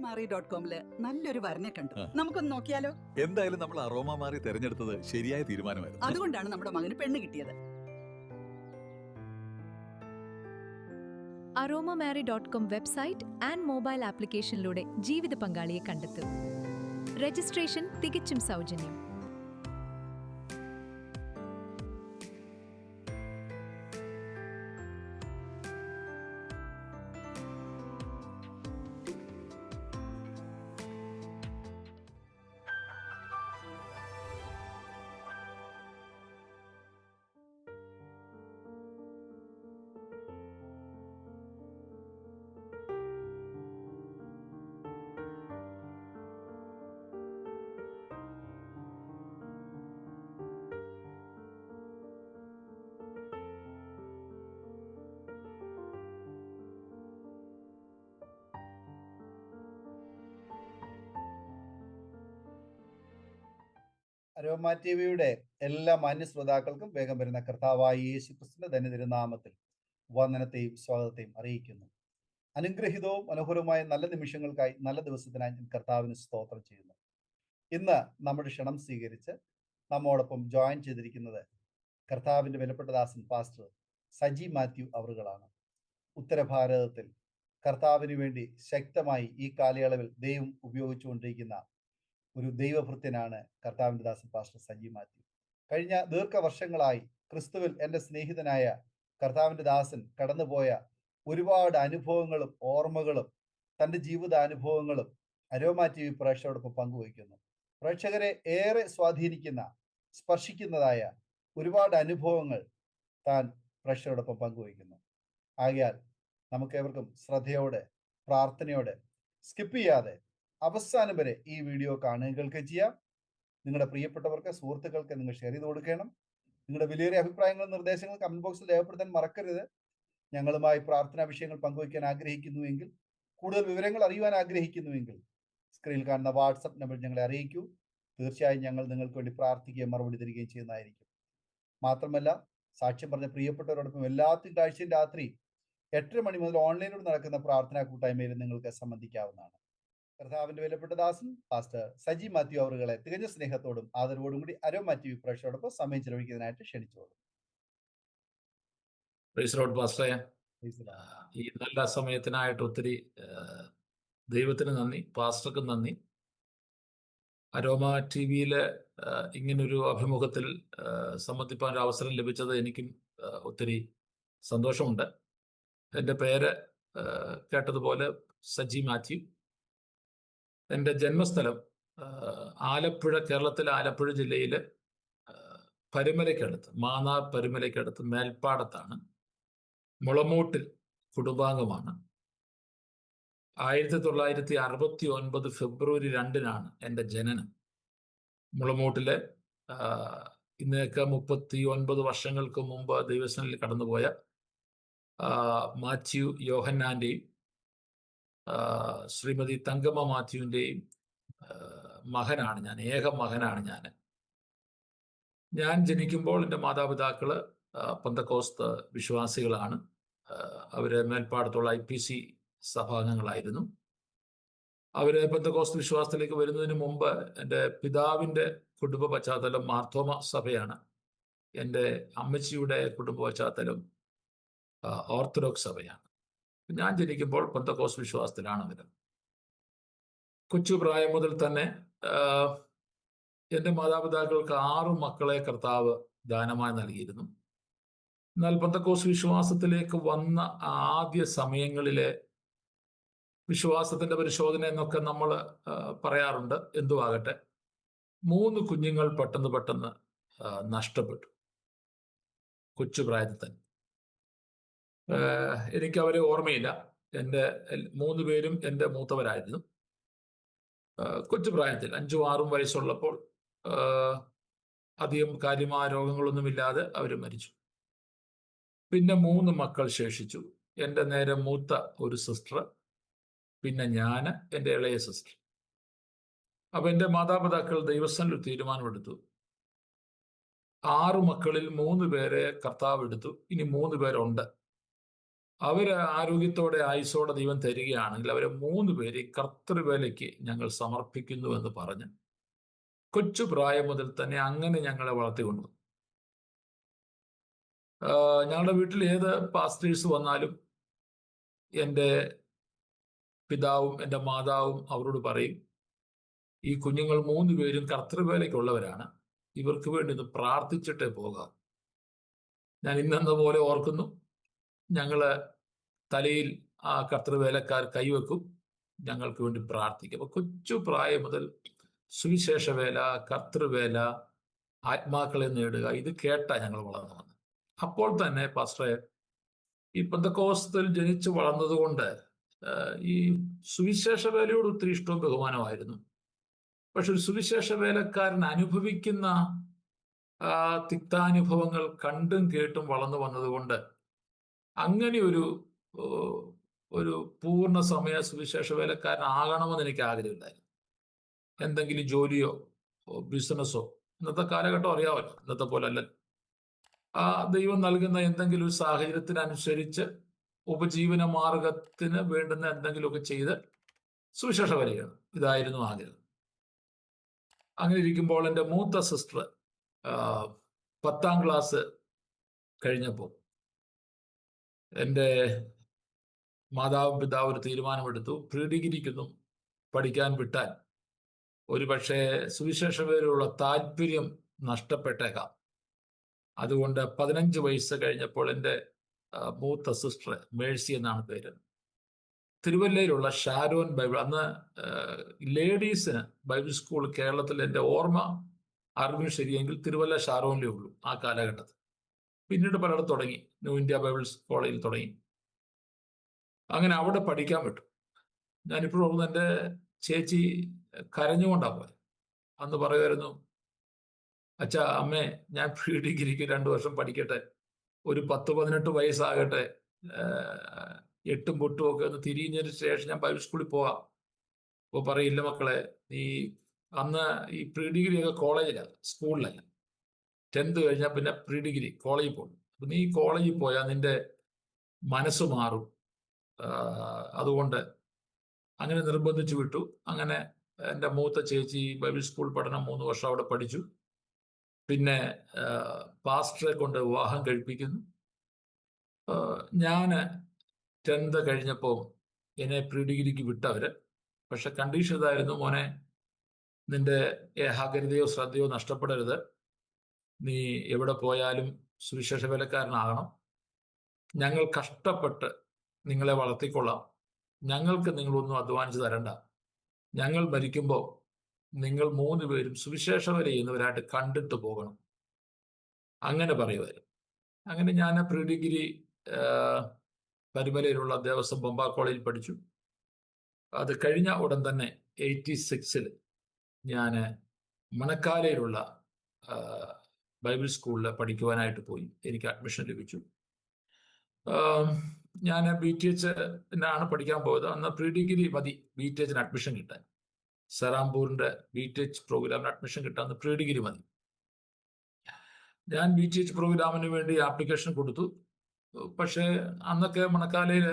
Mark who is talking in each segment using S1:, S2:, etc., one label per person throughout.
S1: aromamari.com-ല് നല്ലൊരു വരനെ കണ്ടു. നമുക്കൊന്ന് നോക്കിയാലോ?
S2: എന്തായാലും നമ്മൾ അറോമ മാറി തെരഞ്ഞെടുത്തത് ശരിയായ തീരുമാനമായിരുന്നു.
S1: അതുകൊണ്ടാണ് നമ്മുടെ മകന് പെണ്ണ് കിട്ടിയത്.
S3: aromamari.com വെബ്സൈറ്റ് ആൻഡ് മൊബൈൽ ആപ്ലിക്കേഷനിലൂടെ ജീവിത പങ്കാളിയെ കണ്ടെത്തൂ. രജിസ്ട്രേഷൻ തികച്ചും സൗജന്യം.
S4: അരോമ ടിവിയുടെ എല്ലാ മാന്യ ശ്രോതാക്കൾക്കും വേഗം വരുന്ന കർത്താവായ യേശു ക്രിസ്തുവിന്റെ ധന്യതിരുനാമത്തിൽ വന്ദനത്തെയും സ്വാഗതത്തെയും അറിയിക്കുന്നു. അനുഗ്രഹീതവും മനോഹരവുമായ നല്ല നിമിഷങ്ങൾക്കായി, നല്ല ദിവസത്തിനായി ഞാൻ കർത്താവിന് സ്തോത്രം ചെയ്യുന്നു. ഇന്ന് നമ്മുടെ ക്ഷണം സ്വീകരിച്ച് നമ്മോടൊപ്പം ജോയിൻ ചെയ്തിരിക്കുന്നത് കർത്താവിന്റെ വിലപ്പെട്ട ദാസൻ പാസ്റ്റർ സജി മാത്യു അവറുകളാണ്. ഉത്തരഭാരതത്തിൽ കർത്താവിന് വേണ്ടി ശക്തമായി ഈ കാലയളവിൽ ദൈവം ഉപയോഗിച്ചുകൊണ്ടിരിക്കുന്ന ഒരു ദൈവഭൃത്യനാണ് കർത്താവിൻ്റെ ദാസൻ പാസ്റ്റർ സജി മാത്യു. കഴിഞ്ഞ ദീർഘവർഷങ്ങളായി ക്രിസ്തുവിൽ എൻ്റെ സ്നേഹിതനായ കർത്താവിൻ്റെ ദാസൻ കടന്നുപോയ ഒരുപാട് അനുഭവങ്ങളും ഓർമ്മകളും തൻ്റെ ജീവിതാനുഭവങ്ങളും അരോമ ടി വി പ്രേക്ഷകരോടൊപ്പം പങ്കുവയ്ക്കുന്നു. പ്രേക്ഷകരെ ഏറെ സ്വാധീനിക്കുന്ന, സ്പർശിക്കുന്നതായ ഒരുപാട് അനുഭവങ്ങൾ താൻ പ്രേക്ഷകരോടൊപ്പം പങ്കുവയ്ക്കുന്നു. ആകയാൽ നമുക്കേവർക്കും ശ്രദ്ധയോടെ, പ്രാർത്ഥനയോടെ, സ്കിപ്പ് ചെയ്യാതെ അവസാനം വരെ ഈ വീഡിയോ കാണുകൾക്ക് ചെയ്യാം. നിങ്ങളുടെ പ്രിയപ്പെട്ടവർക്ക്, സുഹൃത്തുക്കൾക്ക് നിങ്ങൾ ഷെയർ ചെയ്ത് കൊടുക്കണം. നിങ്ങളുടെ വിലയേറിയ അഭിപ്രായങ്ങളും നിർദ്ദേശങ്ങളും കമന്റ് ബോക്സിൽ രേഖപ്പെടുത്താൻ മറക്കരുത്. ഞങ്ങളുമായി പ്രാർത്ഥനാ വിഷയങ്ങൾ പങ്കുവയ്ക്കാൻ ആഗ്രഹിക്കുന്നുവെങ്കിൽ, കൂടുതൽ വിവരങ്ങൾ അറിയുവാൻ ആഗ്രഹിക്കുന്നുവെങ്കിൽ സ്ക്രീനിൽ കാണുന്ന വാട്സപ്പ് നമ്പർ ഞങ്ങളെ അറിയിക്കൂ. തീർച്ചയായും ഞങ്ങൾ നിങ്ങൾക്ക് വേണ്ടി പ്രാർത്ഥിക്കുകയും മറുപടി തരികയും ചെയ്യുന്നതായിരിക്കും. മാത്രമല്ല, സാക്ഷ്യം പറഞ്ഞ പ്രിയപ്പെട്ടവരോടൊപ്പം എല്ലാ തിങ്കളാഴ്ചയും രാത്രി 8:30 മണി മുതൽ ഓൺലൈനിലൂടെ നടക്കുന്ന പ്രാർത്ഥനാ കൂട്ടായ്മയിൽ നിങ്ങൾക്ക് സംബന്ധിക്കാവുന്നതാണ്. കർത്താവിന്റെ വിലപ്പെട്ട ദാസൻ പാസ്റ്റർ സജി മാത്യു അവറുകളെ തികഞ്ഞ സ്നേഹത്തോടും ആദരവോടും കൂടി അരോമ ടി വി പ്രേക്ഷകരോടൊപ്പം സമയം ചെലവഴിക്കുന്നതിനായിട്ട് ക്ഷണിച്ചോളൂ.
S5: ഈ നല്ല സമയത്തിനായിട്ട് ഒത്തിരി ദൈവത്തിന് നന്ദി, പാസ്റ്റർക്ക് നന്ദി. അരോമ ടി വിയിലെ ഇങ്ങനൊരു അഭിമുഖത്തിൽ സംബന്ധിപ്പാൻ ഒരു അവസരം ലഭിച്ചത് എനിക്കും ഒത്തിരി സന്തോഷമുണ്ട്. എൻ്റെ പേര് കേട്ടതുപോലെ സജി മാത്യു. എൻ്റെ ജന്മസ്ഥലം ആലപ്പുഴ, കേരളത്തിലെ ആലപ്പുഴ ജില്ലയിൽ പരുമലയ്ക്കടുത്ത്, മാന്നാർ പരുമലയ്ക്കടുത്ത് മേൽപ്പാടത്താണ്. മുളമൂട്ടിൽ കുടുംബാംഗമാണ്. 1969 ഫെബ്രുവരി 2-നാണ് എൻ്റെ ജനനം. മുളമൂട്ടിലെ ഇന്നേക്ക് 39 വർഷങ്ങൾക്ക് മുമ്പ് ദൈവസേനയിൽ കടന്നുപോയ മാത്യു യോഹന്നാൻ്റെയും ശ്രീമതി തങ്കമ്മ മാത്യുവിൻ്റെയും മകനാണ് ഞാൻ, ഏക മകനാണ് ഞാൻ. ഞാൻ ജനിക്കുമ്പോൾ എൻ്റെ മാതാപിതാക്കള് പെന്തക്കോസ്ത് വിശ്വാസികളാണ്. അവര് മേൽപ്പാടത്തുള്ള IPC സഭാംഗങ്ങളായിരുന്നു. അവര് പെന്തക്കോസ്ത് വിശ്വാസത്തിലേക്ക് വരുന്നതിന് മുമ്പ് എൻ്റെ പിതാവിൻ്റെ കുടുംബ പശ്ചാത്തലം മാർത്തോമ സഭയാണ്. എൻ്റെ അമ്മച്ചിയുടെ കുടുംബ പശ്ചാത്തലം ഓർത്തഡോക്സ് സഭയാണ്. ഞാൻ ജനിക്കുമ്പോൾ പെന്തക്കോസ്ത് വിശ്വാസത്തിലാണ് അവർ. കൊച്ചു പ്രായം മുതൽ തന്നെ എൻ്റെ മാതാപിതാക്കൾക്ക് 6 മക്കളെ കർത്താവ് ദാനമായി നൽകിയിരുന്നു. എന്നാൽ പെന്തക്കോസ്ത് വിശ്വാസത്തിലേക്ക് വന്ന ആദ്യ സമയങ്ങളിലെ വിശ്വാസത്തിന്റെ പരിശോധന എന്നൊക്കെ നമ്മൾ പറയാറുണ്ട്. എന്തുവാകട്ടെ, 3 കുഞ്ഞുങ്ങൾ പെട്ടെന്ന് നഷ്ടപ്പെട്ടു കൊച്ചു പ്രായത്തിൽ തന്നെ. എനിക്ക് അവരെ ഓർമ്മയില്ല. എൻ്റെ 3 പേരും എൻ്റെ മൂത്തവരായിരുന്നു. കൊച്ചു പ്രായത്തിൽ 5ഉം 6ഉം വയസ്സുള്ളപ്പോൾ അധികം കാര്യമായ രോഗങ്ങളൊന്നുമില്ലാതെ അവർ മരിച്ചു. പിന്നെ 3 മക്കൾ ശേഷിച്ചു. എൻ്റെ നേരെ മൂത്ത ഒരു സിസ്റ്റർ, പിന്നെ ഞാൻ, എൻ്റെ ഇളയ സിസ്റ്റർ. അപ്പൊ എൻ്റെ മാതാപിതാക്കൾ ദൈവസേനയിൽ ഒരു തീരുമാനമെടുത്തു. 6 മക്കളിൽ 3 പേരെ കർത്താവ് എടുത്തു, ഇനി 3 പേരുണ്ട്. അവര് ആരോഗ്യത്തോടെ ആയുസ്സോടെ ദൈവം തരികയാണെങ്കിൽ അവരെ 3 പേരെ കർത്തൃവേലയ്ക്ക് ഞങ്ങൾ സമർപ്പിക്കുന്നു എന്ന് പറഞ്ഞ് കൊച്ചു പ്രായം മുതൽ തന്നെ അങ്ങനെ ഞങ്ങളെ വളർത്തിക്കൊണ്ടു. ഞങ്ങളുടെ വീട്ടിൽ ഏത് പാസ്റ്റേഴ്സ് വന്നാലും എൻ്റെ പിതാവും എൻ്റെ മാതാവും അവരോട് പറയും, ഈ കുഞ്ഞുങ്ങൾ 3 പേരും കർത്തൃവേലയ്ക്കുള്ളവരാണ്, ഇവർക്ക് വേണ്ടി ഒന്ന് പ്രാർത്ഥിച്ചിട്ടേ പോകാം. ഞാൻ ഇന്നെന്ന പോലെ ഓർക്കുന്നു, ഞങ്ങള് തലയിൽ ആ കർത്തൃവേലക്കാർ കൈവെക്കും, ഞങ്ങൾക്ക് വേണ്ടി പ്രാർത്ഥിക്കും. അപ്പൊ കൊച്ചു പ്രായം മുതൽ സുവിശേഷ വേല, കർത്തൃവേല, ആത്മാക്കളെ നേടുക, ഇത് കേട്ടാ ഞങ്ങൾ വളർന്നു വന്നത്. അപ്പോൾ തന്നെ പാസ്റ്ററെ, ഈ പെന്തക്കോസ്തൽ ജനിച്ചു വളർന്നതുകൊണ്ട് ഈ സുവിശേഷ വേലയോട് ഒത്തിരി ഇഷ്ടവും ബഹുമാനമായിരുന്നു. പക്ഷെ ഒരു സുവിശേഷ വേലക്കാരൻ അനുഭവിക്കുന്ന തിക്താനുഭവങ്ങൾ കണ്ടും കേട്ടും വളർന്നു വന്നതുകൊണ്ട് അങ്ങനെ ഒരു പൂർണ്ണ സമയ സുവിശേഷ വേലക്കാരനാകണമെന്ന് എനിക്ക് ആഗ്രഹമില്ലായിരുന്നു. എന്തെങ്കിലും ജോലിയോ ബിസിനസ്സോ, ഇന്നത്തെ കാലഘട്ടം അറിയാമല്ലോ, ഇന്നത്തെ പോലെ അല്ല. ആ ദൈവം നൽകുന്ന എന്തെങ്കിലും ഒരു സാഹചര്യത്തിനനുസരിച്ച് ഉപജീവന മാർഗത്തിന് വേണ്ടുന്ന എന്തെങ്കിലുമൊക്കെ ചെയ്ത് സുവിശേഷ വരികയാണ്, ഇതായിരുന്നു ആഗ്രഹം. അങ്ങനെ ഇരിക്കുമ്പോൾ എൻ്റെ മൂത്ത സിസ്റ്റർ 10ാം ക്ലാസ് കഴിഞ്ഞപ്പോൾ എൻ്റെ മാതാവും പിതാവും ഒരു തീരുമാനമെടുത്തു, പ്രീ ഡിഗ്രിക്കൊന്നും പഠിക്കാൻ വിട്ടാൽ ഒരു പക്ഷേ സുവിശേഷ വേലയുള്ള താല്പര്യം നഷ്ടപ്പെട്ടേക്കാം. അതുകൊണ്ട് 15 വയസ്സ് കഴിഞ്ഞപ്പോൾ എൻ്റെ മൂത്ത സിസ്റ്റർ, മേഴ്സി എന്നാണ് പേര്, തിരുവല്ലയിലുള്ള ഷാരോൻ ബൈബിൾ, അന്ന് ലേഡീസിന് ബൈബിൾ സ്കൂൾ കേരളത്തിൽ എൻ്റെ ഓർമ്മ അറിവിന് ശരിയെങ്കിൽ തിരുവല്ല ഷാരോനിലേ ഉള്ളൂ ആ കാലഘട്ടത്തിൽ. പിന്നീട് പലയിടത്ത് തുടങ്ങി, ന്യൂ ഇന്ത്യ ബൈബിൾ കോളേജിൽ തുടങ്ങി. അങ്ങനെ അവിടെ പഠിക്കാൻ പറ്റും. ഞാനിപ്പോഴും ഓർമ്മ, എൻ്റെ ചേച്ചി കരഞ്ഞുകൊണ്ടാണ് പോയത്. അന്ന് പറയുമായിരുന്നു, അച്ഛാ അമ്മേ, ഞാൻ പ്രീ ഡിഗ്രിക്ക് 2 വർഷം പഠിക്കട്ടെ, ഒരു 10-18 വയസ്സാകട്ടെ, 8ഉം 8ഉം ഒക്കെ ഒന്ന് തിരിഞ്ഞതിന് ശേഷം ഞാൻ ബൈബിൾ സ്കൂളിൽ പോവാം. അപ്പോൾ പറയില്ല മക്കളെ, നീ അന്ന് ഈ പ്രീ ഡിഗ്രി ഒക്കെ കോളേജിലാണ്, സ്കൂളിലല്ല. 10th കഴിഞ്ഞാൽ പിന്നെ പ്രീ ഡിഗ്രി കോളേജിൽ പോകും. അപ്പം നീ കോളേജിൽ പോയാൽ നിന്റെ മനസ്സ് മാറും. അതുകൊണ്ട് അങ്ങനെ നിർബന്ധിച്ചു വിട്ടു. അങ്ങനെ എൻ്റെ മൂത്ത ചേച്ചി ബൈബിൾ സ്കൂൾ പഠനം 3 വർഷം അവിടെ പഠിച്ചു. പിന്നെ പാസ്റ്ററെ കൊണ്ട് വിവാഹം കഴിപ്പിക്കുന്നു. ഞാൻ 10th കഴിഞ്ഞപ്പോൾ എന്നെ പ്രീ ഡിഗ്രിക്ക് വിട്ടവര്. പക്ഷെ കണ്ടീഷൻ ഇതായിരുന്നു, മോനെ, നിന്റെ ഏകാഗ്രതയോ ശ്രദ്ധയോ നഷ്ടപ്പെടരുത്, നീ എവിടെ പോയാലും സുവിശേഷ വേലക്കാരനാകണം, ഞങ്ങൾ കഷ്ടപ്പെട്ട് നിങ്ങളെ വളർത്തിക്കൊള്ളാം, ഞങ്ങൾക്ക് നിങ്ങളൊന്നും അധ്വാനിച്ച് തരണ്ട, ഞങ്ങൾ മരിക്കുമ്പോൾ നിങ്ങൾ 3 പേരും സുവിശേഷ വേല ചെയ്യുന്നവരായിട്ട് കണ്ടിട്ട് പോകണം, അങ്ങനെ പറയുമായിരുന്നു. അങ്ങനെ ഞാൻ പ്രീ ഡിഗ്രി പരുമലയിലുള്ള ദേവസ്വം ബൊമ്പ കോളേജിൽ പഠിച്ചു. അത് കഴിഞ്ഞ ഉടൻ തന്നെ 86-ൽ ഞാൻ മണക്കാലയിലുള്ള ബൈബിൾ സ്കൂളിൽ പഠിക്കുവാനായിട്ട് പോയി. എനിക്ക് അഡ്മിഷൻ ലഭിച്ചു. ഞാൻ BTH-നാണ് പഠിക്കാൻ പോയത്. അന്ന് പ്രീ ഡിഗ്രി മതി BTH-ന് അഡ്മിഷൻ കിട്ടാൻ. സറാംപൂരിന്റെ BTH പ്രോഗ്രാമിന് അഡ്മിഷൻ കിട്ടാൻ പ്രീ ഡിഗ്രി മതി. ഞാൻ BTH പ്രോഗ്രാമിന് വേണ്ടി ആപ്ലിക്കേഷൻ കൊടുത്തു. പക്ഷേ അന്നൊക്കെ മണക്കാലയിൽ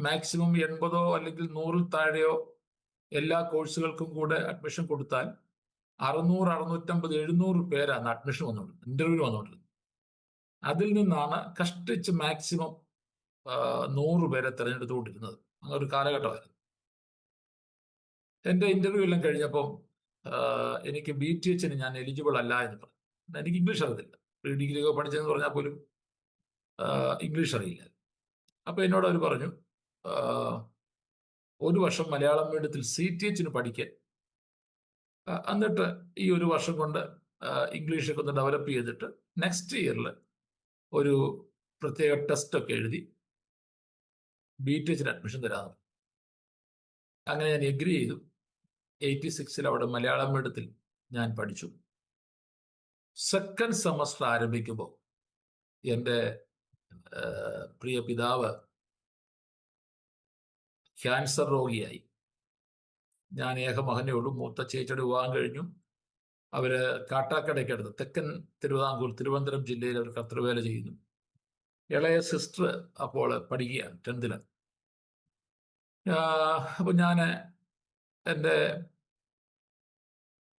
S5: മാക്സിമം 80 അല്ലെങ്കിൽ 100 താഴെയോ എല്ലാ കോഴ്സുകൾക്കും കൂടെ അഡ്മിഷൻ കൊടുത്താൽ 600, 650, 700 പേരാണ് അഡ്മിഷൻ വന്നുകൊണ്ടിരുന്നത്, ഇന്റർവ്യൂ വന്നുകൊണ്ടിരുന്നത്. അതിൽ നിന്നാണ് കഷ്ടിച്ച് മാക്സിമം 100 പേരെ തിരഞ്ഞെടുത്തുകൊണ്ടിരുന്നത്. അങ്ങനെ ഒരു കാലഘട്ടമായിരുന്നു. എൻ്റെ ഇന്റർവ്യൂ എല്ലാം കഴിഞ്ഞപ്പം എനിക്ക് BTH-ന് ഞാൻ എലിജിബിൾ അല്ല എന്ന് പറഞ്ഞു. എനിക്ക് ഇംഗ്ലീഷ് അറിയത്തില്ല. പ്രീ ഡിഗ്രി ഒക്കെ പഠിച്ചതെന്ന് പറഞ്ഞാൽ പോലും ഇംഗ്ലീഷ് അറിയില്ല. അപ്പൊ എന്നോട് അവർ പറഞ്ഞു, 1 വർഷം മലയാളം മീഡിയത്തിൽ CTH-ന് പഠിക്കാൻ, എന്നിട്ട് ഈ 1 വർഷം കൊണ്ട് ഇംഗ്ലീഷൊക്കെ ഒന്ന് ഡെവലപ്പ് ചെയ്തിട്ട് നെക്സ്റ്റ് ഇയറിൽ ഒരു പ്രത്യേക ടെസ്റ്റ് ഒക്കെ എഴുതി BTH-ന് അഡ്മിഷൻ തരാമെന്ന്. അങ്ങനെ ഞാൻ എഗ്രി ചെയ്തു. 86-ൽ അവിടെ മലയാളം മീഡിയത്തിൽ ഞാൻ പഠിച്ചു. സെക്കൻഡ് സെമസ്റ്റർ ആരംഭിക്കുമ്പോൾ എൻ്റെ പ്രിയ പിതാവ് ക്യാൻസർ രോഗിയായി. ഞാൻ ഏകമകനേ ഉള്ളൂ. മൂത്ത ചേച്ചിയുടെ വിവാഹം കഴിഞ്ഞു. അവര് കാട്ടാക്കടയ്ക്കടുത്ത് തെക്കൻ തിരുവിതാംകൂർ, തിരുവനന്തപുരം ജില്ലയിൽ അവർ കർത്തൃവേല ചെയ്യുന്നു. ഇളയ സിസ്റ്റർ അപ്പോൾ പഠിക്കുക 10th. അപ്പം ഞാൻ എൻ്റെ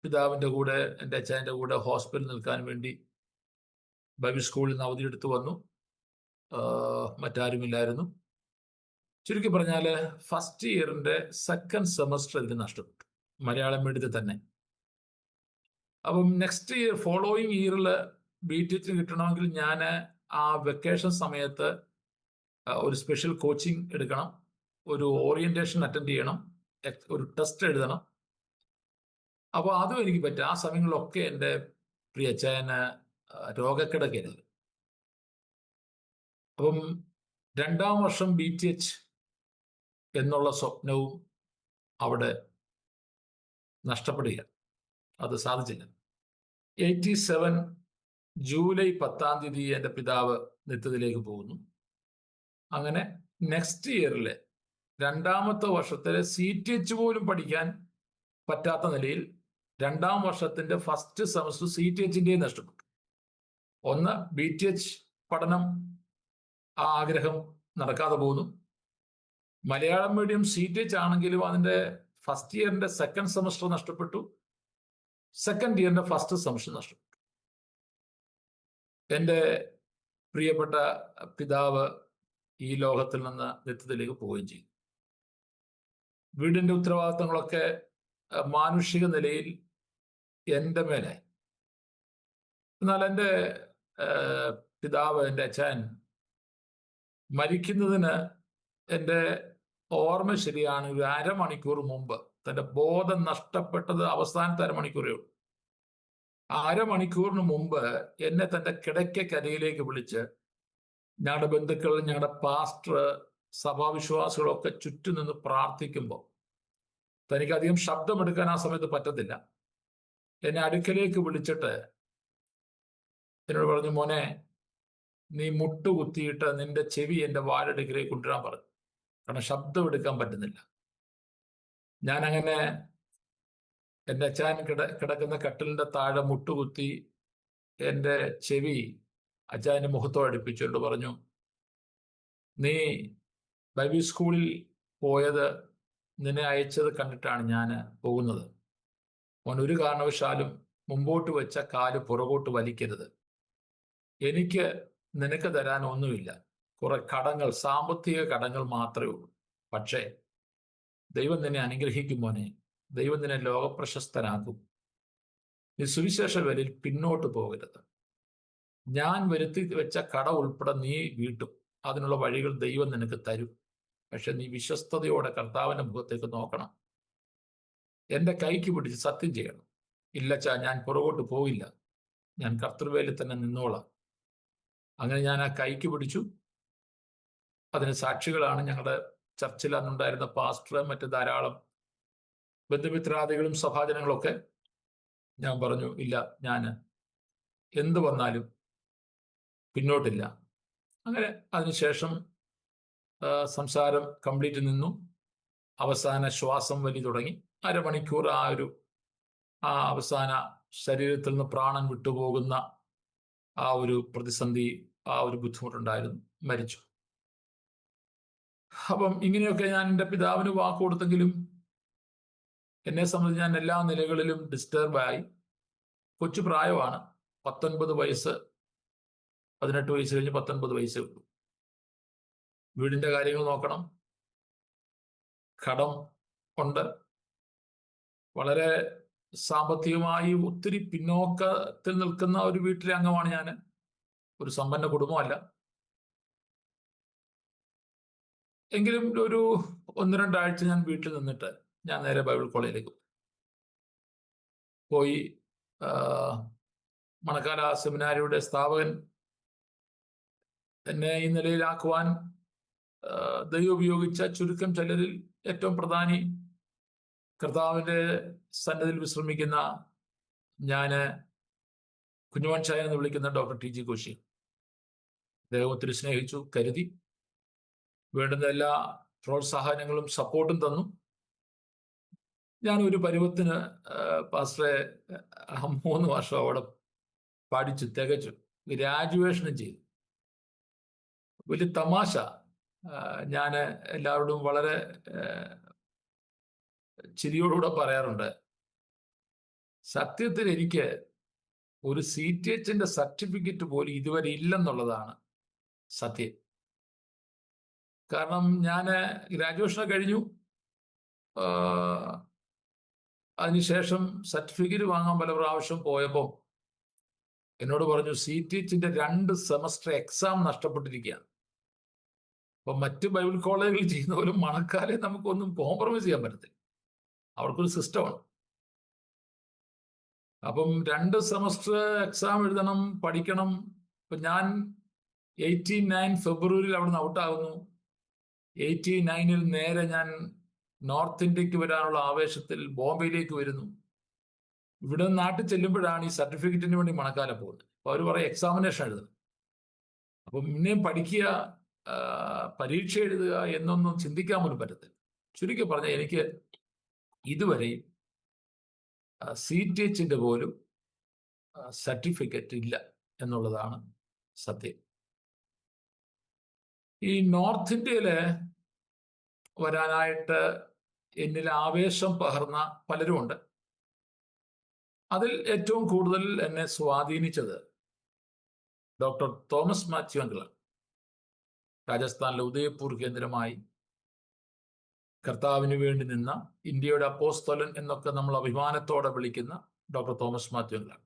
S5: പിതാവിൻ്റെ കൂടെ, എൻ്റെ അച്ഛൻ്റെ കൂടെ ഹോസ്പിറ്റലിൽ നിൽക്കാൻ വേണ്ടി ബൈബിൾ സ്കൂളിൽ നിന്ന് അവധിയെടുത്ത് വന്നു. മറ്റാരുമില്ലായിരുന്നു. ചുരുക്കി പറഞ്ഞാൽ ഫസ്റ്റ് ഇയറിൻ്റെ സെക്കൻഡ് സെമസ്റ്റർ ഇതിന് നഷ്ടപ്പെട്ടു, മലയാളം മീഡിയത്തിൽ തന്നെ. അപ്പം നെക്സ്റ്റ് ഇയർ, ഫോളോയിങ് ഇയറിൽ BTech കിട്ടണമെങ്കിൽ ഞാൻ ആ വെക്കേഷൻ സമയത്ത് ഒരു സ്പെഷ്യൽ കോച്ചിങ് എടുക്കണം, ഒരു ഓറിയന്റേഷൻ അറ്റൻഡ് ചെയ്യണം, ഒരു ടെസ്റ്റ് എഴുതണം. അപ്പോൾ അതും എനിക്ക് പറ്റും. ആ സമയങ്ങളിലൊക്കെ എൻ്റെ പ്രിയ അച്ചായന് രോഗക്കിടക്കരുത്. അപ്പം 2ാം വർഷം BTech എന്നുള്ള സ്വപ്നവും അവിടെ നഷ്ടപ്പെടുക, അത് സാധിച്ചില്ല. 87 ജൂലൈ 10 എൻ്റെ പിതാവ് നിത്യത്തിലേക്ക് പോകുന്നു. അങ്ങനെ നെക്സ്റ്റ് ഇയറിലെ 2ാമത്തെ വർഷത്തിലെ CTH പോലും പഠിക്കാൻ പറ്റാത്ത നിലയിൽ 2ാം വർഷത്തിന്റെ ഫസ്റ്റ് സെമസ്റ്റർ CTH നഷ്ടപ്പെട്ടു. ഒന്ന്, BTech പഠനം, ആ ആഗ്രഹം നടക്കാതെ പോകുന്നു. മലയാളം മീഡിയം CTH ആണെങ്കിലും അതിൻ്റെ ഫസ്റ്റ് ഇയറിന്റെ സെക്കൻഡ് സെമസ്റ്റർ നഷ്ടപ്പെട്ടു, സെക്കൻഡ് ഇയറിന്റെ ഫസ്റ്റ് സെമസ്റ്റർ നഷ്ടപ്പെട്ടു. എൻ്റെ പ്രിയപ്പെട്ട പിതാവ് ഈ ലോകത്തിൽ നിന്ന് നിത്യത്തിലേക്ക് പോവുകയും ചെയ്തു. വീടിൻ്റെ ഉത്തരവാദിത്തങ്ങളൊക്കെ മാനുഷിക നിലയിൽ എൻ്റെ മേലായി. എന്നാൽ എൻ്റെ പിതാവ്, എൻ്റെ അച്ഛൻ മരിക്കുന്നതിന് എൻ്റെ ഓർമ്മ ശരിയാണ്, ഒരു അരമണിക്കൂർ മുമ്പ് തൻ്റെ ബോധം നഷ്ടപ്പെട്ടത് അവസാനത്തെ അരമണിക്കൂറേ ഉള്ളൂ. അരമണിക്കൂറിന് മുമ്പ് എന്നെ തൻ്റെ കിടക്കക്കരിയിലേക്ക് വിളിച്ച് ഞങ്ങളുടെ ബന്ധുക്കൾ, ഞങ്ങളുടെ പാസ്റ്റർ, സഭാവിശ്വാസികളൊക്കെ ചുറ്റും നിന്ന് പ്രാർത്ഥിക്കുമ്പോൾ തനിക്കധികം ശബ്ദമെടുക്കാൻ ആ സമയത്ത് പറ്റത്തില്ല. എന്നെ അടുക്കലേക്ക് വിളിച്ചിട്ട് എന്നോട് പറഞ്ഞു, മോനെ, നീ മുട്ടുകുത്തിയിട്ട് നിന്റെ ചെവി എൻ്റെ വാലടുക്കിലേക്ക് കൊണ്ടുവരാൻ പറഞ്ഞു. കാരണം ശബ്ദം എടുക്കാൻ പറ്റുന്നില്ല. ഞാനങ്ങനെ എൻ്റെ അച്ഛൻ കിടക്കുന്ന കട്ടിലിൻ്റെ താഴെ മുട്ടുകുത്തി എൻ്റെ ചെവി അച്ഛൻ്റെ മുഖത്തോട് അടുപ്പിച്ചുകൊണ്ട് പറഞ്ഞു, നീ ബൈബിൾ സ്കൂളിൽ പോയത്, നിന്നെ അയച്ചത് കണ്ടിട്ടാണ് ഞാൻ പോകുന്നത്. മോൻ ഒരു കാരണവശാലും മുമ്പോട്ട് വെച്ച കാല് പുറകോട്ട് വലിക്കരുത്. എനിക്ക് നിനക്ക് തരാൻ ഒന്നുമില്ല, കുറെ കടങ്ങൾ, സാമ്പത്തിക കടങ്ങൾ മാത്രമേ ഉള്ളൂ. പക്ഷേ ദൈവം നിന്നെ അനുഗ്രഹിക്കും മോനെ, ദൈവം നിന്നെ ലോകപ്രശസ്തനാക്കും. നീ സുവിശേഷ വരയിൽ പിന്നോട്ട് പോകരുത്. ഞാൻ വരുത്തി വെച്ച കട ഉൾപ്പെടെ നീ വീട്ടും, അതിനുള്ള വഴികൾ ദൈവം നിനക്ക് തരും. പക്ഷെ നീ വിശ്വസ്തയോടെ കർത്താവിൻ്റെ മുഖത്തേക്ക് നോക്കണം. എൻ്റെ കൈക്ക് പിടിച്ച് സത്യം ചെയ്യണം. ഇല്ലച്ചാ, ഞാൻ പുറകോട്ട് പോകില്ല, ഞാൻ കർത്തൃവേലിൽ തന്നെ നിന്നോളാം. അങ്ങനെ ഞാൻ ആ കൈക്ക് പിടിച്ചു. അതിന് സാക്ഷികളാണ് ഞങ്ങളുടെ ചർച്ചിൽ അന്നുണ്ടായിരുന്ന പാസ്റ്റർ, മറ്റ് ധാരാളം ബന്ധുമിത്രാദികളും സഭാജനങ്ങളൊക്കെ. ഞാൻ പറഞ്ഞു, ഇല്ല, ഞാൻ എന്ത് വന്നാലും പിന്നോട്ടില്ല. അങ്ങനെ അതിനുശേഷം സംസാരം കംപ്ലീറ്റ് നിന്നു. അവസാന ശ്വാസം വലി തുടങ്ങി. അരമണിക്കൂർ ആ അവസാന ശരീരത്തിൽ നിന്ന് പ്രാണൻ വിട്ടുപോകുന്ന ആ ഒരു പ്രതിസന്ധി, ആ ഒരു ബുദ്ധിമുട്ടുണ്ടായിരുന്നു. മരിച്ചു. അപ്പം ഇങ്ങനെയൊക്കെ ഞാൻ എൻ്റെ പിതാവിന് വാക്ക് കൊടുത്തെങ്കിലും എന്നെ സംബന്ധിച്ച് ഞാൻ എല്ലാ നിലകളിലും ഡിസ്റ്റർബായി. കൊച്ചു പ്രായമാണ്, 19 വയസ്സ്, 18 വയസ്സ് കഴിഞ്ഞ് 19 വയസ്സേ ഉള്ളൂ. വീടിൻ്റെ കാര്യങ്ങൾ നോക്കണം, കടം ഉണ്ട്, വളരെ സാമ്പത്തികമായി ഒത്തിരി പിന്നോക്കത്തിൽ നിൽക്കുന്ന ഒരു വീട്ടിലെ അംഗമാണ് ഞാൻ. ഒരു സമ്പന്ന കുടുംബമല്ല. എങ്കിലും ഒരു 1-2 ആഴ്ച ഞാൻ വീട്ടിൽ നിന്നിട്ട് ഞാൻ നേരെ ബൈബിൾ കോളേജിലേക്ക് പോയി. മണക്കാല സെമിനാരിയുടെ സ്ഥാപകൻ എന്നെ ഈ നിലയിലാക്കുവാൻ ദൈവം ഉപയോഗിച്ച ചുരുക്കം ചിലരിൽ ഏറ്റവും പ്രധാനി, കർത്താവിൻ്റെ സന്നിധിയിൽ വിശ്രമിക്കുന്ന ഞാൻ കുഞ്ഞുമോൻ ചായ എന്ന് വിളിക്കുന്ന ഡോക്ടർ TG കോശി. അദ്ദേഹം ഒത്തിരി സ്നേഹിച്ചു, കരുതി, വേണ്ടുന്ന എല്ലാ പ്രോത്സാഹനങ്ങളും സപ്പോർട്ടും തന്നു. ഞാൻ ഒരു പരുവത്തിന് പാസ്റ്ററെ 3 വർഷം അവിടെ പഠിച്ചു, തികച്ചു, ഗ്രാജുവേഷനും ചെയ്തു. വലിയ തമാശ. ഞാൻ എല്ലാവരോടും വളരെ ചിരിയോടുകൂടെ പറയാറുണ്ട്, സത്യത്തിൽ എനിക്ക് ഒരു CTHന്റെ സർട്ടിഫിക്കറ്റ് പോലും ഇതുവരെ ഇല്ലെന്നുള്ളതാണ് സത്യം. കാരണം ഞാൻ ഗ്രാജുവേഷൻ കഴിഞ്ഞു, അതിനുശേഷം സർട്ടിഫിക്കറ്റ് വാങ്ങാൻ പല പ്രാവശ്യം പോയപ്പോൾ എന്നോട് പറഞ്ഞു CTHന്റെ 2 സെമസ്റ്റർ എക്സാം നഷ്ടപ്പെട്ടിരിക്കുകയാണ്. അപ്പൊ മറ്റ് ബൈബിൾ കോളേജുകളിൽ ചെയ്യുന്ന പോലും മണക്കാലെ നമുക്കൊന്നും കോംപ്രമൈസ് ചെയ്യാൻ പറ്റത്തില്ല, അവർക്കൊരു സിസ്റ്റമാണ്. അപ്പം 2 സെമസ്റ്റർ എക്സാം എഴുതണം, പഠിക്കണം. ഇപ്പൊ ഞാൻ 89 ഫെബ്രുവരിയിൽ അവിടുന്ന് ഔട്ടാകുന്നു. 89 നേരെ ഞാൻ നോർത്ത് ഇന്ത്യക്ക് വരാനുള്ള ആവേശത്തിൽ ബോംബെയിലേക്ക് വരുന്നു. ഇവിടെ നാട്ടിൽ ചെല്ലുമ്പോഴാണ് ഈ സർട്ടിഫിക്കറ്റിന് വേണ്ടി മണക്കാല പോകുന്നത്. അപ്പൊ അവർ പറയും എക്സാമിനേഷൻ എഴുതണം. അപ്പം പിന്നെയും പഠിക്കുക, പരീക്ഷ എഴുതുക എന്നൊന്നും ചിന്തിക്കാൻ പോലും പറ്റത്തില്ല. ചുരുക്കി പറഞ്ഞാൽ എനിക്ക് ഇതുവരെ CTHന്റെ പോലും സർട്ടിഫിക്കറ്റ് ഇല്ല എന്നുള്ളതാണ് സത്യം. ഈ നോർത്ത് ഇന്ത്യയില് വരാനായിട്ട് എന്നിൽ ആവേശം പകർന്ന പലരുമുണ്ട്. അതിൽ ഏറ്റവും കൂടുതൽ എന്നെ സ്വാധീനിച്ചത് ഡോക്ടർ തോമസ് മാത്യു അങ്കിളാണ്. രാജസ്ഥാനിലെ ഉദയപൂർ കേന്ദ്രമായി കർത്താവിന് വേണ്ടി നിന്ന ഇന്ത്യയുടെ അപ്പോസ്തലൻ എന്നൊക്കെ നമ്മൾ അഭിമാനത്തോടെ വിളിക്കുന്ന ഡോക്ടർ തോമസ് മാത്യു അങ്കിളാണ്.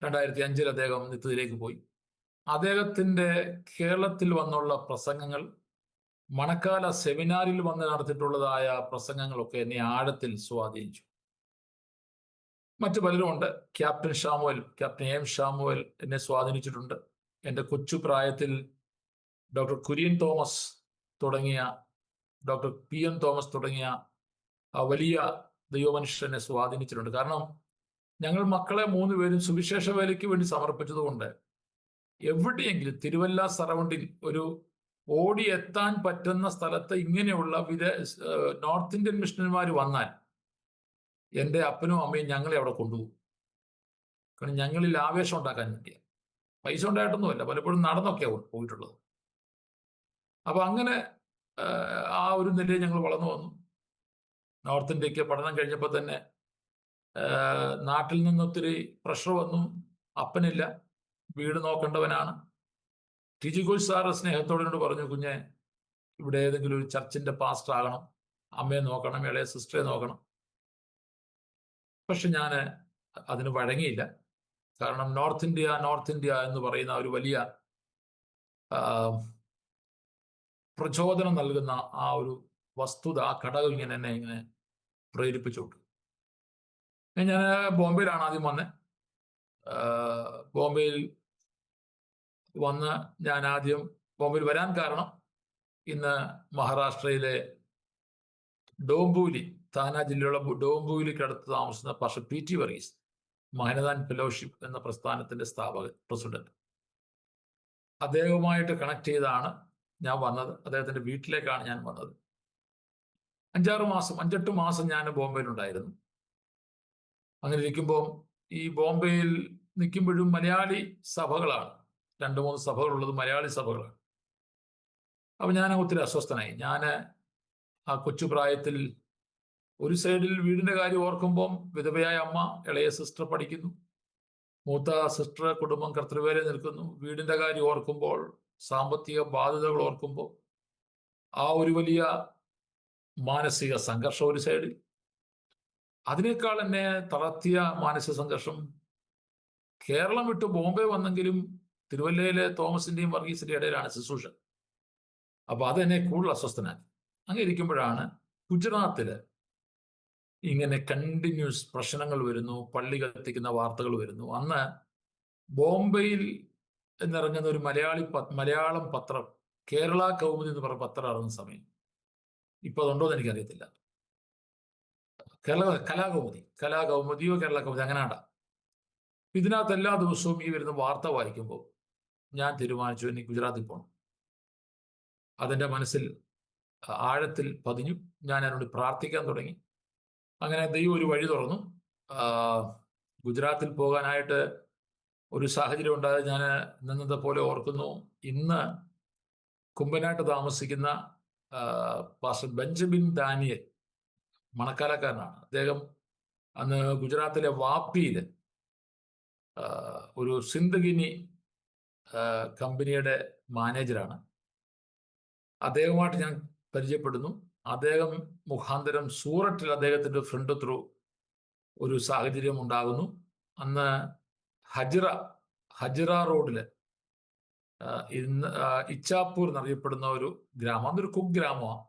S5: 2005 അദ്ദേഹം നിത്യത്തിലേക്ക് പോയി. അദ്ദേഹത്തിന്റെ കേരളത്തിൽ വന്നുള്ള പ്രസംഗങ്ങൾ, മണക്കാല സെമിനാറിൽ വന്ന് നടത്തിയിട്ടുള്ളതായ പ്രസംഗങ്ങളൊക്കെ എന്നെ ആഴത്തിൽ സ്വാധീനിച്ചു. മറ്റു പലരുമുണ്ട്. ക്യാപ്റ്റൻ എം ഷാമുവൽ എന്നെ സ്വാധീനിച്ചിട്ടുണ്ട്. എൻ്റെ കൊച്ചു പ്രായത്തിൽ ഡോക്ടർ കുര്യൻ തോമസ് തുടങ്ങിയ, ഡോക്ടർ PM തോമസ് തുടങ്ങിയ ആ വലിയ ദൈവമനുഷ്യർ എന്നെ സ്വാധീനിച്ചിട്ടുണ്ട്. കാരണം ഞങ്ങൾ മക്കളെ 3 പേരും സുവിശേഷ വേലയ്ക്ക് വേണ്ടി സമർപ്പിച്ചതുകൊണ്ട് എവിടെയെങ്കിലും തിരുവല്ല സറൗണ്ടിൽ ഒരു ഓടിയെത്താൻ പറ്റുന്ന സ്ഥലത്ത് ഇങ്ങനെയുള്ള നോർത്ത് ഇന്ത്യൻ മിഷണറിമാർ വന്നാൽ എൻ്റെ അപ്പനും അമ്മയും ഞങ്ങളെ അവിടെ കൊണ്ടുപോകും. കാരണം ഞങ്ങളിൽ ആവേശം ഉണ്ടാക്കാൻ വേണ്ടിയാണ്. പൈസ ഉണ്ടായിട്ടൊന്നുമല്ല, പലപ്പോഴും നടന്നൊക്കെയാണ് പോയിട്ടുള്ളത്. അപ്പൊ അങ്ങനെ ആ ഒരു നിലയിൽ ഞങ്ങൾ വളർന്നു വന്നു. നോർത്ത് ഇന്ത്യക്ക് പഠനം കഴിഞ്ഞപ്പോൾ തന്നെ നാട്ടിൽ നിന്ന് ഒത്തിരി പ്രഷർ വന്നു. അപ്പനില്ല, വീട് നോക്കേണ്ടവനാണ്. TG കോശ് സാറ് സ്നേഹത്തോടിനോട് പറഞ്ഞു, കുഞ്ഞെ ഇവിടെ ഏതെങ്കിലും ഒരു ചർച്ചിന്റെ പാസ്റ്റർ ആകണം, അമ്മയെ നോക്കണം, ഇളയ സിസ്റ്ററെ നോക്കണം. പക്ഷെ ഞാൻ അതിന് വഴങ്ങിയില്ല. കാരണം നോർത്ത് ഇന്ത്യ എന്ന് പറയുന്ന ഒരു വലിയ പ്രചോദനം നൽകുന്ന ആ ഒരു വസ്തുത, ആ ഘടകം എന്നെ പ്രേരിപ്പിച്ചോട്ടു. ഞാൻ ബോംബെയിലാണ് ആദ്യം വന്നത്. ബോംബെയിൽ വന്ന് ഞാൻ ആദ്യം ബോംബെയിൽ വരാൻ കാരണം, ഇന്ന് മഹാരാഷ്ട്രയിലെ ഡോംബൂലി, താന ജില്ലയിലുള്ള ഡോംബൂലിക്ക് അടുത്ത് താമസിക്കുന്ന പാസ്റ്റർ PT വർഗീസ്, മഹനദാൻ ഫെലോഷിപ്പ് എന്ന പ്രസ്ഥാനത്തിന്റെ സ്ഥാപകൻ, പ്രസിഡന്റ്, അദ്ദേഹവുമായിട്ട് കണക്ട് ചെയ്താണ് ഞാൻ വന്നത്. അദ്ദേഹത്തിന്റെ വീട്ടിലേക്കാണ് ഞാൻ വന്നത്. 5-8 മാസം ഞാൻ ബോംബെയിലുണ്ടായിരുന്നു. അങ്ങനെ ഇരിക്കുമ്പോൾ ഈ ബോംബെയിൽ നിൽക്കുമ്പോഴും മലയാളി സഭകളാണ്, 2-3 സഭകളുള്ളത് മലയാളി സഭകളാണ്. അപ്പൊ ഞാൻ ഒത്തിരി അസ്വസ്ഥനായി. ഞാൻ ആ കൊച്ചുപ്രായത്തിൽ ഒരു സൈഡിൽ വീടിന്റെ കാര്യം ഓർക്കുമ്പം വിധവയായ അമ്മ, ഇളയ സിസ്റ്റർ പഠിക്കുന്നു, മൂത്ത സിസ്റ്റർ കുടുംബം കർത്തൃവേല നിൽക്കുന്നു. വീടിന്റെ കാര്യം ഓർക്കുമ്പോൾ, സാമ്പത്തിക ബാധ്യതകൾ ഓർക്കുമ്പോൾ ആ ഒരു വലിയ മാനസിക സംഘർഷം ഒരു സൈഡിൽ. അതിനേക്കാൾ എന്നെ തളർത്തിയ മാനസിക സംഘർഷം, കേരളം വിട്ട് ബോംബെ വന്നെങ്കിലും തിരുവല്ലയിലെ തോമസിന്റെയും വർഗീസിന്റെയും ഇടയിലാണ് ശുശ്രൂഷ. അപ്പൊ അതെന്നെ കൂടുതൽ അസ്വസ്ഥനാക്കി. അങ്ങനെ ഇരിക്കുമ്പോഴാണ് ഗുജറാത്തില് ഇങ്ങനെ കണ്ടിന്യൂസ് പ്രശ്നങ്ങൾ വരുന്നു, പള്ളി കത്തിക്കുന്ന വാർത്തകൾ വരുന്നു. അന്ന് ബോംബെയിൽ എന്നിറങ്ങുന്ന ഒരു മലയാളം പത്രം, കേരള കൗമുദി എന്ന് പറഞ്ഞ പത്രം ഇറങ്ങുന്ന സമയം, ഇപ്പൊ അതുണ്ടോ എന്ന് എനിക്കറിയത്തില്ല, കലാകൗമുദിയോ കേരള കൗമുദി അങ്ങനെയാണ്ടാ. ഇതിനകത്ത് എല്ലാ ദിവസവും ഈ വരുന്ന വാർത്ത വായിക്കുമ്പോൾ ഞാൻ തീരുമാനിച്ചു എനിക്ക് ഗുജറാത്തിൽ പോകണം. അതെന്റെ മനസ്സിൽ ആഴത്തിൽ പതിഞ്ഞു. ഞാൻ അതിനോട് പ്രാർത്ഥിക്കാൻ തുടങ്ങി. അങ്ങനെ ദൈവം ഒരു വഴി തുറന്നു. ഗുജറാത്തിൽ പോകാനായിട്ട് ഒരു സാഹചര്യം ഉണ്ടായത് ഞാൻ ഇന്നത്തെ പോലെ ഓർക്കുന്നു. ഇന്ന് കുമ്പനായിട്ട് താമസിക്കുന്ന പാസ്റ്റർ ബെഞ്ചമിൻ ദാനിയൽ, മണക്കാലക്കാരനാണ്. അദ്ദേഹം അന്ന് ഗുജറാത്തിലെ വാപ്പിയിൽ ഒരു സിന്ദഗിനി കമ്പനിയുടെ മാനേജറാണ്. അദ്ദേഹവുമായിട്ട് ഞാൻ പരിചയപ്പെടുന്നു. അദ്ദേഹം മുഖാന്തരം സൂററ്റിൽ അദ്ദേഹത്തിൻ്റെ ഫ്രണ്ട് ത്രൂ ഒരു സാഹചര്യം ഉണ്ടാകുന്നു. അന്ന് ഹജിറ റോഡിൽ ഇന്ന് ഇച്ചാപ്പൂർ എന്നറിയപ്പെടുന്ന ഒരു ഗ്രാമം, അതൊരു കുഗ്രാമമാണ്.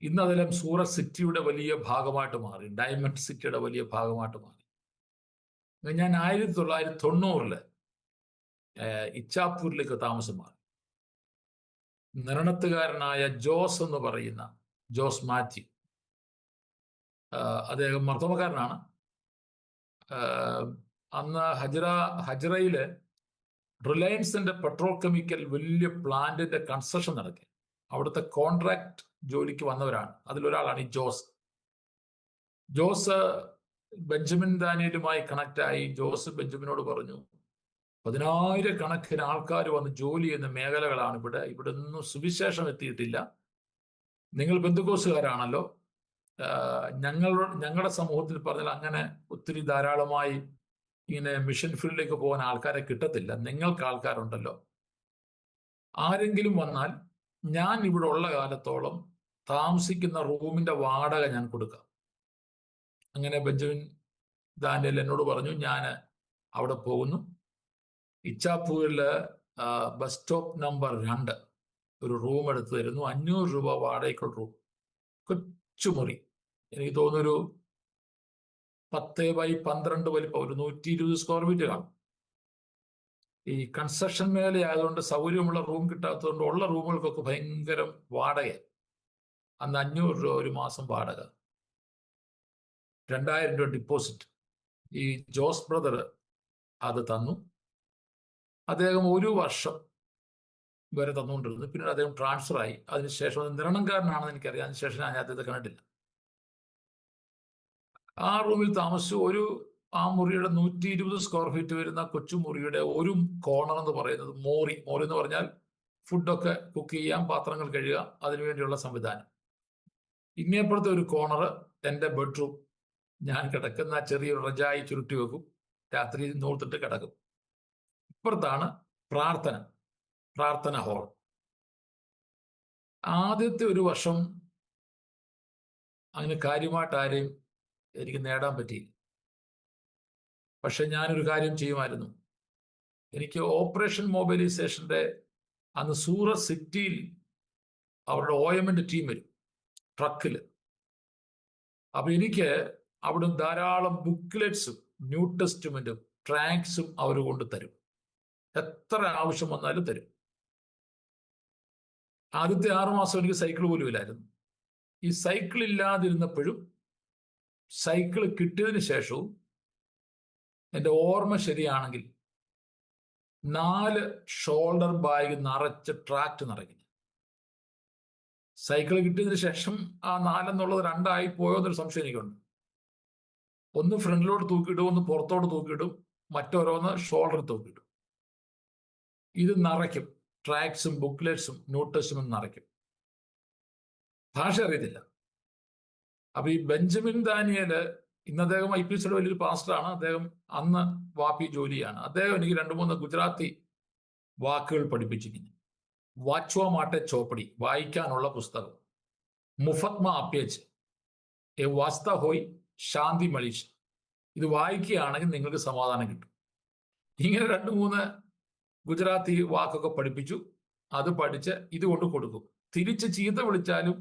S5: ഇന്ന് അതെല്ലാം സൂറത്ത് സിറ്റിയുടെ വലിയ ഭാഗമായിട്ട് മാറി, ഡയമണ്ട് സിറ്റിയുടെ വലിയ ഭാഗമായിട്ട് മാറി. ഞാൻ 1990 ഇച്ചാപ്പൂരിലേക്ക് താമസം മാറി. നിരണത്തുകാരനായ ജോസ് എന്ന് പറയുന്ന ജോസ് മാത്യു, അദ്ദേഹം മർത്തോമക്കാരനാണ്. അന്ന് ഹജിറയില് റിലയൻസിന്റെ പെട്രോൾ കെമിക്കൽ വലിയ പ്ലാന്റിന്റെ കൺസ്ട്രക്ഷൻ നടക്കുക. അവിടുത്തെ കോൺട്രാക്ട് ജോലിക്ക് വന്നവരാണ്. അതിലൊരാളാണ് ഈ ജോസ് ബെഞ്ചമിൻ ദാനിയലുമായി കണക്റ്റായി. ജോസ് ബെഞ്ചമിനോട് പറഞ്ഞു, 10,000 ആൾക്കാർ വന്ന് ജോലി ചെയ്യുന്ന മേഖലകളാണ് ഇവിടെ ഒന്നും സുവിശേഷം എത്തിയിട്ടില്ല. നിങ്ങൾ ബന്ധുക്കോസുകാരാണല്ലോ, ഞങ്ങളുടെ സമൂഹത്തിൽ പറഞ്ഞാൽ അങ്ങനെ ഒത്തിരി ധാരാളമായി ഇങ്ങനെ മിഷൻ ഫീൽഡിലേക്ക് പോകാൻ ആൾക്കാരെ കിട്ടത്തില്ല. നിങ്ങൾക്ക് ആൾക്കാരുണ്ടല്ലോ, ആരെങ്കിലും വന്നാൽ ഞാൻ ഇവിടെ ഉള്ള കാലത്തോളം താമസിക്കുന്ന റൂമിന്റെ വാടക ഞാൻ കൊടുക്കാം. അങ്ങനെ ബെഞ്ചമിൻ ദാനിയൽ എന്നോട് പറഞ്ഞു, ഞാൻ അവിടെ പോകുന്നു. ഇച്ചാപ്പൂരില് ബസ് സ്റ്റോപ്പ് നമ്പർ 2 ഒരു റൂം എടുത്തു തരുന്നു. 500 രൂപ വാടകയ്ക്കുള്ള റൂം, കൊച്ചുമുറി. എനിക്ക് തോന്നുന്നൊരു 10x12 വലിപ്പം, ഒരു 120 സ്ക്വയർ ഫീറ്റ് കാണും. ഈ കൺസ്ട്രക്ഷൻ മേഖലയായതുകൊണ്ട് സൗകര്യമുള്ള റൂം കിട്ടാത്തതുകൊണ്ട് ഉള്ള റൂമുകൾക്കൊക്കെ ഭയങ്കര വാടക. അന്ന് 500 രൂപ ഒരു മാസം വാടക, 2000 രൂപ ഡിപ്പോസിറ്റ്. ഈ ജോസ് ബ്രദർ അത് തന്നു. അദ്ദേഹം 1 വർഷം വരെ തന്നുകൊണ്ടിരുന്നു. പിന്നീട് അദ്ദേഹം ട്രാൻസ്ഫർ ആയി. അതിനുശേഷം നിരണംകാരനാണെന്ന് എനിക്കറിയാം. അതിനുശേഷം ഞാൻ അദ്ദേഹത്തെ കണ്ടിട്ടില്ല. ആ റൂമിൽ താമസിച്ചു. ആ മുറിയുടെ 120 സ്ക്വയർ ഫീറ്റ് വരുന്ന കൊച്ചുമുറിയുടെ ഒരു കോർണർ എന്ന് പറയുന്നത് മോറി എന്ന് പറഞ്ഞാൽ ഫുഡൊക്കെ കുക്ക് ചെയ്യാം, പാത്രങ്ങൾ കഴുകുക, അതിനുവേണ്ടിയുള്ള സംവിധാനം. ഇങ്ങേപ്പുറത്തെ ഒരു കോർണർ എൻ്റെ ബെഡ്റൂം. ഞാൻ കിടക്കുന്ന ചെറിയൊരു റജായി ചുരുട്ടി വെക്കും, രാത്രി നൂർത്തിട്ട് കിടക്കും. ഇപ്പുറത്താണ് പ്രാർത്ഥന ഹാൾ. ആദ്യത്തെ 1 വർഷം അങ്ങനെ കാര്യമായിട്ട് ആരെയും എനിക്ക് നേടാൻ പറ്റിയില്ല. പക്ഷെ ഞാനൊരു കാര്യം ചെയ്യുമായിരുന്നു. എനിക്ക് ഓപ്പറേഷൻ മൊബൈലൈസേഷന്റെ അന്ന് സൂറത്ത് സിറ്റിയിൽ അവരുടെ OM-ന്റെ ടീം വരും ട്രക്കിൽ. അപ്പൊ എനിക്ക് അവിടെ ധാരാളം ബുക്ക്ലെറ്റ്സും ന്യൂ ടെസ്റ്റ്മെന്റും ട്രാക്സും അവർ കൊണ്ട് തരും. എത്ര ആവശ്യം വന്നാലും തരും. ആദ്യത്തെ 6 മാസം എനിക്ക് സൈക്കിൾ പോലും ഇല്ലായിരുന്നു. ഈ സൈക്കിൾ ഇല്ലാതിരുന്നപ്പോഴും സൈക്കിൾ കിട്ടിയതിന് ശേഷവും എൻ്റെ ഓർമ്മ ശരിയാണെങ്കിൽ 4 ഷോൾഡർ ബാഗ് നിറച്ച് ട്രാക്ട് നിറയ്ക്കുന്നു. സൈക്കിൾ കിട്ടിയതിന് ശേഷം ആ 4 എന്നുള്ളത് 2 ആയി പോയോ എന്നൊരു സംശയം എനിക്കുണ്ട്. ഒന്ന് ഫ്രണ്ടിലോട്ട് തൂക്കിയിടും, ഒന്ന് പുറത്തോട്ട് തൂക്കിയിടും, മറ്റോരോന്ന് ഷോൾഡർ തൂക്കിയിടും. ഇത് നിറയ്ക്കും. ട്രാക്സും ബുക്ക്ലെറ്റ്സും ന്യൂ ടെസ്റ്റ്മെന്റും നിറയ്ക്കും. ഭാഷ അറിയത്തില്ല. അപ്പൊ ഈ ബെഞ്ചമിൻ ദാനിയല്, ഇന്ന് അദ്ദേഹം IPCയുടെ വലിയൊരു പാസ്റ്ററാണ്. അദ്ദേഹം അന്ന് വാപ്പി ജോലിയാണ്. അദ്ദേഹം എനിക്ക് 2-3 ഗുജറാത്തി വാക്കുകൾ പഠിപ്പിച്ചിരിക്കുന്നു. വാച്വ മാട്ടെ ചോപ്പടി, വായിക്കാനുള്ള പുസ്തകം. മുഫത്മ അപ്യേച്ച്, എ വാസ്ത ഹോയ് ശാന്തി മലീഷ്. ഇത് വായിക്കുകയാണെങ്കിൽ നിങ്ങൾക്ക് സമാധാനം കിട്ടും. ഇങ്ങനെ 2-3 ഗുജറാത്തി വാക്കൊക്കെ പഠിപ്പിച്ചു. അത് പഠിച്ച് ഇതുകൊണ്ട് കൊടുക്കും. തിരിച്ച് ചീത്ത വിളിച്ചാലും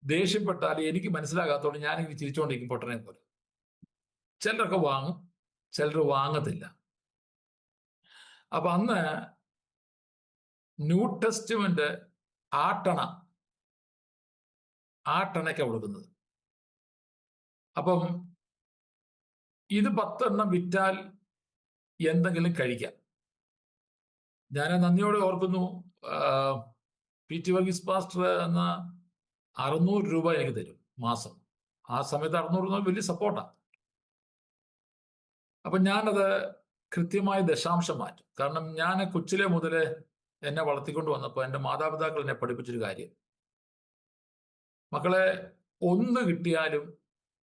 S5: ദേഷ്യപ്പെട്ടാലും എനിക്ക് മനസ്സിലാകാത്തതുകൊണ്ട് ഞാനിങ്ങനെ ചിരിച്ചുകൊണ്ടിരിക്കും പൊട്ടനെ പോലെ. ചിലരൊക്കെ വാങ്ങും, ചിലർ വാങ്ങത്തില്ല. അപ്പൊ അന്ന് ന്യൂ ടെസ്റ്റ്മെന്റ് ആട്ടണയ്ക്ക കൊടുക്കുന്നത്. അപ്പം ഇത് 10 എണ്ണം വിറ്റാൽ എന്തെങ്കിലും കഴിക്കാം. ഞാൻ നന്ദിയോടെ ഓർക്കുന്നു, PT വർഗീസ് പാസ്റ്റർ എന്ന 600 രൂപ എനിക്ക് തരും മാസം. ആ സമയത്ത് 600 രൂപ വലിയ സപ്പോർട്ടാണ്. അപ്പൊ ഞാനത് കൃത്യമായി ദശാംശം മാറ്റും. കാരണം ഞാൻ കൊച്ചിലെ മുതലേ എന്നെ വളർത്തിക്കൊണ്ട് വന്നപ്പോൾ എൻ്റെ മാതാപിതാക്കൾ എന്നെ പഠിപ്പിച്ചൊരു കാര്യം, മക്കളെ, ഒന്ന് കിട്ടിയാലും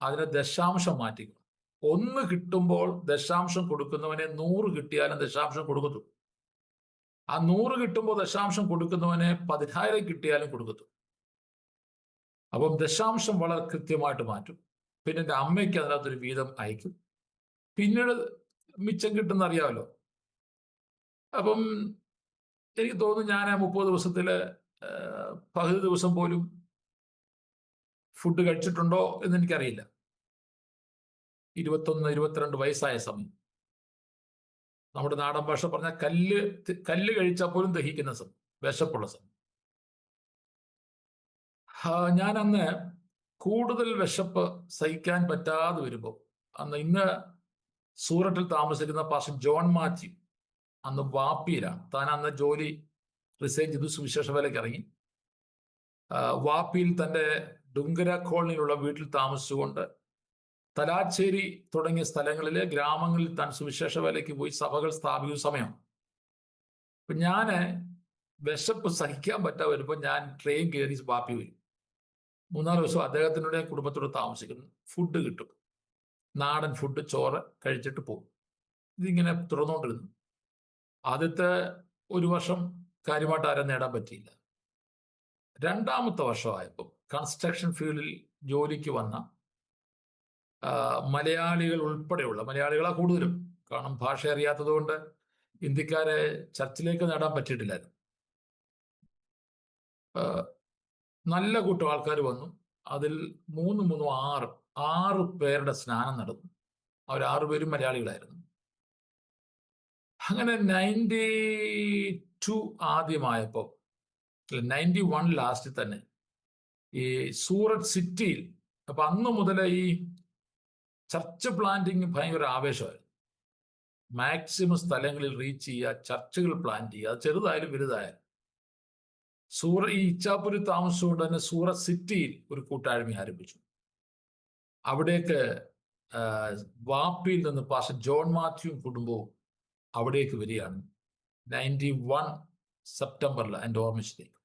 S5: അതിനെ ദശാംശം മാറ്റിക്കും. ഒന്ന് കിട്ടുമ്പോൾ ദശാംശം കൊടുക്കുന്നവനെ 100 കിട്ടിയാലും ദശാംശം കൊടുക്കത്തു. ആ 100 കിട്ടുമ്പോൾ ദശാംശം കൊടുക്കുന്നവനെ 10,000 കിട്ടിയാലും കൊടുക്കത്തു. അപ്പം ദശാംശം വളരെ കൃത്യമായിട്ട് മാറ്റും. പിന്നെ എൻ്റെ അമ്മയ്ക്ക് അതിനകത്തൊരു വീതം അയക്കും. പിന്നീട് മിച്ചം കിട്ടുന്ന അറിയാമല്ലോ. അപ്പം എനിക്ക് തോന്നുന്നു ഞാൻ 30 ദിവസത്തില് പകുതി ദിവസം പോലും ഫുഡ് കഴിച്ചിട്ടുണ്ടോ എന്ന് എനിക്കറിയില്ല. 21-22 വയസ്സായ സമയം, നമ്മുടെ നാടൻ ഭാഷ പറഞ്ഞാൽ കല്ല് കഴിച്ചാൽ പോലും ദഹിക്കുന്ന സമയം, വിശപ്പുള്ള സമയം. ഞാൻ അന്ന് കൂടുതൽ വിശപ്പ് സഹിക്കാൻ പറ്റാതെ വരുമ്പോൾ, ഇന്ന് സൂററ്റിൽ താമസിക്കുന്ന പാസ്റ്റർ ജോൺ മാത്യു അന്ന് വാപ്പിയിലാണ്. താൻ അന്ന് ജോലി റിസൈൻ ചെയ്തു, സുവിശേഷ വേലയ്ക്ക് ഇറങ്ങി. വാപ്പിയിൽ തൻ്റെ ഡുങ്കര കോളനിയിലുള്ള വീട്ടിൽ താമസിച്ചുകൊണ്ട് തലാച്ചേരി തുടങ്ങിയ സ്ഥലങ്ങളിലെ ഗ്രാമങ്ങളിൽ താൻ സുവിശേഷ വേലയ്ക്ക് പോയി സഭകൾ സ്ഥാപിക്കുന്ന സമയം. അപ്പൊ ഞാന് വിശപ്പ് സഹിക്കാൻ പറ്റാതെ വരുമ്പോൾ ഞാൻ ട്രെയിൻ കയറി വാപ്പി വരും. 3-4 ദിവസം അദ്ദേഹത്തിനുടെ കുടുംബത്തോട് താമസിക്കുന്നു. ഫുഡ് കിട്ടും, നാടൻ ഫുഡ്, ചോറ് കഴിച്ചിട്ട് പോകും. ഇതിങ്ങനെ തുറന്നുകൊണ്ടിരുന്നു. ആദ്യത്തെ 1 വർഷം കാര്യമായിട്ട് ആരും നേടാൻ പറ്റിയില്ല. 2ാമത്തെ വർഷമായപ്പോൾ കൺസ്ട്രക്ഷൻ ഫീൽഡിൽ ജോലിക്ക് വന്ന മലയാളികൾ ഉൾപ്പെടെയുള്ള, മലയാളികളാണ് കൂടുതലും, കാരണം ഭാഷ അറിയാത്തത് കൊണ്ട് ഇന്ത്യക്കാരെ ചർച്ചിലേക്ക് നേടാൻ പറ്റിയിട്ടില്ലായിരുന്നു. നല്ല കൂട്ടം ആൾക്കാർ വന്നു. അതിൽ 6 പേരുടെ സ്നാനം നടന്നു. അവർ 6 പേരും മലയാളികളായിരുന്നു. അങ്ങനെ 92 ആദ്യമായപ്പോൾ, 91 ലാസ്റ്റിൽ തന്നെ ഈ സൂററ്റ് സിറ്റിയിൽ, അപ്പൊ അന്ന് മുതൽ ഈ ചർച്ച് പ്ലാന്റിങ് ഭയങ്കര ആവേശമായിരുന്നു. മാക്സിമം സ്ഥലങ്ങളിൽ റീച്ച് ചെയ്യുക, ചർച്ചുകൾ പ്ലാൻ ചെയ്യുക, അത് ചെറുതായാലും വലുതായാലും. ഈ ഇച്ചാപ്പൂരിൽ താമസിച്ചുകൊണ്ട് തന്നെ സൂറത്ത് സിറ്റിയിൽ ഒരു കൂട്ടായ്മ ആരംഭിച്ചു. അവിടേക്ക് വാപ്പിയിൽ നിന്ന് പാസ്റ്റർ ജോൺ മാത്യു കുടുംബവും അവിടേക്ക് വരികയാണ് 91 സെപ്റ്റംബറിൽ, എൻ്റെ ഓർമ്മയിലേക്ക്.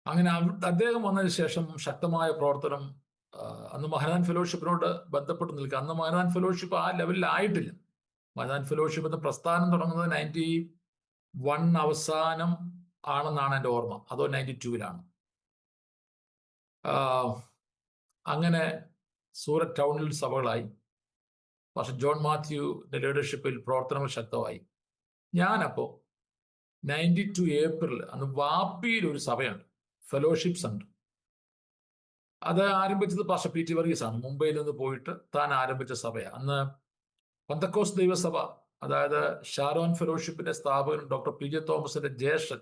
S5: അങ്ങനെ അദ്ദേഹം വന്നതിന് ശേഷം ശക്തമായ പ്രവർത്തനം, അന്ന് മഹനാൻ ഫെലോഷിപ്പിനോട് ബന്ധപ്പെട്ട് നിൽക്കുക. അന്ന് മഹനാൻ ഫെലോഷിപ്പ് ആ ലെവലിൽ ആയിട്ടില്ല. മഹനാൻ ഫെലോഷിപ്പ് എന്ന പ്രസ്ഥാനം തുടങ്ങുന്നത് 91 അവസാനം ആണെന്നാണ് എൻ്റെ ഓർമ്മ, അതോ 92-ലാണ്. അങ്ങനെ സൂററ്റ് ടൗണിൽ സഭകളായി. പക്ഷെ ജോൺ മാത്യുവിന്റെ ലീഡർഷിപ്പിൽ പ്രവർത്തനങ്ങൾ ശക്തമായി. ഞാനപ്പോൾ 92 ഏപ്രിൽ അന്ന് വാപ്പിയിൽ ഒരു സഭയുണ്ട്, ഫെലോഷിപ്പ് സെന്റർ. അത് ആരംഭിച്ചത് പാസ്റ്റർ പി ടി വർഗീസ് ആണ്. മുംബൈയിൽ നിന്ന് പോയിട്ട് താൻ ആരംഭിച്ച സഭയാണ്. അന്ന് പെന്തക്കോസ്ത് ദൈവസഭ, അതായത് ഷാരോൺ ഫെലോഷിപ്പിന്റെ സ്ഥാപകൻ ഡോക്ടർ പി ജെ തോമസിന്റെ ജ്യേഷ്ഠൻ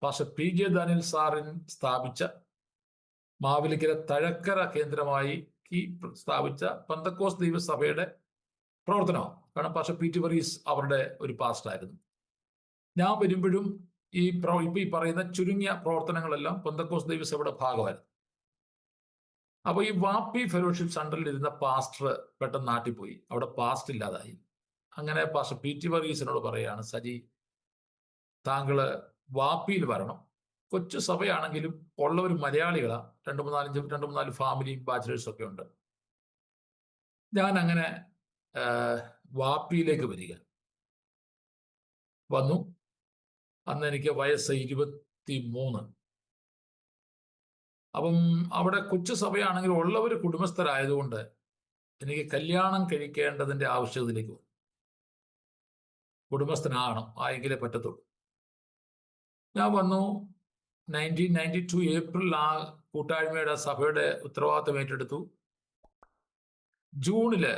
S5: പാസ്റ്റർ പി ജെ ദാനിയൽ സാറിൻ സ്ഥാപിച്ച, മാവേലിക്കര തഴക്കര കേന്ദ്രമായി സ്ഥാപിച്ച പെന്തക്കോസ്ത് ദൈവസഭയുടെ പ്രവർത്തനമാണ്. കാരണം പാസ്റ്റർ പി ടി വർഗീസ് അവരുടെ ഒരു പാസ്റ്ററായിരുന്നു. ഞാൻ വരുമ്പോഴും ഇപ്പൊ ഈ പറയുന്ന ചുരുങ്ങിയ പ്രവർത്തനങ്ങളെല്ലാം പെന്തക്കോസ്ത് ദൈവസഭയുടെ ഭാഗമായിരുന്നു. അപ്പൊ ഈ വാപ്പി ഫെലോഷിപ്പ് സെന്ററിൽ ഇരുന്ന പാസ്റ്റർ പെട്ടെന്ന് നാട്ടിൽ പോയി. അവിടെ പാസ്റ്റർ ഇല്ലാതായി. അങ്ങനെ പാസ്റ്റർ പി ടി വർഗീസിനോട് പറയുകയാണ്, സജി, താങ്കള് വാപ്പിയിൽ വരണം. കൊച്ചു സഭയാണെങ്കിലും ഉള്ളവർ മലയാളികളാ, 2-3-4 ഫാമിലിയും ബാച്ചിലേഴ്സും ഒക്കെ ഉണ്ട്. ഞാൻ അങ്ങനെ വാപ്പിയിലേക്ക് വന്നു. അന്ന് എനിക്ക് വയസ്സ് 23. അപ്പം അവിടെ കൊച്ചു സഭയാണെങ്കിൽ ഉള്ളവർ കുടുംബസ്ഥരായതുകൊണ്ട് എനിക്ക് കല്യാണം കഴിക്കേണ്ടതിന്റെ ആവശ്യകതയിലേക്ക് വന്നു. കുടുംബസ്ഥനാകണം, ആയെങ്കിലേ പറ്റത്തുള്ളൂ. ഞാൻ വന്നു. 1992 ഏപ്രിൽ ആ കൂട്ടായ്മയുടെ സഭയുടെ ഉത്തരവാദിത്തം ഏറ്റെടുത്തു. ജൂണില്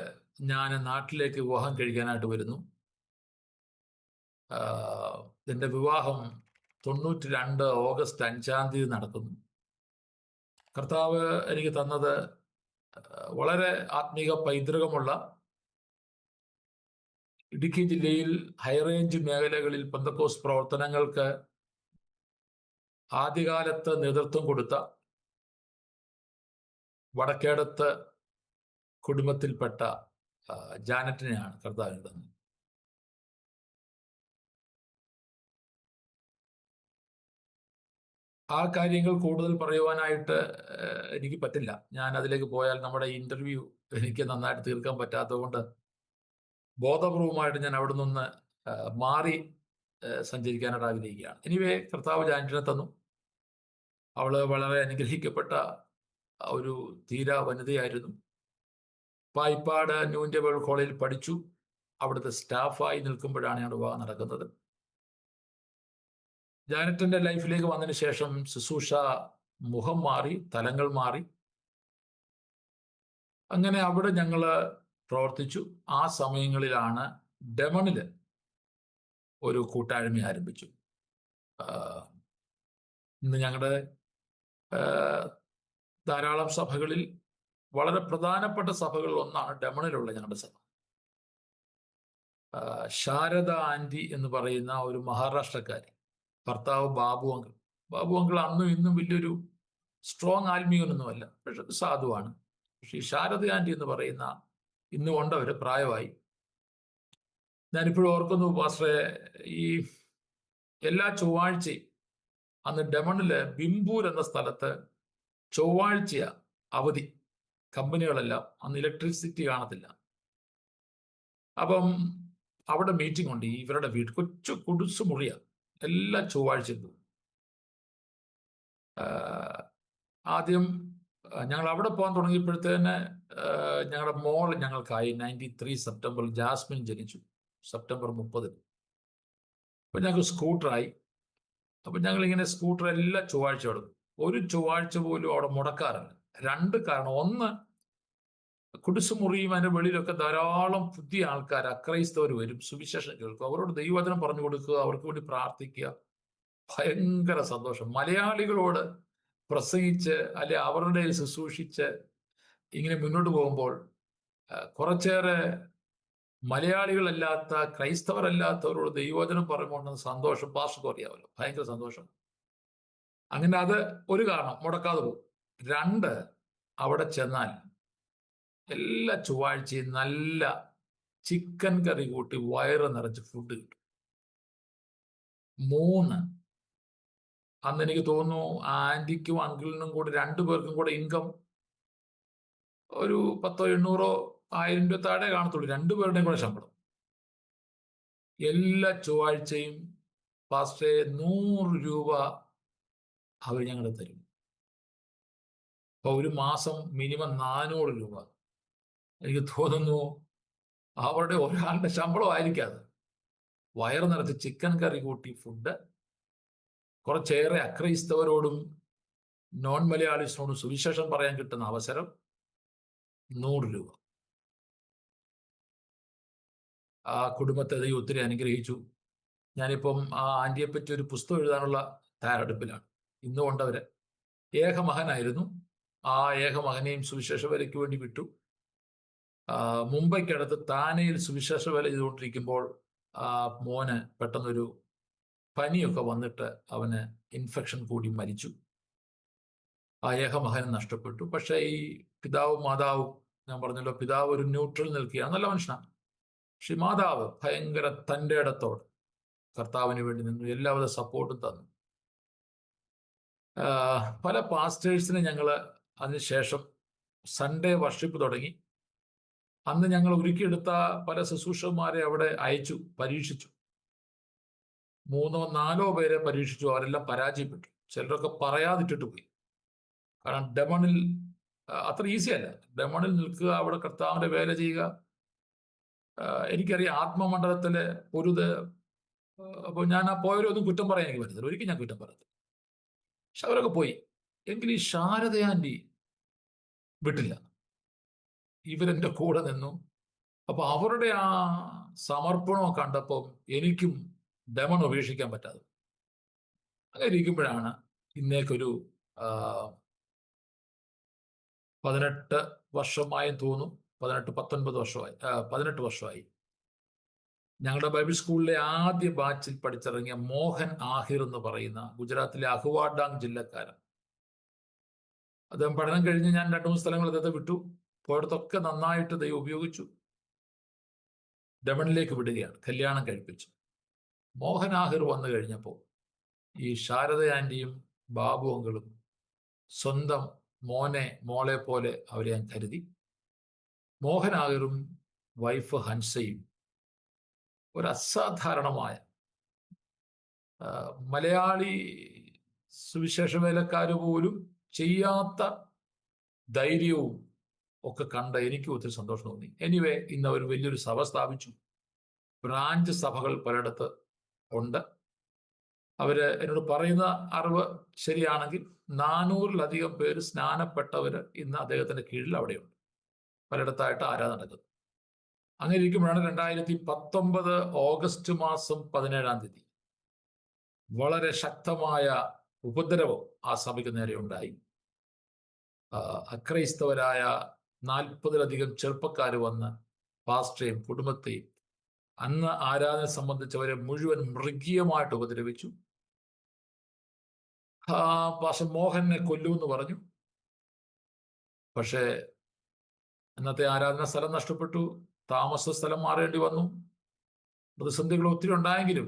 S5: ഞാൻ നാട്ടിലേക്ക് വിവാഹം കഴിക്കാനായിട്ട് വരുന്നു. എൻ്റെ വിവാഹം 92 ഓഗസ്റ്റ് 5-ാം തീയതി നടക്കുന്നു. കർത്താവ് എനിക്ക് തന്നത് വളരെ ആത്മീക പൈതൃകമുള്ള, ഇടുക്കി ജില്ലയിൽ ഹൈറേഞ്ച് മേഖലകളിൽ പെന്തക്കോസ്ത് പ്രവർത്തനങ്ങൾക്ക് ആദ്യകാലത്ത് നേതൃത്വം കൊടുത്ത വടക്കേടത്ത് കുടുംബത്തിൽപ്പെട്ട ജാനറ്റിനെയാണ് കർത്താവിന് തന്നത്. ആ കാര്യങ്ങൾ കൂടുതൽ പറയുവാനായിട്ട് എനിക്ക് പറ്റില്ല. ഞാൻ അതിലേക്ക് പോയാൽ നമ്മുടെ ഇന്റർവ്യൂ എനിക്ക് നന്നായിട്ട് തീർക്കാൻ പറ്റാത്തതുകൊണ്ട് ബോധപൂർവമായിട്ട് ഞാൻ അവിടെ നിന്ന് മാറി സഞ്ചരിക്കാനായിട്ട് ആഗ്രഹിക്കുകയാണ്. എനിവേ, കർത്താവ് ജാൻറ്റിനെ തന്നു. അവള് വളരെ അനുഗ്രഹിക്കപ്പെട്ട ഒരു ധീര വനിതയായിരുന്നു. പായിപ്പാട് ന്യൂ ഇന്ത്യ വേൾഡ് കോളേജിൽ പഠിച്ചു. അവിടുത്തെ സ്റ്റാഫായി നിൽക്കുമ്പോഴാണ് ഞങ്ങളുടെ വിവാഹം നടക്കുന്നത്. ജാനറ്റിന്റെ ലൈഫിലേക്ക് വന്നതിന് ശേഷം ശുശ്രൂഷ മുഖം മാറി, തലങ്ങൾ മാറി. അങ്ങനെ അവിടെ ഞങ്ങൾ പ്രവർത്തിച്ചു. ആ സമയങ്ങളിലാണ് ഡെമണിൽ ഒരു കൂട്ടായ്മ ആരംഭിച്ചു. ഇന്ന് ഞങ്ങളുടെ ധാരാളം സഭകളിൽ വളരെ പ്രധാനപ്പെട്ട സഭകളിൽ ഒന്നാണ് ഡെമണിലുള്ള ഞങ്ങളുടെ സഭ. ശാരദ ആൻറ്റി എന്ന് പറയുന്ന ഒരു മഹാരാഷ്ട്രക്കാരി, ഭർത്താവ് ബാബു അങ്കിൾ. ബാബു അങ്കിൾ അന്നും ഇന്നും വലിയൊരു സ്ട്രോങ് ആത്മീയനൊന്നുമല്ല, പക്ഷെ സാധുവാണ്. പക്ഷെ ഈ ശാരദ ആൻറ്റി എന്ന് പറയുന്ന ഇന്ന് കൊണ്ടവര് പ്രായമായി. ഞാനിപ്പോഴും ഓർക്കുന്നു പാസ്റ്ററെ, ഈ എല്ലാ ചൊവ്വാഴ്ചയും അന്ന് ഡെമണില് ബിംബൂർ എന്ന സ്ഥലത്ത് ചൊവ്വാഴ്ച അവധി. കമ്പനികളെല്ലാം അന്ന് ഇലക്ട്രിസിറ്റി കാണത്തില്ല. അപ്പം അവിടെ മീറ്റിംഗ് ഉണ്ട്. ഇവരുടെ വീട് കൊച്ചു കുടുസ് മുറിയാണ്. എല്ലാ ചൊവ്വാഴ്ചയും പോകും. ആദ്യം ഞങ്ങൾ അവിടെ പോകാൻ തുടങ്ങിയപ്പോഴത്തേന് ഞങ്ങളുടെ മോൾ ഞങ്ങൾക്കായി 93 സെപ്റ്റംബറിൽ ജാസ്മിൻ ജനിച്ചു. സെപ്റ്റംബർ 30. അപ്പം ഞങ്ങൾക്ക് സ്കൂട്ടറായി. അപ്പം ഞങ്ങളിങ്ങനെ സ്കൂട്ടർ എല്ലാ ചൊവ്വാഴ്ച എടുക്കും. ഒരു ചൊവ്വാഴ്ച പോലും അവിടെ മുടക്കാറില്ല. 2 കാരണം. ഒന്ന്, കുടിസുമുറിയും അതിൻ്റെ വെളിയിലൊക്കെ ധാരാളം പുതിയ ആൾക്കാർ, അക്രൈസ്തവർ വരും, സുവിശേഷം കേൾക്കും. അവരോട് ദൈവവചനം പറഞ്ഞു കൊടുക്കുക, അവർക്ക് വേണ്ടി പ്രാർത്ഥിക്കുക. ഭയങ്കര സന്തോഷം. മലയാളികളോട് പ്രസംഗിച്ച് അല്ലെ അവരുടെ ശുശ്രൂഷിച്ച് ഇങ്ങനെ മുന്നോട്ട് പോകുമ്പോൾ കുറച്ചേറെ മലയാളികളല്ലാത്ത, ക്രൈസ്തവരല്ലാത്തവരോട് ദൈവവചനം പറയുമ്പോൾ സന്തോഷം പാസ്റ്റർക്ക് അറിയാമല്ലോ, ഭയങ്കര സന്തോഷം. അങ്ങനെ അത് ഒരു കാരണം, മുടക്കാതെ പോകും. 2, അവിടെ ചെന്നാൽ എല്ലാ ചൊവ്വാഴ്ചയും നല്ല ചിക്കൻ കറി കൂട്ടി വയറ് നിറച്ച് ഫുഡ് കിട്ടും. 3, അന്ന് എനിക്ക് തോന്നുന്നു ആന്റിക്കും അങ്കിളിനും കൂടി 2 പേർക്കും കൂടെ ഇൻകം ഒരു 1000, 800, 1000 രൂപ താഴെ കാണത്തുള്ളൂ. 2 പേരുടെയും കൂടെ ശമ്പളം. എല്ലാ ചൊവ്വാഴ്ചയും പാസ്റ്റേ 100 രൂപ അവർ ഞങ്ങൾ തരും. അപ്പൊ ഒരു മാസം മിനിമം 400 രൂപ. എനിക്ക് തോന്നുന്നു അവരുടെ ഒരാളുടെ ശമ്പളം ആയിരിക്കാതെ വയറ് നിറച്ച് ചിക്കൻ കറി കൂട്ടി ഫുഡ്. കുറച്ചേറെ അക്രൈസ്തവരോടും നോൺ മലയാളീസിനോടും സുവിശേഷം പറയാൻ കിട്ടുന്ന അവസരം. 100 രൂപ. ആ കുടുംബത്തെ ദൈവം ഒത്തിരി അനുഗ്രഹിച്ചു. ഞാനിപ്പം ആ ആന്റിയെ പറ്റി ഒരു പുസ്തകം എഴുതാനുള്ള തയ്യാറെടുപ്പിലാണ്. ഇന്നുകൊണ്ടവര് ഏകമകനായിരുന്നു. ആ ഏകമകനെയും സുവിശേഷ വേലയ്ക്ക് വേണ്ടി വിട്ടു. മുംബൈക്കടുത്ത് താനെയിൽ സുവിശേഷ വേല ചെയ്തുകൊണ്ടിരിക്കുമ്പോൾ ആ മോന് പെട്ടെന്നൊരു പനിയൊക്കെ വന്നിട്ട് അവന് ഇൻഫെക്ഷൻ കൂടി മരിച്ചു. ആ ഏകമകനും നഷ്ടപ്പെട്ടു. പക്ഷേ ഈ പിതാവും മാതാവും, ഞാൻ പറഞ്ഞല്ലോ, പിതാവ് ഒരു ന്യൂട്രൽ നിൽക്കുകയാണ്, നല്ല മനുഷ്യനാണ്. പക്ഷെ മാതാവ് ഭയങ്കര തൻ്റെ ഇടത്തോട് കർത്താവിന് വേണ്ടി നിന്നു, എല്ലാവിധ സപ്പോർട്ടും തന്നു. പല പാസ്റ്റേഴ്സിനെ ഞങ്ങൾ അതിനുശേഷം സൺഡേ വർഷിപ്പ് തുടങ്ങി. അന്ന് ഞങ്ങൾ ഒരുക്കിയെടുത്ത പല ശുശ്രൂഷന്മാരെ അവിടെ അയച്ചു, പരീക്ഷിച്ചു. 3 or 4 പേരെ പരീക്ഷിച്ചു. അവരെല്ലാം പരാജയപ്പെട്ടു. ചിലരൊക്കെ പറയാതിട്ടിട്ട് പോയി. കാരണം ഡെമണിൽ അത്ര ഈസി അല്ല. ഡെമണിൽ നിൽക്കുക, അവിടെ കർത്താവിന്റെ വേല ചെയ്യുക. എനിക്കറിയാം ആത്മമണ്ഡലത്തിലെ അപ്പോൾ ഞാൻ ആ പോയവരൊന്നും കുറ്റം പറയാൻ എനിക്ക് പറ്റത്തില്ല. ഒരിക്കലും ഞാൻ കുറ്റം പറയത്തില്ല. പക്ഷെ അവരൊക്കെ പോയി. എങ്കിൽ ഈ ശാരദ ആന്റി വിട്ടില്ല. ഇവരെന്റെ കൂടെ നിന്നു. അപ്പൊ അവരുടെ ആ സമർപ്പണം കണ്ടപ്പോൾ എനിക്കും ഡെമൺ ഉപേക്ഷിക്കാൻ പറ്റാതെ. അങ്ങനെ ഇരിക്കുമ്പോഴാണ് ഇന്നേക്കൊരു 18 വർഷമായി തോന്നും, 18-19 വർഷമായി, 18 വർഷമായി ഞങ്ങളുടെ ബൈബിൾ സ്കൂളിലെ ആദ്യ ബാച്ചിൽ പഠിച്ചിറങ്ങിയ മോഹൻ ആഹിർ എന്ന് പറയുന്ന ഗുജറാത്തിലെ അഹ്വാഡാങ് ജില്ലക്കാരൻ. അദ്ദേഹം പഠനം കഴിഞ്ഞ് ഞാൻ 2-3 സ്ഥലങ്ങൾ അദ്ദേഹത്തെ വിട്ടു. പോയിടത്തൊക്കെ നന്നായിട്ട് ദൈവം ഉപയോഗിച്ചു. ഡെമണിലേക്ക് വിടുകയാണ്, കല്യാണം കഴിപ്പിച്ചു. മോഹൻ ആഹിർ വന്നു കഴിഞ്ഞപ്പോൾ ഈ ശാരദ ആന്റിയും ബാബു അങ്കിളും സ്വന്തം മോളെ പോലെ അവരെ ഞാൻ കരുതി. മോഹനാഗറും വൈഫ് ഹൻസയും ഒരു അസാധാരണമായ മലയാളി സുവിശേഷ വേലക്കാർ പോലും ചെയ്യാത്ത ധൈര്യവും ഒക്കെ കണ്ട് എനിക്ക് ഒത്തിരി സന്തോഷം തോന്നി. എനിവേ, ഇന്ന് അവർ വലിയൊരു സഭ സ്ഥാപിച്ചു. ബ്രാഞ്ച് സഭകൾ പലയിടത്ത് ഉണ്ട്. അവര് എന്നോട് പറയുന്ന അറിവ് ശരിയാണെങ്കിൽ 400-ലധികം പേര് സ്നാനപ്പെട്ടവര് ഇന്ന് അദ്ദേഹത്തിന്റെ കീഴിൽ അവിടെയുണ്ട്. പലയിടത്തായിട്ട് ആരാധന നടക്കുന്നത്. അങ്ങനെ ഇരിക്കുമ്പോഴാണ് 2019 ഓഗസ്റ്റ് മാസം 17 വളരെ ശക്തമായ ഉപദ്രവം ആ സഭയ്ക്ക് നേരെ ഉണ്ടായി. അക്രൈസ്തവരായ 40-ലധികം ചെറുപ്പക്കാർ വന്ന് പാസ്റ്ററെയും കുടുംബത്തെയും അന്ന് ആരാധന സംബന്ധിച്ചവരെ മുഴുവൻ മൃഗീയമായിട്ട് ഉപദ്രവിച്ചു. പാസ്റ്റർ മോഹനെ കൊല്ലുമെന്ന് പറഞ്ഞു. പക്ഷേ അന്നത്തെ ആരാധന സ്ഥലം നഷ്ടപ്പെട്ടു. താമസ സ്ഥലം മാറേണ്ടി വന്നു. പ്രതിസന്ധികൾ ഒത്തിരി ഉണ്ടായെങ്കിലും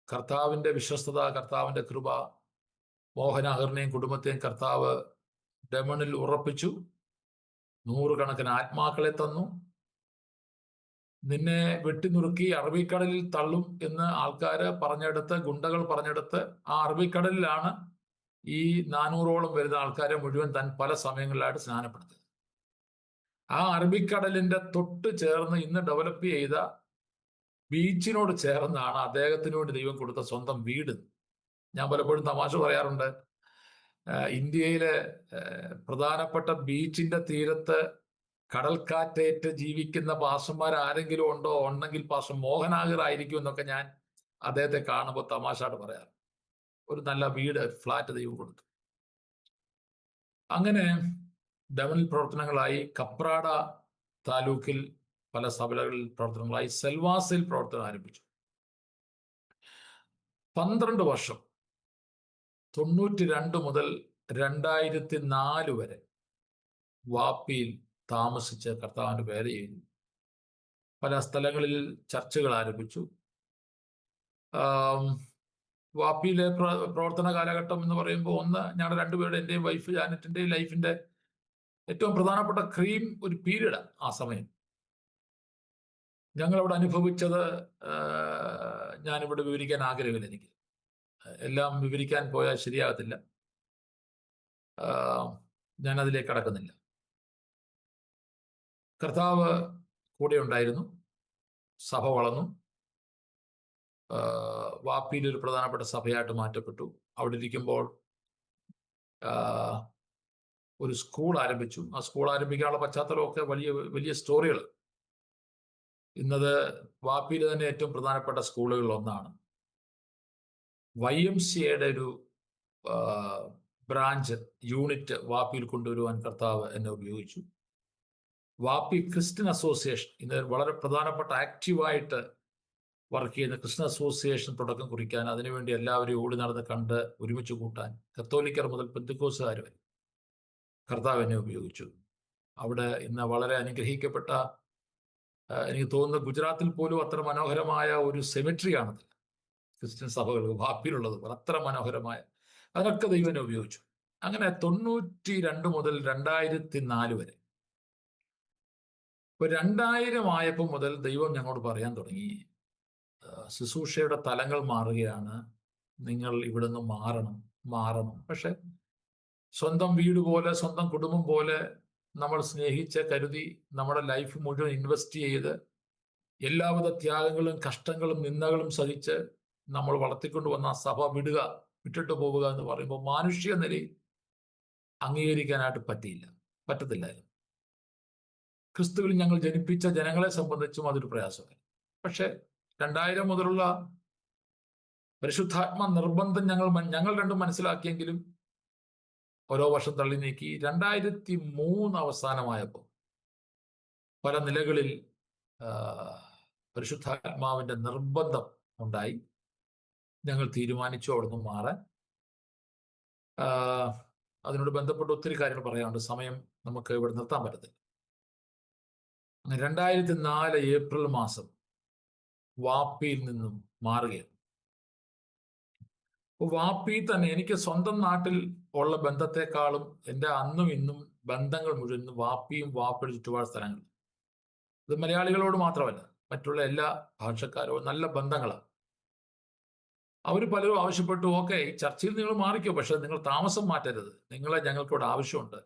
S5: കർത്താവിന്റെ വിശ്വസ്തത, കർത്താവിന്റെ കൃപ മോഹനാഹറിനെയും കുടുംബത്തെയും കർത്താവ് ഡെമണിൽ ഉറപ്പിച്ചു. 100 കണക്കിന് ആത്മാക്കളെ തന്നു. നിന്നെ വെട്ടിനുറുക്കി അറബിക്കടലിൽ തള്ളും എന്ന് ആൾക്കാര് പറഞ്ഞെടുത്ത്, ഗുണ്ടകൾ പറഞ്ഞെടുത്ത് ആ അറബിക്കടലിലാണ് ഈ 400ഓളം വരുന്ന ആൾക്കാരെ മുഴുവൻ താൻ പല സമയങ്ങളിലായിട്ട് സ്നാനപ്പെടുത്തുന്നത്. ആ അറബിക്കടലിന്റെ തൊട്ട് ചേർന്ന് ഇന്ന് ഡെവലപ്പ് ചെയ്ത ബീച്ചിനോട് ചേർന്നാണ് അദ്ദേഹത്തിന് വേണ്ടി ദൈവം കൊടുത്ത സ്വന്തം വീട്. ഞാൻ പലപ്പോഴും തമാശ പറയാറുണ്ട്, ഇന്ത്യയിലെ പ്രധാനപ്പെട്ട ബീച്ചിന്റെ തീരത്ത് കടൽക്കാറ്റേറ്റ് ജീവിക്കുന്ന പാസ്റ്റർമാർ ആരെങ്കിലും ഉണ്ടെങ്കിൽ പാസ്റ്റർ മോഹനാഗർ ആയിരിക്കും എന്നൊക്കെ ഞാൻ അദ്ദേഹത്തെ കാണുമ്പോൾ തമാശയായിട്ട് പറയാറ്. ഒരു നല്ല വീട്, ഫ്ലാറ്റ് ദൈവം കൊടുത്തു. അങ്ങനെ ഡെമണിൽ പ്രവർത്തനങ്ങളായി, കപ്രാട താലൂക്കിൽ പല സഭകളിൽ പ്രവർത്തനങ്ങളായി, സെൽവാസിൽ പ്രവർത്തനം ആരംഭിച്ചു. 12 വർഷം 92 മുതൽ 2004 വരെ വാപ്പിയിൽ താമസിച്ച് കർത്താവിന്റെ വേല ചെയ്തു. പല സ്ഥലങ്ങളിൽ ചർച്ചകൾ ആരംഭിച്ചു. വാപ്പിയിലെ പ്രവർത്തന കാലഘട്ടം എന്ന് പറയുമ്പോൾ ഒന്ന്, ഞങ്ങളുടെ രണ്ടുപേരുടെ, എൻ്റെയും വൈഫ് ജാനറ്റിൻ്റെയും ലൈഫിന്റെ ഏറ്റവും പ്രധാനപ്പെട്ട ക്രീം ഒരു പീരീഡാണ് ആ സമയം. ഞങ്ങളവിടെ അനുഭവിച്ചത് ഞാനിവിടെ വിവരിക്കാൻ ആഗ്രഹമില്ല. എനിക്ക് എല്ലാം വിവരിക്കാൻ പോയാൽ ശരിയാകത്തില്ല. ഞാൻ അതിലേക്ക് കടക്കുന്നില്ല. കർത്താവ് കൂടെ ഉണ്ടായിരുന്നു. സഭ വളർന്നു. വാപ്പിയിൽ ഒരു പ്രധാനപ്പെട്ട സഭയായിട്ട് മാറ്റപ്പെട്ടു. അവിടെ ഇരിക്കുമ്പോൾ ഒരു സ്കൂൾ ആരംഭിച്ചു. ആ സ്കൂൾ ആരംഭിക്കാനുള്ള പശ്ചാത്തലമൊക്കെ വലിയ വലിയ സ്റ്റോറികൾ. ഇന്നത് വാപ്പിയിൽ തന്നെ ഏറ്റവും പ്രധാനപ്പെട്ട സ്കൂളുകളിൽ ഒന്നാണ്. YMCAയുടെ ഒരു ബ്രാഞ്ച് യൂണിറ്റ് വാപ്പിയിൽ കൊണ്ടുവരുവാൻ കർത്താവ് എന്നെ ഉപയോഗിച്ചു. വാപ്പി ക്രിസ്ത്യൻ അസോസിയേഷൻ, ഇന്ന് വളരെ പ്രധാനപ്പെട്ട ആക്റ്റീവായിട്ട് വർക്ക് ചെയ്യുന്ന ക്രിസ്ത്യൻ അസോസിയേഷൻ തുടക്കം കുറിക്കാൻ, അതിനുവേണ്ടി എല്ലാവരെയും ഓടി നടന്ന് കണ്ട് ഒരുമിച്ച് കൂട്ടാൻ, കത്തോലിക്കർ മുതൽ പെന്തക്കോസ്തുകാർ വരെ കർത്താവ് എന്നെ ഉപയോഗിച്ചു. അവിടെ ഇന്ന് വളരെ അനുഗ്രഹിക്കപ്പെട്ട, എനിക്ക് തോന്നുന്നു ഗുജറാത്തിൽ പോലും അത്ര മനോഹരമായ ഒരു സെമിട്രിയാണത്. ക്രിസ്ത്യൻ സഭകൾ വാപ്പിയിലുള്ളത് അത്ര മനോഹരമായ, അതിനൊക്കെ ദൈവം എന്നെ ഉപയോഗിച്ചു. അങ്ങനെ 92 മുതൽ 2004 വരെ. ഇപ്പൊ 2000 ആയപ്പോൾ മുതൽ ദൈവം ഞങ്ങളോട് പറയാൻ തുടങ്ങി, ശുശ്രൂഷയുടെ തലങ്ങൾ മാറുകയാണ്, നിങ്ങൾ ഇവിടെ നിന്ന് മാറണം. പക്ഷെ സ്വന്തം വീട് പോലെ, സ്വന്തം കുടുംബം പോലെ നമ്മൾ സ്നേഹിച്ച് കരുതി നമ്മുടെ ലൈഫ് മുഴുവൻ ഇൻവെസ്റ്റ് ചെയ്ത് എല്ലാവിധ ത്യാഗങ്ങളും കഷ്ടങ്ങളും നിന്ദകളും സഹിച്ച് നമ്മൾ വളർത്തിക്കൊണ്ടുവന്ന സഭ വിട്ടിട്ട് പോവുക എന്ന് പറയുമ്പോൾ മാനുഷിക നിലയിൽ അംഗീകരിക്കാനായിട്ട് പറ്റത്തില്ലായിരുന്നു. ക്രിസ്തുവിൽ ഞങ്ങൾ ജനിപ്പിച്ച ജനങ്ങളെ സംബന്ധിച്ചും അതൊരു പ്രയാസമായി. പക്ഷെ 2000 മുതലുള്ള പരിശുദ്ധാത്മ നിർബന്ധം ഞങ്ങൾ രണ്ടും മനസ്സിലാക്കിയെങ്കിലും ഓരോ വർഷം തള്ളി നീക്കി. 2003 അവസാനമായപ്പോൾ പല നിലകളിൽ പരിശുദ്ധാത്മാവിന്റെ നിർബന്ധം ഉണ്ടായി. ഞങ്ങൾ തീരുമാനിച്ചു അവിടുന്ന് മാറാൻ. അതിനോട് ബന്ധപ്പെട്ട് ഒത്തിരി കാര്യങ്ങൾ പറയാനുണ്ട്, സമയം നമുക്ക് ഇവിടെ നിർത്താൻ പറ്റത്തില്ല. 2004 ഏപ്രിൽ മാസം വാപ്പിയിൽ നിന്നും മാറുകയാണ്. വാപ്പി തന്നെ എനിക്ക് സ്വന്തം നാട്ടിൽ ഉള്ള ബന്ധത്തെക്കാളും എൻ്റെ അന്നും ഇന്നും ബന്ധങ്ങൾ മുഴുവൻ വാപ്പിയും വാപ്പയുടെ ചുറ്റുപാട് സ്ഥലങ്ങൾ. ഇത് മലയാളികളോട് മാത്രമല്ല, മറ്റുള്ള എല്ലാ ഭാഷക്കാരോടും നല്ല ബന്ധങ്ങളാണ്. അവർ പലരും ആവശ്യപ്പെട്ടു, ഓക്കെ ചർച്ചയിൽ നിങ്ങൾ മാറിക്കോ, പക്ഷെ നിങ്ങൾ താമസം മാറ്റരുത്, നിങ്ങളെ ഞങ്ങൾക്കിവിടെ ആവശ്യമുണ്ട്.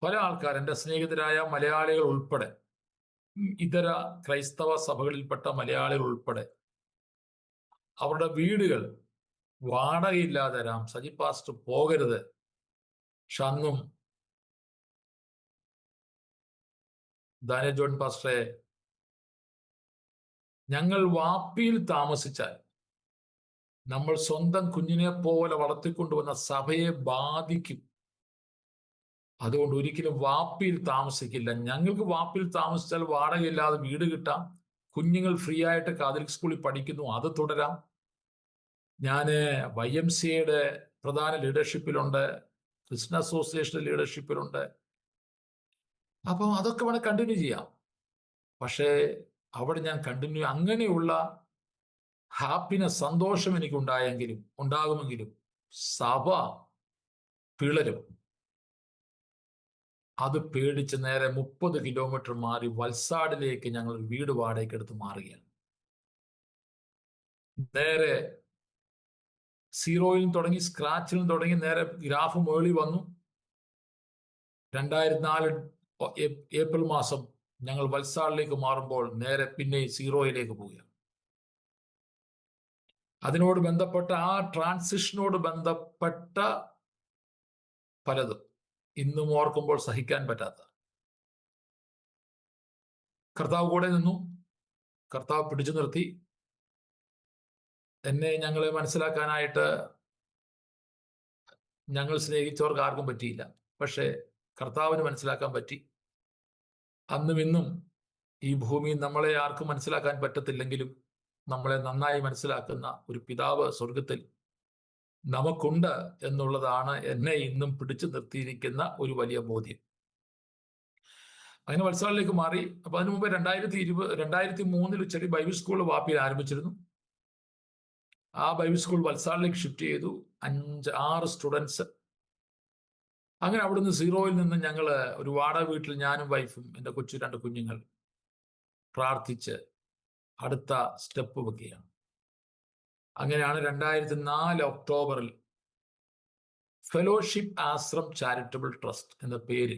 S5: പല ആൾക്കാർ, എൻ്റെ സ്നേഹിതരായ മലയാളികൾ ഉൾപ്പെടെ, ഇതര ക്രൈസ്തവ സഭകളിൽപ്പെട്ട മലയാളികൾ ഉൾപ്പെടെ, അവരുടെ വീടുകൾ വാടകയില്ലാതെ തരാം, സജി പാസ്റ്റർ പോകരുത്. പക്ഷെ അന്നും ദാനിയേൽ ജോൺ പാസ്റ്ററെ, ഞങ്ങൾ വാപ്പിയിൽ താമസിച്ചാൽ നമ്മൾ സ്വന്തം കുഞ്ഞിനെ പോലെ വളർത്തിക്കൊണ്ടുവന്ന സഭയെ ബാധിക്കും. അതുകൊണ്ട് ഒരിക്കലും വാപ്പിയിൽ താമസിക്കില്ല. ഞങ്ങൾക്ക് വാപ്പിയിൽ താമസിച്ചാൽ വാടകയില്ലാതെ വീട് കിട്ടാം, കുഞ്ഞുങ്ങൾ ഫ്രീ ആയിട്ട് കാതലിക് സ്കൂളിൽ പഠിക്കുന്നു, അത് തുടരാം. ഞാൻ YMCAയുടെ പ്രധാന ലീഡർഷിപ്പിലുണ്ട്, ക്രിസ്ത്യൻ അസോസിയേഷന്റെ ലീഡർഷിപ്പിലുണ്ട്. അപ്പം അതൊക്കെ വേണം കണ്ടിന്യൂ ചെയ്യാം. പക്ഷേ അവിടെ ഞാൻ കണ്ടിന്യൂ, അങ്ങനെയുള്ള ഹാപ്പിനെസ്, സന്തോഷം എനിക്ക് ഉണ്ടാകുമെങ്കിലും സഭ പിളരും. അത് പേടിച്ച് നേരെ 30 കിലോമീറ്റർ മാറി വൽസാഡിലേക്ക് ഞങ്ങൾ വീട് വാടകയ്ക്ക് എടുത്ത് മാറുകയാണ്. നേരെ സീറോയിൽ തുടങ്ങി, സ്ക്രാച്ചിൽ തുടങ്ങി, നേരെ ഗ്രാഫ് മുകളിൽ വന്നു. 2004 ഏപ്രിൽ മാസം ഞങ്ങൾ വൽസാഡിലേക്ക് മാറുമ്പോൾ നേരെ പിന്നെ സീറോയിലേക്ക് പോവുകയാണ്. അതിനോട് ബന്ധപ്പെട്ട, ആ ട്രാൻസിഷനോട് ബന്ധപ്പെട്ട പലതും ഇന്നും ഓർക്കുമ്പോൾ സഹിക്കാൻ പറ്റാത്ത. കർത്താവ് കൂടെ നിന്നു, കർത്താവ് പിടിച്ചു നിർത്തി. ഞങ്ങളെ മനസ്സിലാക്കാനായിട്ട് ഞങ്ങൾ സ്നേഹിച്ചവർക്ക് ആർക്കും പറ്റിയില്ല, പക്ഷേ കർത്താവിന് മനസ്സിലാക്കാൻ പറ്റി. അന്നും ഇന്നും ഈ ഭൂമി നമ്മളെ ആർക്കും മനസ്സിലാക്കാൻ പറ്റത്തില്ലെങ്കിലും നമ്മളെ നന്നായി മനസ്സിലാക്കുന്ന ഒരു പിതാവ് സ്വർഗത്തിൽ നമുക്കുണ്ട് എന്നുള്ളതാണ് എന്നെ ഇന്നും പിടിച്ചു നിർത്തിയിരിക്കുന്ന ഒരു വലിയ ബോധ്യം. അങ്ങനെ വത്സലിലേക്ക് മാറി. അപ്പൊ അതിനു മുമ്പ് 2003 ചെറിയ ബൈബിൾ സ്കൂൾ വാപ്പിയിൽ ആരംഭിച്ചിരുന്നു. ആ ബൈബിൾ സ്കൂൾ വത്സാളിലേക്ക് ഷിഫ്റ്റ് ചെയ്തു, 5-6 സ്റ്റുഡൻസ്. അങ്ങനെ അവിടുന്ന് സീറോയിൽ നിന്ന് ഞങ്ങൾ ഒരു വാടക വീട്ടിൽ ഞാനും വൈഫും എൻ്റെ 2 കുഞ്ഞുങ്ങൾ പ്രാർത്ഥിച്ച് അടുത്ത സ്റ്റെപ്പ് വെക്കുകയാണ്. അങ്ങനെയാണ് 2004 ഒക്ടോബറിൽ ഫെലോഷിപ്പ് ആശ്രം ചാരിറ്റബിൾ ട്രസ്റ്റ് എന്ന പേര്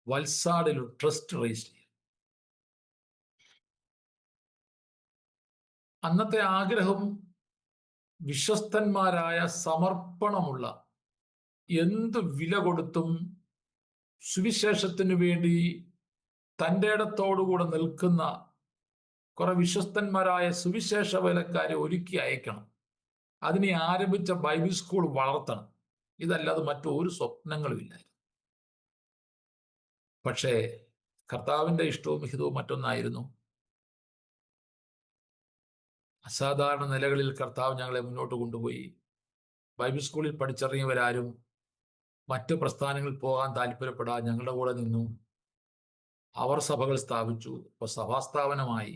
S5: വൽസാഡിൽ ട്രസ്റ്റ് രജിസ്റ്റർ ചെയ്തു. അന്നത്തെ ആഗ്രഹം വിശ്വസ്തന്മാരായ, സമർപ്പണമുള്ള, എന്ത് വില കൊടുത്തും സുവിശേഷത്തിനു വേണ്ടി തൻ്റെ ഇടത്തോടുകൂടെ നിൽക്കുന്ന കുറെ വിശ്വസ്തന്മാരായ സുവിശേഷ വേലക്കാരെ ഒരുക്കി അയക്കണം. അതിനെ ആരംഭിച്ച ബൈബിൾ സ്കൂൾ വളർത്തണം. ഇതല്ലാതെ മറ്റൊരു സ്വപ്നങ്ങളും ഇല്ലായിരുന്നു. പക്ഷേ കർത്താവിൻ്റെ ഇഷ്ടവും ഹിതവും മറ്റൊന്നായിരുന്നു. അസാധാരണ നിലകളിൽ കർത്താവ് ഞങ്ങളെ മുന്നോട്ട് കൊണ്ടുപോയി. ബൈബിൾ സ്കൂളിൽ പഠിച്ചിറങ്ങിയവരാരും മറ്റ് പ്രസ്ഥാനങ്ങളിൽ പോകാൻ താല്പര്യപ്പെടാൻ ഞങ്ങളുടെ കൂടെ നിന്നു. അവർ സഭകൾ സ്ഥാപിച്ചു. ഇപ്പോൾ സഭാസ്ഥാപനമായി.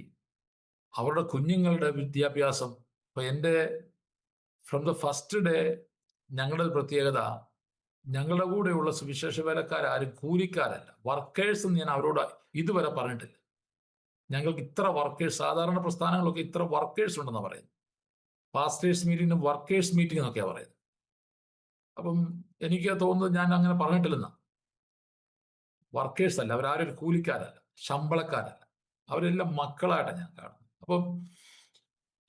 S5: അവരുടെ കുഞ്ഞുങ്ങളുടെ വിദ്യാഭ്യാസം. ഇപ്പൊ എൻ്റെ ഫ്രം ദ ഫസ്റ്റ് ഡേ ഞങ്ങളുടെ പ്രത്യേകത, ഞങ്ങളുടെ കൂടെയുള്ള സുവിശേഷ വേലക്കാരും കൂലിക്കാരല്ല, വർക്കേഴ്സ് എന്ന് ഞാൻ അവരോട് ഇതുവരെ പറഞ്ഞിട്ടില്ല. ഞങ്ങൾക്ക് ഇത്ര വർക്കേഴ്സ്, സാധാരണ പ്രസ്ഥാനങ്ങളൊക്കെ ഇത്ര വർക്കേഴ്സ് ഉണ്ടെന്നാണ് പറയുന്നത്. പാസ്റ്റേഴ്സ് മീറ്റിംഗും വർക്കേഴ്സ് മീറ്റിംഗ് എന്നൊക്കെയാണ് പറയുന്നത്. അപ്പം എനിക്ക് തോന്നുന്നത് ഞാൻ അങ്ങനെ പറഞ്ഞിട്ടില്ലെന്നാ. വർക്കേഴ്സ് അല്ല, അവരാരും ഒരു കൂലിക്കാരല്ല, ശമ്പളക്കാരല്ല, അവരെല്ലാം മക്കളായിട്ടാണ് ഞാൻ കാണുന്നത്. അപ്പം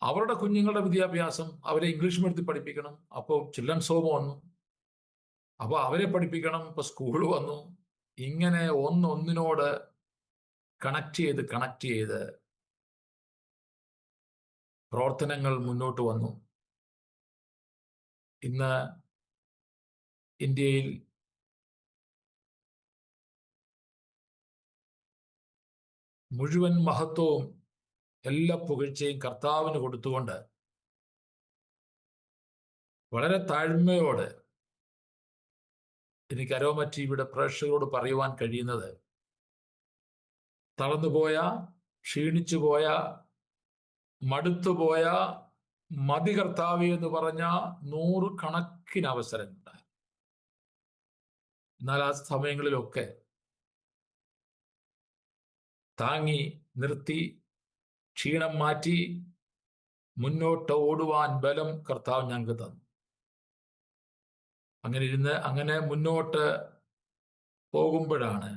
S5: അവരുടെ കുഞ്ഞുങ്ങളുടെ വിദ്യാഭ്യാസം, അവരെ ഇംഗ്ലീഷ് മീഡിയത്തിൽ പഠിപ്പിക്കണം. അപ്പോൾ ചിൽഡ്രൻസ് ഹോം വന്നു, അപ്പോൾ അവരെ പഠിപ്പിക്കണം. ഇപ്പോൾ സ്കൂൾ വന്നു. ഇങ്ങനെ ഒന്നൊന്നിനോട് കണക്ട് ചെയ്ത് പ്രവർത്തനങ്ങൾ മുന്നോട്ട് വന്നു. ഇന്ന് ഇന്ത്യയിൽ മുഴുവൻ മഹത്വവും എല്ലാ പുകഴ്ചയും കർത്താവിന് കൊടുത്തുകൊണ്ട് വളരെ താഴ്മയോടെ എനിക്ക് അരോമ ടിവിയുടെ പ്രേക്ഷകരോട് പറയുവാൻ കഴിയുന്നത്, തളർന്നുപോയ, ക്ഷീണിച്ചുപോയ, മടുത്തുപോയ, മതി കർത്താവേ എന്ന് പറഞ്ഞ 100 കണക്കിന് അവസരങ്ങളുണ്ടായി. എന്നാൽ ആ സമയങ്ങളിലൊക്കെ താങ്ങി നിർത്തി, ക്ഷീണം മാറ്റി മുന്നോട്ട് ഓടുവാൻ ബലം കർത്താവ് ഞങ്ങൾക്ക് തന്നു. അങ്ങനെ മുന്നോട്ട് പോകുമ്പോഴാണ്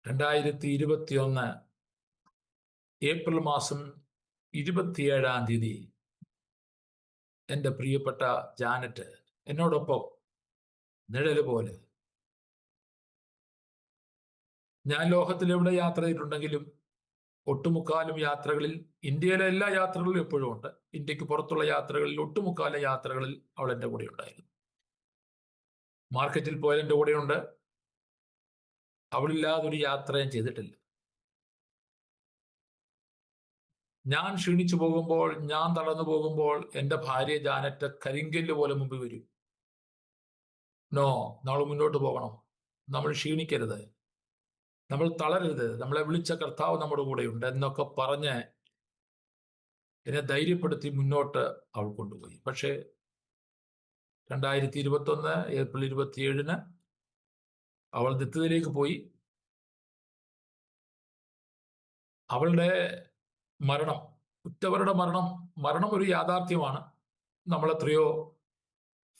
S5: 2021 ഏപ്രിൽ മാസം 27-ാം തീയതി എൻ്റെ പ്രിയപ്പെട്ട ജാനറ്റ് എന്നോടൊപ്പം നിഴല് പോലെ, ഞാൻ ലോകത്തിൽ എവിടെ യാത്ര ചെയ്തിട്ടുണ്ടെങ്കിലും ഒട്ടുമുക്കാലും യാത്രകളിൽ, ഇന്ത്യയിലെ എല്ലാ യാത്രകളിലും എപ്പോഴും ഉണ്ട്, ഇന്ത്യക്ക് പുറത്തുള്ള യാത്രകളിൽ ഒട്ടുമുക്കാലും യാത്രകളിൽ അവൾ എൻ്റെ കൂടെ ഉണ്ടായിരുന്നു. മാർക്കറ്റിൽ പോയാൽ എൻ്റെ കൂടെയുണ്ട്. അവളില്ലാതെ ഒരു യാത്ര ഞാൻ ചെയ്തിട്ടില്ല. ഞാൻ ക്ഷീണിച്ചു പോകുമ്പോൾ, ഞാൻ തളർന്നു പോകുമ്പോൾ എൻ്റെ ഭാര്യ ജാനറ്റ് കരിങ്കല്ല് പോലെ മുമ്പിൽ വരും. നോ, നമ്മൾ മുന്നോട്ട് പോകണം, നമ്മൾ ക്ഷീണിക്കരുത്, നമ്മൾ തളരരുത്, നമ്മളെ വിളിച്ച കർത്താവ് നമ്മുടെ കൂടെയുണ്ട് എന്നൊക്കെ പറഞ്ഞ് എന്നെ ധൈര്യപ്പെടുത്തി മുന്നോട്ട് അവൾ കൊണ്ടുപോയി. പക്ഷേ 2021 ഏപ്രിൽ 27-ന് അവൾ നിത്യതയിലേക്ക് പോയി. അവളുടെ മരണം, ഉറ്റവരുടെ മരണം ഒരു യാഥാർത്ഥ്യമാണ്. നമ്മളെത്രയോ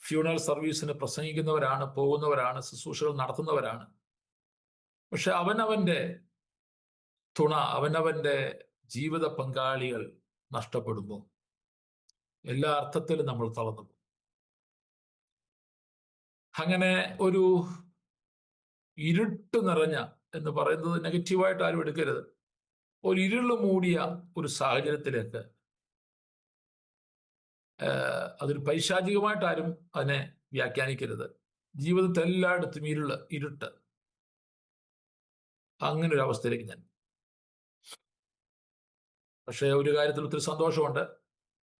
S5: ഫ്യൂണറൽ സർവീസിന് പ്രസംഗിക്കുന്നവരാണ്, പോകുന്നവരാണ്, ശുശ്രൂഷകൾ നടത്തുന്നവരാണ്. പക്ഷെ അവനവൻ്റെ തുണ, അവനവൻ്റെ ജീവിത പങ്കാളികൾ നഷ്ടപ്പെടുമ്പോൾ എല്ലാ അർത്ഥത്തിലും നമ്മൾ തളർന്നു. അങ്ങനെ ഒരു ഇരുട്ട് നിറഞ്ഞ, എന്ന് പറയുന്നത് നെഗറ്റീവായിട്ട് ആരും എടുക്കരുത്, ഒരു ഇരുള് മൂടിയ ഒരു സാഹചര്യത്തിലേക്ക്, അതൊരു പൈശാചികമായിട്ട് ആരും അതിനെ വ്യാഖ്യാനിക്കരുത്. ജീവിതത്തിൽ എല്ലായിടത്തും ഇരുട്ട്, അങ്ങനെ ഒരു അവസ്ഥയിലേക്ക് ഞാൻ. പക്ഷേ ഒരു കാര്യത്തിൽ ഒത്തിരി സന്തോഷമുണ്ട്.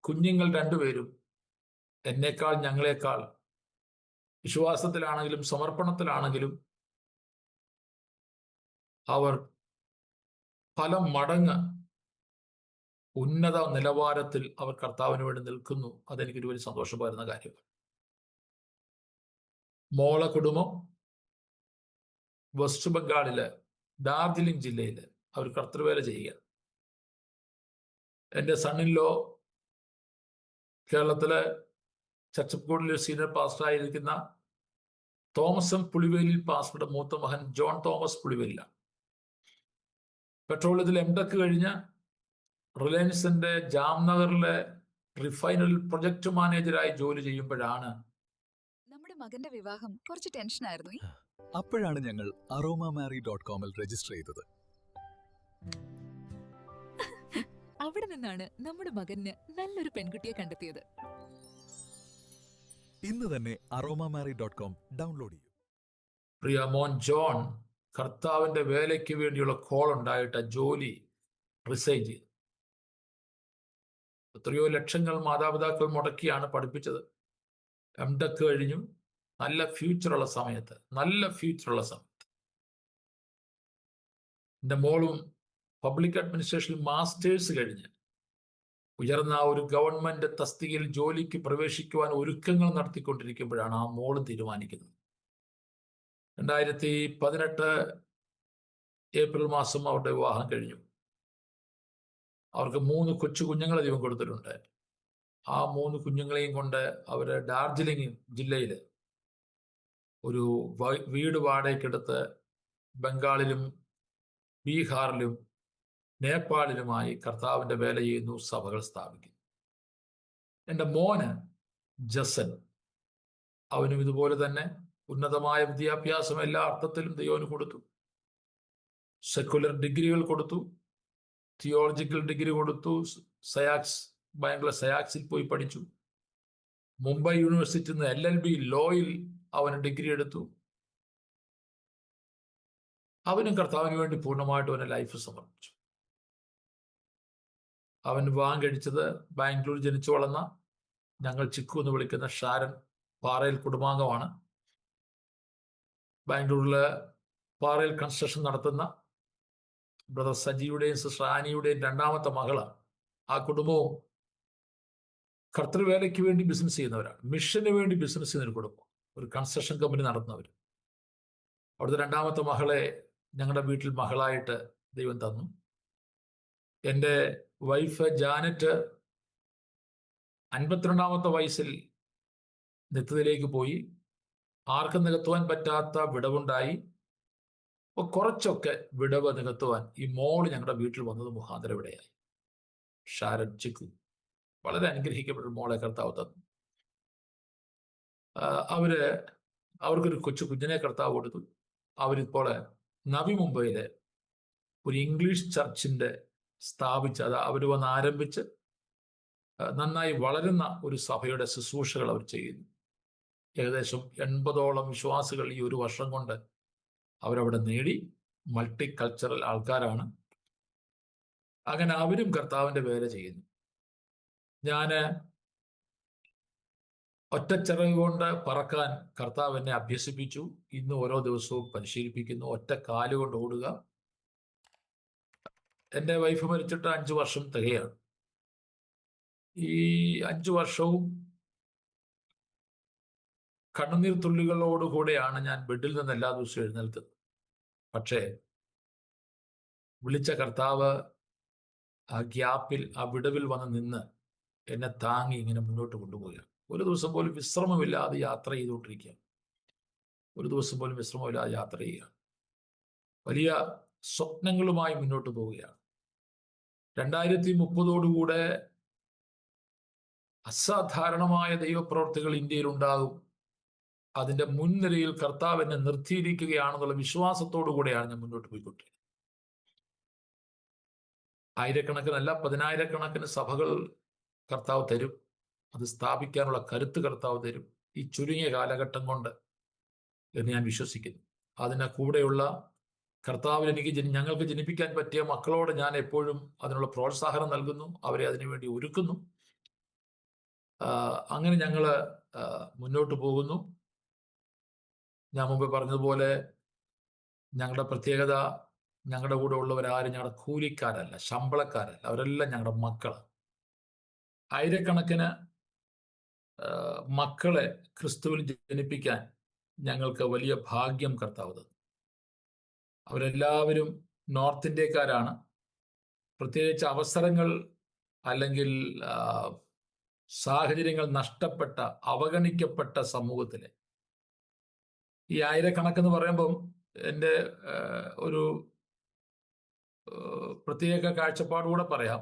S5: കുഞ്ഞുങ്ങൾ രണ്ടുപേരും എന്നേക്കാൾ, ഞങ്ങളെക്കാൾ വിശ്വാസത്തിലാണെങ്കിലും സമർപ്പണത്തിലാണെങ്കിലും അവർ പല മടങ്ങ് ഉന്നത നിലവാരത്തിൽ അവർ കർത്താവിന് വേണ്ടി നിൽക്കുന്നു. അതെനിക്കൊരു വലിയ സന്തോഷം പകരുന്ന കാര്യമാണ്. മോളെ കുടുംബം വെസ്റ്റ് ബംഗാളില് ഡാർജിലിംഗ് ജില്ലയിൽ അവർ കർത്തൃവേല ചെയ്യുക. എൻ്റെ സണ്ണിലോ കേരളത്തിലെ ചച്ചപ്പൂടിലെ സീനിയർ പാസ്റ്ററായിരിക്കുന്ന തോമസ് പുളിവേലിൽ പാസ്റ്ററുടെ മൂത്ത മകൻ ജോൺ തോമസ് പുളിവേലിലാണ്. പെട്രോളിയത്തിൽ എംടെക് കഴിഞ്ഞ് റിലയൻസിന്റെ ജാംനഗറിലെ റിഫൈനറിൽ പ്രൊജക്ട് മാനേജരായി ജോലി ചെയ്യുമ്പോഴാണ്
S6: നമ്മുടെ മകന്റെ വിവാഹം കുറച്ച് ടെൻഷനായിരുന്നു.
S2: അപ്പോഴാണ് ഞങ്ങൾ aromamary.com-ൽ രജിസ്റ്റർ ചെയ്തത്.
S6: അവിടെ നിന്നാണ് നമ്മുടെ മകന് നല്ലൊരു പെൺകുട്ടിയെ കണ്ടെത്തിയത്.
S2: ഇന്ന് തന്നെ aromamary.com ഡൗൺലോഡ് ചെയ്യൂ.
S5: പ്രിയ മോൻ ജോൺ കർത്താവിന്റെ വേലയ്ക്ക് വേണ്ടിയുള്ള കോൾ ഉണ്ടായിട്ട് ജോലി റിസൈൻ ചെയ്തു. എത്രയോ ലക്ഷങ്ങൾ മാതാപിതാക്കൾ മുടക്കിയാണ് പഠിപ്പിച്ചത്. എംടെക് കഴിഞ്ഞു. നല്ല ഫ്യൂച്ചറുള്ള സമയത്ത് എൻ്റെ മോളും പബ്ലിക് അഡ്മിനിസ്ട്രേഷനിൽ മാസ്റ്റേഴ്സ് കഴിഞ്ഞ് ഉയർന്ന ഒരു ഗവൺമെന്റ് തസ്തികയിൽ ജോലിക്ക് പ്രവേശിക്കുവാൻ ഒരുക്കങ്ങൾ നടത്തിക്കൊണ്ടിരിക്കുമ്പോഴാണ് ആ മോള് തീരുമാനിക്കുന്നത്. 2018 ഏപ്രിൽ മാസം അവരുടെ വിവാഹം കഴിഞ്ഞു. അവർക്ക് 3 കൊച്ചു കുഞ്ഞുങ്ങളെ ദൈവം കൊടുത്തിട്ടുണ്ട്. ആ 3 കുഞ്ഞുങ്ങളെയും കൊണ്ട് അവര് ഡാർജിലിംഗ് ജില്ലയിൽ ഒരു വീട് വാടകയ്ക്കെടുത്ത് ബംഗാളിലും ബീഹാറിലും നേപ്പാളിലുമായി കർത്താവിന്റെ വേല ചെയ്യുന്നു, സഭകൾ സ്ഥാപിക്കുന്നു. എൻ്റെ മോന് ജസൻ, അവനും ഇതുപോലെ തന്നെ ഉന്നതമായ വിദ്യാഭ്യാസം എല്ലാ അർത്ഥത്തിലും ദൈവന് കൊടുത്തു. സെക്കുലർ ഡിഗ്രികൾ കൊടുത്തു, തിയോളജിക്കൽ ഡിഗ്രി കൊടുത്തു. ബാംഗ്ലൂർ സയാക്സിൽ പോയി പഠിച്ചു. മുംബൈ യൂണിവേഴ്സിറ്റിയിൽ നിന്ന് LLB ലോയിൽ അവന് ഡിഗ്രി എടുത്തു. അവനും കർത്താവിന് വേണ്ടി പൂർണ്ണമായിട്ടും അവൻ്റെ ലൈഫ് സമർപ്പിച്ചു. അവൻ വിവാഹം കഴിച്ചത് ബാംഗ്ലൂർ ജനിച്ചു വളർന്ന, ഞങ്ങൾ ചിക്കു എന്ന് വിളിക്കുന്ന ഷാരൻ പാറയിൽ കുടുംബാംഗമാണ്. ബാംഗ്ലൂരില് പാറയിൽ കൺസ്ട്രക്ഷൻ നടത്തുന്ന ബ്രദർ സജിയുടെയും സിസ്റ്റർ ആനിയുടെയും 2ാമത്തെ മകളാണ്. ആ കുടുംബവും കർത്തൃവേലയ്ക്ക് വേണ്ടി ബിസിനസ് ചെയ്യുന്നവരാണ്. മിഷന് വേണ്ടി ബിസിനസ് ചെയ്യുന്ന ഒരു കുടുംബം, ഒരു കൺസ്ട്രക്ഷൻ കമ്പനി നടത്തുന്നവർ. അവിടുത്തെ രണ്ടാമത്തെ മകളെ ഞങ്ങളുടെ വീട്ടിൽ മകളായിട്ട് ദൈവം തന്നു. എൻ്റെ വൈഫ് ജാനറ്റ് 52-ാമത്തെ വയസ്സിൽ നിത്യതയിലേക്ക് പോയി. ആർക്കും നികത്തുവാൻ പറ്റാത്ത വിടവുണ്ടായി. അപ്പോൾ കുറച്ചൊക്കെ വിടവ് നികത്തുവാൻ ഈ മോള് ഞങ്ങളുടെ വീട്ടിൽ വന്നത് മുഖാന്തരം ഇവിടെയായി. ഷാരൻ ചിക്കു വളരെ അനുഗ്രഹിക്കപ്പെട്ട മോളെ കർത്താവ് തന്നു. അവർക്കൊരു കുഞ്ഞിനെ കർത്താവ് കൊടുത്തു. അവരിപ്പോൾ നവി മുംബൈയിലെ ഒരു ഇംഗ്ലീഷ് ചർച്ചിൻ്റെ സ്ഥാപിച്ച് അത് അവർ വന്ന് ആരംഭിച്ച് നന്നായി വളരുന്ന ഒരു സഭയുടെ ശുശ്രൂഷകൾ അവർ ചെയ്യുന്നു. ഏകദേശം 80ഓളം വിശ്വാസികൾ ഈ ഒരു വർഷം കൊണ്ട് അവരവിടെ നേടി. മൾട്ടി കൾച്ചറൽ ആൾക്കാരാണ്. അങ്ങനെ അവരും കർത്താവിൻ്റെ വേല ചെയ്യുന്നു. ഞാൻ ഒറ്റച്ചിറക് കൊണ്ട് പറക്കാൻ കർത്താവ് എന്നെ അഭ്യസിപ്പിച്ചു. ഇന്ന് ഓരോ ദിവസവും പരിശീലിപ്പിക്കുന്നു. ഒറ്റ കാലുകൊണ്ട് ഓടുക. എൻ്റെ വൈഫ് മരിച്ചിട്ട് 5 വർഷം തികയാണ്. ഈ 5 വർഷവും കണ്ണുനീർ തുള്ളികളോടുകൂടെയാണ് ഞാൻ ബെഡിൽ നിന്ന് എല്ലാ ദിവസവും എഴുന്നേൽക്കുന്നത്. പക്ഷേ വിളിച്ച കർത്താവ് ആ ഗ്യാപ്പിൽ, ആ വിടവിൽ വന്ന് നിന്ന് എന്നെ താങ്ങി ഇങ്ങനെ മുന്നോട്ട് കൊണ്ടുപോവുകയാണ്. ഒരു ദിവസം പോലും വിശ്രമമില്ലാതെ യാത്ര ചെയ്തുകൊണ്ടിരിക്കുകയാണ്. ഒരു ദിവസം പോലും വിശ്രമമില്ലാതെ യാത്ര ചെയ്യുകയാണ്. വലിയ സ്വപ്നങ്ങളുമായി മുന്നോട്ട് പോവുകയാണ്. 2030 അസാധാരണമായ ദൈവപ്രവർത്തികൾ ഇന്ത്യയിൽ ഉണ്ടാകും. അതിൻ്റെ മുൻനിരയിൽ കർത്താവ് എന്നെ നിർത്തിയിരിക്കുകയാണെന്നുള്ള വിശ്വാസത്തോടു കൂടെയാണ് ഞാൻ മുന്നോട്ട് പോയിക്കൊണ്ടിരിക്കുന്നത്. ആയിരക്കണക്കിനല്ല, 10,000-കണക്കിന് സഭകൾ കർത്താവ് തരും. അത് സ്ഥാപിക്കാനുള്ള കരുത്ത് കർത്താവ് തരും ഈ ചുരുങ്ങിയ കാലഘട്ടം കൊണ്ട് എന്ന് ഞാൻ വിശ്വസിക്കുന്നു. അതിന് കൂടെയുള്ള കർത്താവിൽ ഞങ്ങൾക്ക് ജനിപ്പിക്കാൻ പറ്റിയ മക്കളോട് ഞാൻ എപ്പോഴും അതിനുള്ള പ്രോത്സാഹനം നൽകുന്നു. അവരെ അതിനുവേണ്ടി ഒരുക്കുന്നു. അങ്ങനെ ഞങ്ങൾ മുന്നോട്ട് പോകുന്നു. ഞാൻ മുമ്പ് പറഞ്ഞതുപോലെ ഞങ്ങളുടെ പ്രത്യേകത, ഞങ്ങളുടെ കൂടെ ഉള്ളവരാരും ഞങ്ങളുടെ കൂലിക്കാരല്ല, ശമ്പളക്കാരല്ല. അവരെല്ലാം ഞങ്ങളുടെ മക്കളാണ്. ആയിരക്കണക്കിന് മക്കളെ ക്രിസ്തുവിൽ ജനിപ്പിക്കാൻ ഞങ്ങൾക്ക് വലിയ ഭാഗ്യം കർത്താവ് തന്നു. അവരെല്ലാവരും നോർത്ത് ഇന്ത്യക്കാരാണ്. പ്രത്യേകിച്ച് അവസരങ്ങൾ അല്ലെങ്കിൽ സാഹചര്യങ്ങൾ നഷ്ടപ്പെട്ട, അവഗണിക്കപ്പെട്ട സമൂഹത്തിലെ ഈ ആയിരക്കണക്കെന്ന് പറയുമ്പം എൻ്റെ ഒരു പ്രത്യേക കാഴ്ചപ്പാടുകൂടെ പറയാം.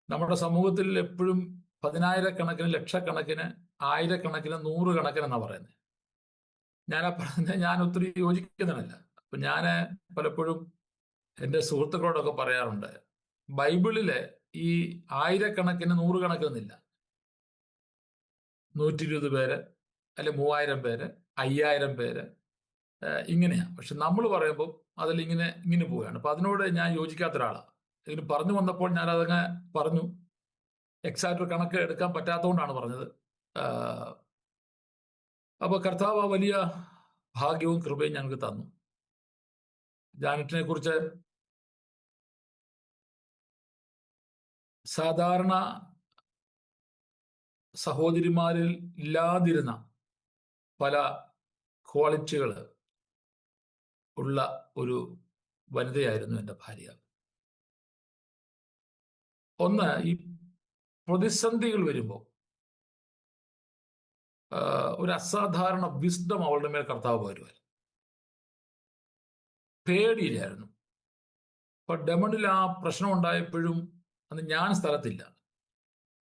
S5: നമ്മുടെ സമൂഹത്തിൽ എപ്പോഴും 10,000-കണക്കിന്, ലക്ഷക്കണക്കിന്, ആയിരക്കണക്കിന്, 100-കണക്കിന് എന്നാണ് പറയുന്നത്. ഞാൻ ഒത്തിരി യോജിക്കുന്നില്ല. അപ്പം ഞാൻ പലപ്പോഴും എൻ്റെ സുഹൃത്തുക്കളോടൊക്കെ പറയാറുണ്ട്, ബൈബിളിലെ ഈ ആയിരക്കണക്കിന്, 100-കണക്കിനില്ല. 120 പേര്, അല്ലെ 3000 പേര്, 5000 പേര്, ഇങ്ങനെയാണ്. പക്ഷെ നമ്മൾ പറയുമ്പോൾ അതിലിങ്ങനെ പോവുകയാണ്. അപ്പം അതിനോട് ഞാൻ യോജിക്കാത്ത ഒരാളാണ്. ഇതിന് പറഞ്ഞു വന്നപ്പോൾ ഞാൻ അതങ്ങ് പറഞ്ഞു. എക്സാക്റ്റ് കണക്ക് എടുക്കാൻ പറ്റാത്തതുകൊണ്ടാണ് പറഞ്ഞത്. അപ്പോൾ കർത്താവ് വലിയ ഭാഗ്യവും കൃപയും ഞങ്ങൾക്ക് തന്നു. ജാനറ്റിനെ കുറിച്ച് സാധാരണ സഹോദരിമാരിൽ ഇല്ലാതിരുന്ന പല ക്വാളിറ്റികൾ ഉള്ള ഒരു വനിതയായിരുന്നു എൻ്റെ ഭാര്യ. ഒന്ന്, ഈ പ്രതിസന്ധികൾ വരുമ്പോൾ ഒരു അസാധാരണ വിസ്ഡം അവളുടെ മേൽ കർത്താവ് വരുവാൻ. പേടിയില്ലായിരുന്നു. അപ്പൊ ഡെമണിൽ ആ പ്രശ്നം ഉണ്ടായപ്പോഴും അന്ന് ഞാൻ സ്ഥലത്തില്ല.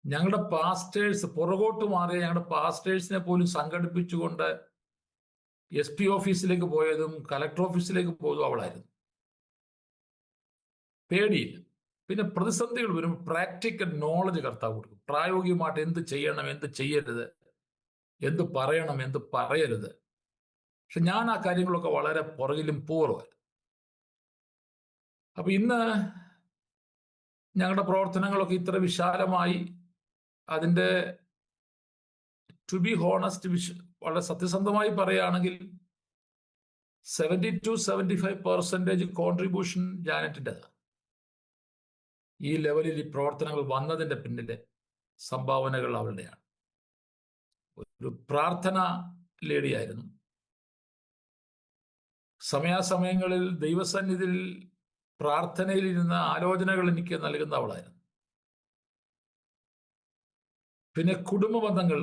S5: ഞങ്ങളുടെ പാസ്റ്റേഴ്സ്, പുറകോട്ട് മാറിയ ഞങ്ങളുടെ പാസ്റ്റേഴ്സിനെ പോലും സംഘടിപ്പിച്ചുകൊണ്ട് SP ഓഫീസിലേക്ക് പോയതും കലക്ടർ ഓഫീസിലേക്ക് പോയതും അവളായിരുന്നു. പേടിയില്ല. പിന്നെ പ്രതിസന്ധികൾ വരുമ്പോൾ പ്രാക്ടിക്കൽ നോളജ് കർത്താവ് കൊടുക്കും. പ്രായോഗികമായിട്ട് എന്ത് ചെയ്യണം, എന്ത് ചെയ്യരുത്, എന്ത് പറയണം, എന്ത് പറയരുത്. പക്ഷെ ഞാൻ ആ കാര്യങ്ങളൊക്കെ വളരെ പുറകിലും പൂർവ്വമായിരുന്നു. അപ്പൊ ഇന്ന് ഞങ്ങളുടെ പ്രവർത്തനങ്ങളൊക്കെ ഇത്ര വിശാലമായി, അതിൻ്റെ ടു ബി ഹോണസ്റ്റ്, വളരെ സത്യസന്ധമായി പറയുകയാണെങ്കിൽ 70-75% കോൺട്രിബ്യൂഷൻ ജാനറ്റിൻ്റെതാണ്. ഈ ലെവലിൽ ഈ പ്രവർത്തനങ്ങൾ വന്നതിൻ്റെ പിന്നിൽ സംഭാവനകൾ അവളുടെയാണ്. ഒരു പ്രാർത്ഥന ലേഡിയായിരുന്നു. സമയാസമയങ്ങളിൽ ദൈവസന്നിധിയിൽ പ്രാർത്ഥനയിൽ ഇരുന്ന ആലോചനകൾ എനിക്ക് നൽകുന്ന അവളായിരുന്നു. പിന്നെ കുടുംബ ബന്ധങ്ങൾ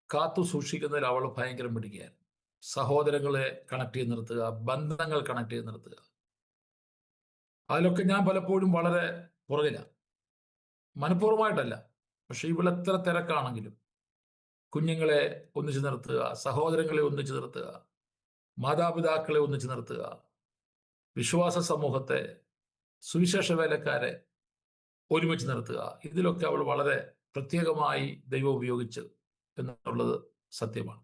S5: കാത്തു സൂക്ഷിക്കുന്നതിൽ അവൾ ഭയങ്കര മിടുക്കിയായിരുന്നു. സഹോദരങ്ങളെ കണക്ട് ചെയ്ത് നിർത്തുക, ബന്ധങ്ങൾ കണക്ട് ചെയ്ത് നിർത്തുക, അതിലൊക്കെ ഞാൻ പലപ്പോഴും വളരെ പുറകിലാണ്. മനഃപൂർവ്വമായിട്ടല്ല, പക്ഷെ ഇവളെത്ര തിരക്കാണെങ്കിലും കുഞ്ഞുങ്ങളെ ഒന്നിച്ചു നിർത്തുക, സഹോദരങ്ങളെ ഒന്നിച്ചു നിർത്തുക, മാതാപിതാക്കളെ ഒന്നിച്ചു നിർത്തുക, വിശ്വാസ സമൂഹത്തെ, സുവിശേഷ വേലക്കാരെ ഒരുമിച്ച് നിർത്തുക, ഇതിലൊക്കെ അവൾ വളരെ പ്രത്യേകമായി ദൈവം ഉപയോഗിച്ചു എന്നുള്ളത് സത്യമാണ്.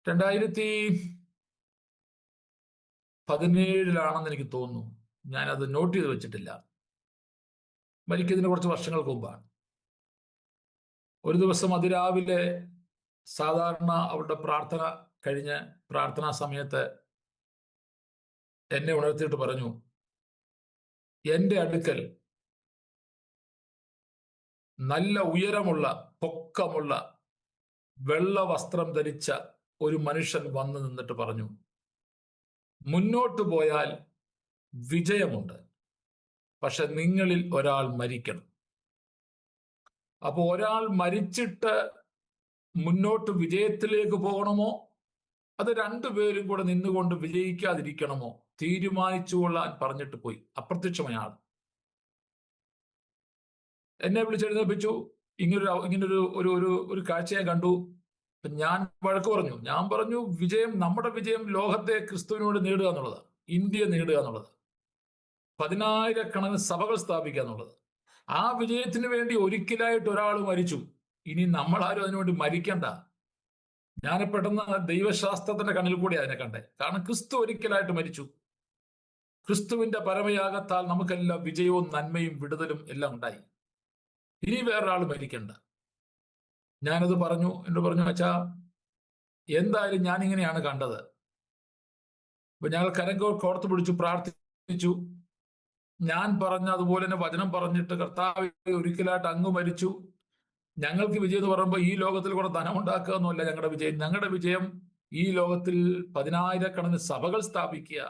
S5: 2017 എനിക്ക് തോന്നുന്നു, ഞാനത് നോട്ട് ചെയ്ത് വെച്ചിട്ടില്ല, മരിക്കുന്നതിന് കുറച്ച് വർഷങ്ങൾക്ക് മുമ്പാണ്. ഒരു ദിവസം അതിരാവിലെ സാധാരണ അവളുടെ പ്രാർത്ഥന കഴിഞ്ഞ് പ്രാർത്ഥനാ സമയത്ത് എന്നെ ഉണർത്തിയിട്ട് പറഞ്ഞു, എൻ്റെ അടുക്കൽ നല്ല ഉയരമുള്ള പൊക്കമുള്ള വെള്ള വസ്ത്രം ധരിച്ച ഒരു മനുഷ്യൻ വന്നു നിന്നിട്ട് പറഞ്ഞു, മുന്നോട്ട് പോയാൽ വിജയമുണ്ട്, പക്ഷെ നിങ്ങളിൽ ഒരാൾ മരിക്കണം. അപ്പൊ ഒരാൾ മരിച്ചിട്ട് മുന്നോട്ട് വിജയത്തിലേക്ക് പോകണമോ, അത് രണ്ടുപേരും കൂടെ നിന്നുകൊണ്ട് വിജയിക്കാതിരിക്കണമോ തീരുമാനിച്ചു കൊള്ളാൻ പറഞ്ഞിട്ട് പോയി. അപ്രത്യക്ഷമായ ആൾ എന്നെ വിളിച്ചെഴുന്നേൽപ്പിച്ചു. ഇങ്ങനൊരു ഒരു കാഴ്ച ഞാൻ കണ്ടു. ഞാൻ വഴക്ക് പറഞ്ഞു. ഞാൻ പറഞ്ഞു, നമ്മുടെ വിജയം ലോകത്തെ ക്രിസ്തുവിനോട് നേടുക എന്നുള്ളതാണ്, ഇന്ത്യ നേടുക എന്നുള്ളത്, 10,000 സഭകൾ സ്ഥാപിക്കുക എന്നുള്ളത്. ആ വിജയത്തിന് വേണ്ടി ഒരിക്കലായിട്ട് ഒരാൾ മരിച്ചു. ഇനി നമ്മളാരും അതിനുവേണ്ടി മരിക്കണ്ട. ഞാൻ പെട്ടെന്ന് ദൈവശാസ്ത്രത്തിന്റെ കണ്ണിൽ കൂടി അതിനെ കണ്ടേ. കാരണം ക്രിസ്തു ഒരിക്കലായിട്ട് മരിച്ചു. ക്രിസ്തുവിന്റെ പരമയാഗത്താൽ നമുക്കെല്ലാം വിജയവും നന്മയും വിടുതലും എല്ലാം ഉണ്ടായി. ഇനി വേറൊരാൾ മരിക്കണ്ട. ഞാനത് പറഞ്ഞു. എന്നോട് പറഞ്ഞു, അച്ഛാ, എന്തായാലും ഞാൻ ഇങ്ങനെയാണ് കണ്ടത്. അപ്പൊ ഞങ്ങൾ കരം കോർത്ത് പിടിച്ചു പ്രാർത്ഥിച്ചു. ഞാൻ പറഞ്ഞ അതുപോലെ തന്നെ വചനം പറഞ്ഞിട്ട്, കർത്താവ് ഒരിക്കലായിട്ട് അങ്ങ് മരിച്ചു, ഞങ്ങൾക്ക് വിജയം എന്ന് പറയുമ്പോൾ ഈ ലോകത്തിൽ കൂടെ ധനം ഉണ്ടാക്കുക എന്നല്ല ഞങ്ങളുടെ വിജയം. ഞങ്ങളുടെ വിജയം ഈ ലോകത്തിൽ 10,000 സഭകൾ സ്ഥാപിക്കുക,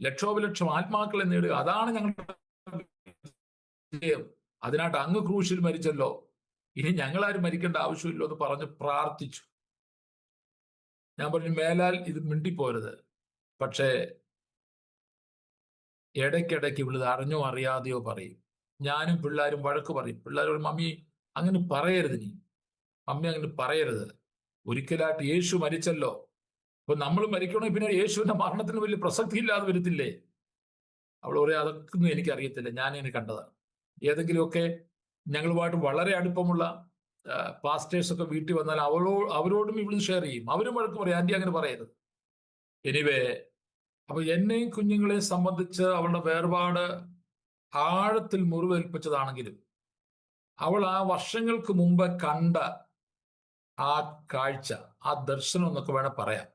S5: ലക്ഷോപലക്ഷം ആത്മാക്കളെ നേടുക, അതാണ് ഞങ്ങളുടെ വിജയം. അതിനായിട്ട് അങ്ങ് ക്രൂശിൽ മരിച്ചല്ലോ, ഇനി ഞങ്ങളാരും മരിക്കേണ്ട ആവശ്യമില്ലോ എന്ന് പറഞ്ഞ് പ്രാർത്ഥിച്ചു. ഞാൻ പറഞ്ഞു, മേലാൽ ഇത് മിണ്ടിപ്പോരുത്. പക്ഷേ ഇടയ്ക്കിടയ്ക്ക് ഇവിടുന്ന് അറിഞ്ഞോ അറിയാതെയോ പറയും. ഞാനും പിള്ളേരും വഴക്ക് പറയും. പിള്ളേരോട്, മമ്മി അങ്ങനെ പറയരുത്, നീ മമ്മി അങ്ങനെ പറയരുത്, ഒരിക്കലായിട്ട് യേശു മരിച്ചല്ലോ, അപ്പൊ നമ്മൾ മരിക്കണമെങ്കിൽ പിന്നെ യേശുവിന്റെ മരണത്തിന് വലിയ പ്രസക്തി ഇല്ലാതെ വരത്തില്ലേ? അവൾ പറയും, അതൊന്നും എനിക്കറിയത്തില്ല, ഞാനിങ്ങനെ കണ്ടതാണ്. ഏതെങ്കിലുമൊക്കെ ഞങ്ങളുമായിട്ട് വളരെ അടുപ്പമുള്ള പാസ്റ്റേഴ്സൊക്കെ വീട്ടിൽ വന്നാൽ അവരോടും ഇവിടുന്ന് ഷെയർ ചെയ്യും. അവരും വഴക്ക് പറയും, ആന്റി അങ്ങനെ പറയരുത്. എനിവേ, അപ്പൊ എന്നെയും കുഞ്ഞുങ്ങളെയും സംബന്ധിച്ച് അവളുടെ വേർപാട് ആഴത്തിൽ മുറിവേൽപ്പിച്ചതാണെങ്കിലും അവൾ ആ വർഷങ്ങൾക്ക് മുമ്പ് കണ്ട ആ കാഴ്ച, ആ ദർശനം എന്നൊക്കെ വേണം പറയാം,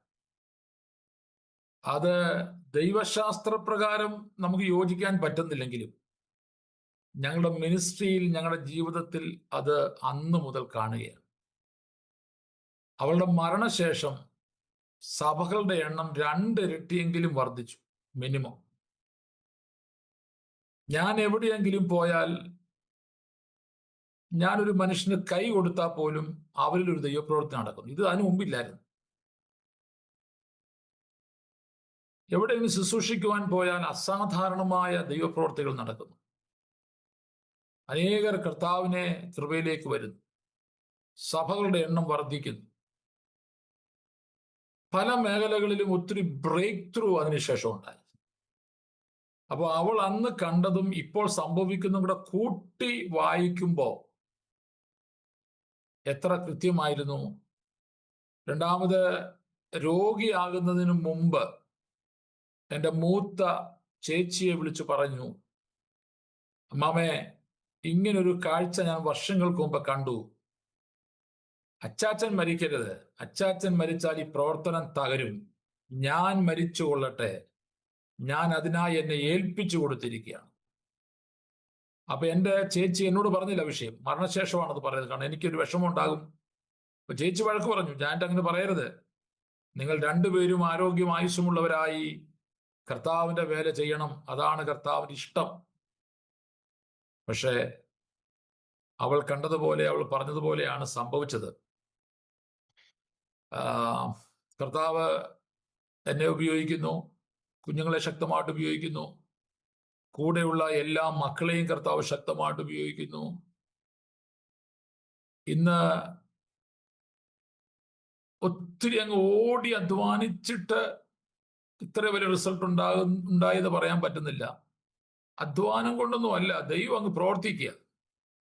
S5: അത് ദൈവശാസ്ത്രപ്രകാരം നമുക്ക് യോജിക്കാൻ പറ്റുന്നില്ലെങ്കിലും ഞങ്ങളുടെ മിനിസ്ട്രിയിൽ, ഞങ്ങളുടെ ജീവിതത്തിൽ അത് അന്ന് മുതൽ കാണുകയാണ്. അവളുടെ മരണശേഷം സഭകളുടെ എണ്ണം 2 ഇരട്ടിയെങ്കിലും വർദ്ധിച്ചു, മിനിമം. ഞാൻ എവിടെയെങ്കിലും പോയാൽ, ഞാനൊരു മനുഷ്യന് കൈ കൊടുത്താൽ പോലും അവരിൽ ഒരു ദൈവപ്രവർത്തി നടക്കുന്നു. ഇത് അതിനു മുമ്പില്ലായിരുന്നു. എവിടെയെങ്കിലും ശുശ്രൂഷിക്കുവാൻ പോയാൽ അസാധാരണമായ ദൈവപ്രവർത്തികൾ നടക്കുന്നു. അനേകർ കർത്താവിനെ കൃപയിലേക്ക് വരുന്നു. സഭകളുടെ എണ്ണം വർദ്ധിക്കുന്നു. പല മേഖലകളിലും ഒത്തിരി ബ്രേക്ക് ത്രൂ അതിനുശേഷം ഉണ്ടായി. അപ്പോൾ അവൾ അന്ന് കണ്ടതും ഇപ്പോൾ സംഭവിക്കുന്നതും കൂടെ കൂട്ടി വായിക്കുമ്പോൾ എത്ര കൃത്യമായിരുന്നു. രണ്ടാമത് രോഗിയാകുന്നതിന് മുമ്പ് എൻ്റെ മൂത്ത ചേച്ചിയെ വിളിച്ചു പറഞ്ഞു, അമ്മാമേ, ഇങ്ങനൊരു കാഴ്ച ഞാൻ വർഷങ്ങൾക്ക് മുമ്പ് കണ്ടു. അച്ചാച്ചൻ മരിക്കരുത്, അച്ചാച്ചൻ മരിച്ചാൽ ഈ പ്രവർത്തനം തകരും, ഞാൻ മരിച്ചു കൊള്ളട്ടെ, ഞാൻ അതിനായി എന്നെ ഏൽപ്പിച്ചു കൊടുത്തിരിക്കുകയാണ്. അപ്പൊ എൻ്റെ ചേച്ചി എന്നോട് പറഞ്ഞില്ല വിഷയം, മരണശേഷമാണത് പറയുന്നത്. കാരണം എനിക്കൊരു വിഷമം ഉണ്ടാകും. അപ്പൊ ചേച്ചി വഴക്ക് പറഞ്ഞു, ഞാൻ അങ്ങനെ പറയരുത്, നിങ്ങൾ രണ്ടുപേരും ആരോഗ്യം ആയുസ്സുമുള്ളവരായി കർത്താവിന്റെ വേല ചെയ്യണം, അതാണ് കർത്താവിന് ഇഷ്ടം. പക്ഷേ അവൾ കണ്ടതുപോലെ, അവൾ പറഞ്ഞതുപോലെയാണ് സംഭവിച്ചത്. കർത്താവ് എന്നെ ഉപയോഗിക്കുന്നു, കുഞ്ഞുങ്ങളെ ശക്തമായിട്ട് ഉപയോഗിക്കുന്നു, കൂടെയുള്ള എല്ലാ മക്കളെയും കർത്താവ് ശക്തമായിട്ട് ഉപയോഗിക്കുന്നു. ഇന്ന് ഒത്തിരി അങ്ങ് ഓടി അധ്വാനിച്ചിട്ട് ഇത്ര വലിയ റിസൾട്ട് ഉണ്ടായെന്ന് പറയാൻ പറ്റുന്നില്ല. അധ്വാനം കൊണ്ടൊന്നും അല്ല, ദൈവം അങ്ങ് പ്രവർത്തിക്കുക,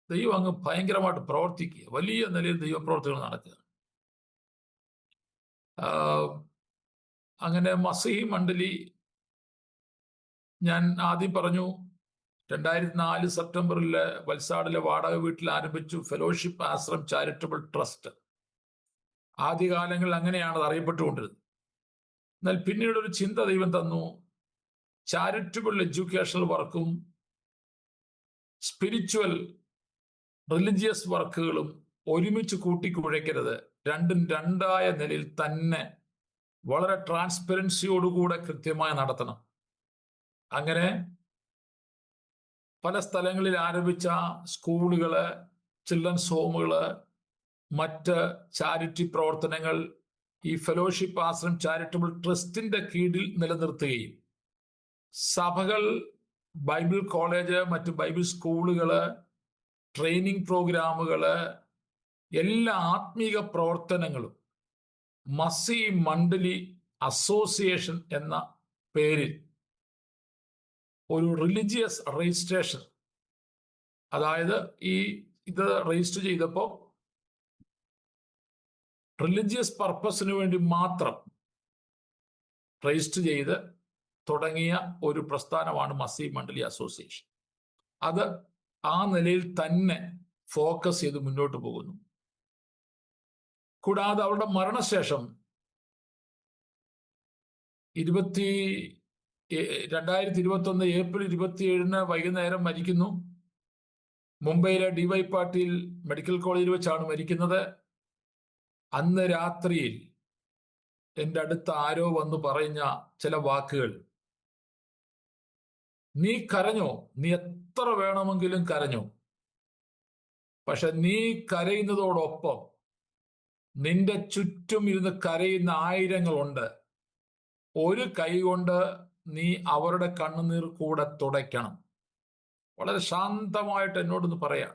S5: ദൈവം അങ്ങ് ഭയങ്കരമായിട്ട് പ്രവർത്തിക്കുക, വലിയ നിലയിൽ ദൈവപ്രവർത്തികൾ നടക്കുക. അങ്ങനെ മസീഹി മണ്ഡലി ഞാൻ ആദ്യം പറഞ്ഞു 2004 സെപ്റ്റംബറിൽ വൽസാഡിലെ വാടക വീട്ടിൽ ആരംഭിച്ചു ഫെലോഷിപ്പ് ആശ്രം ചാരിറ്റബിൾ ട്രസ്റ്റ്. ആദ്യകാലങ്ങളിൽ അങ്ങനെയാണ് അത് അറിയപ്പെട്ടുകൊണ്ടിരുന്നത്. എന്നാൽ പിന്നീട് ഒരു ചിന്ത ദൈവം തന്നു, ചാരിറ്റബിൾ എഡ്യൂക്കേഷണൽ വർക്കും സ്പിരിച്വൽ റിലിജിയസ് വർക്കുകളും ഒരുമിച്ച് കൂട്ടിക്കുഴയ്ക്കരുത്, രണ്ടും രണ്ടായ നിലയിൽ തന്നെ വളരെ ട്രാൻസ്പെറൻസിയോടുകൂടെ കൃത്യമായി നടത്തണം. അങ്ങനെ പല സ്ഥലങ്ങളിൽ ആരംഭിച്ച സ്കൂളുകള്, ചിൽഡ്രൻസ് ഹോമുകള്, മറ്റ് ചാരിറ്റി പ്രവർത്തനങ്ങൾ ഈ ഫെലോഷിപ്പ് ആശ്രം ചാരിറ്റബിൾ ട്രസ്റ്റിന്റെ കീഴിൽ നിലനിർത്തുകയും സഭകൾ, ബൈബിൾ കോളേജ്, മറ്റ് ബൈബിൾ സ്കൂളുകള്, ട്രെയിനിങ് പ്രോഗ്രാമുകള്, എല്ലാ ആത്മീക പ്രവർത്തനങ്ങളും മസി മണ്ഡലി അസോസിയേഷൻ എന്ന പേരിൽ ഒരു റിലിജിയസ് രജിസ്ട്രേഷൻ, അതായത് ഇത് രജിസ്റ്റർ ചെയ്തപ്പോൾ റിലിജിയസ് പർപ്പസിന് വേണ്ടി മാത്രം രജിസ്റ്റർ ചെയ്ത് തുടങ്ങിയ ഒരു പ്രസ്ഥാനമാണ് മസി മണ്ഡലി അസോസിയേഷൻ. അത് ആ നിലയിൽ തന്നെ ഫോക്കസ് ചെയ്ത് മുന്നോട്ട് പോകുന്നു. കൂടാതെ അവരുടെ മരണശേഷം 2021 ഏപ്രിൽ 27 വൈകുന്നേരം മരിക്കുന്നു. മുംബൈയിലെ DY പാട്ടീൽ മെഡിക്കൽ കോളേജിൽ വെച്ചാണ് മരിക്കുന്നത്. അന്ന് രാത്രിയിൽ എൻ്റെ അടുത്ത് ആരോ വന്ന് പറഞ്ഞ ചില വാക്കുകൾ, നീ കരഞ്ഞോ, നീ എത്ര വേണമെങ്കിലും കരഞ്ഞോ, പക്ഷെ നീ കരയുന്നതോടൊപ്പം നിന്റെ ചുറ്റും ഇരുന്ന് കരയുന്ന ആയിരങ്ങളുണ്ട്. ഒരു കൈ കൊണ്ട് നീ അവരുടെ കണ്ണുനീർ കൂടെ തുടയ്ക്കണം. വളരെ ശാന്തമായിട്ട് എന്നോടൊന്ന് പറയാം.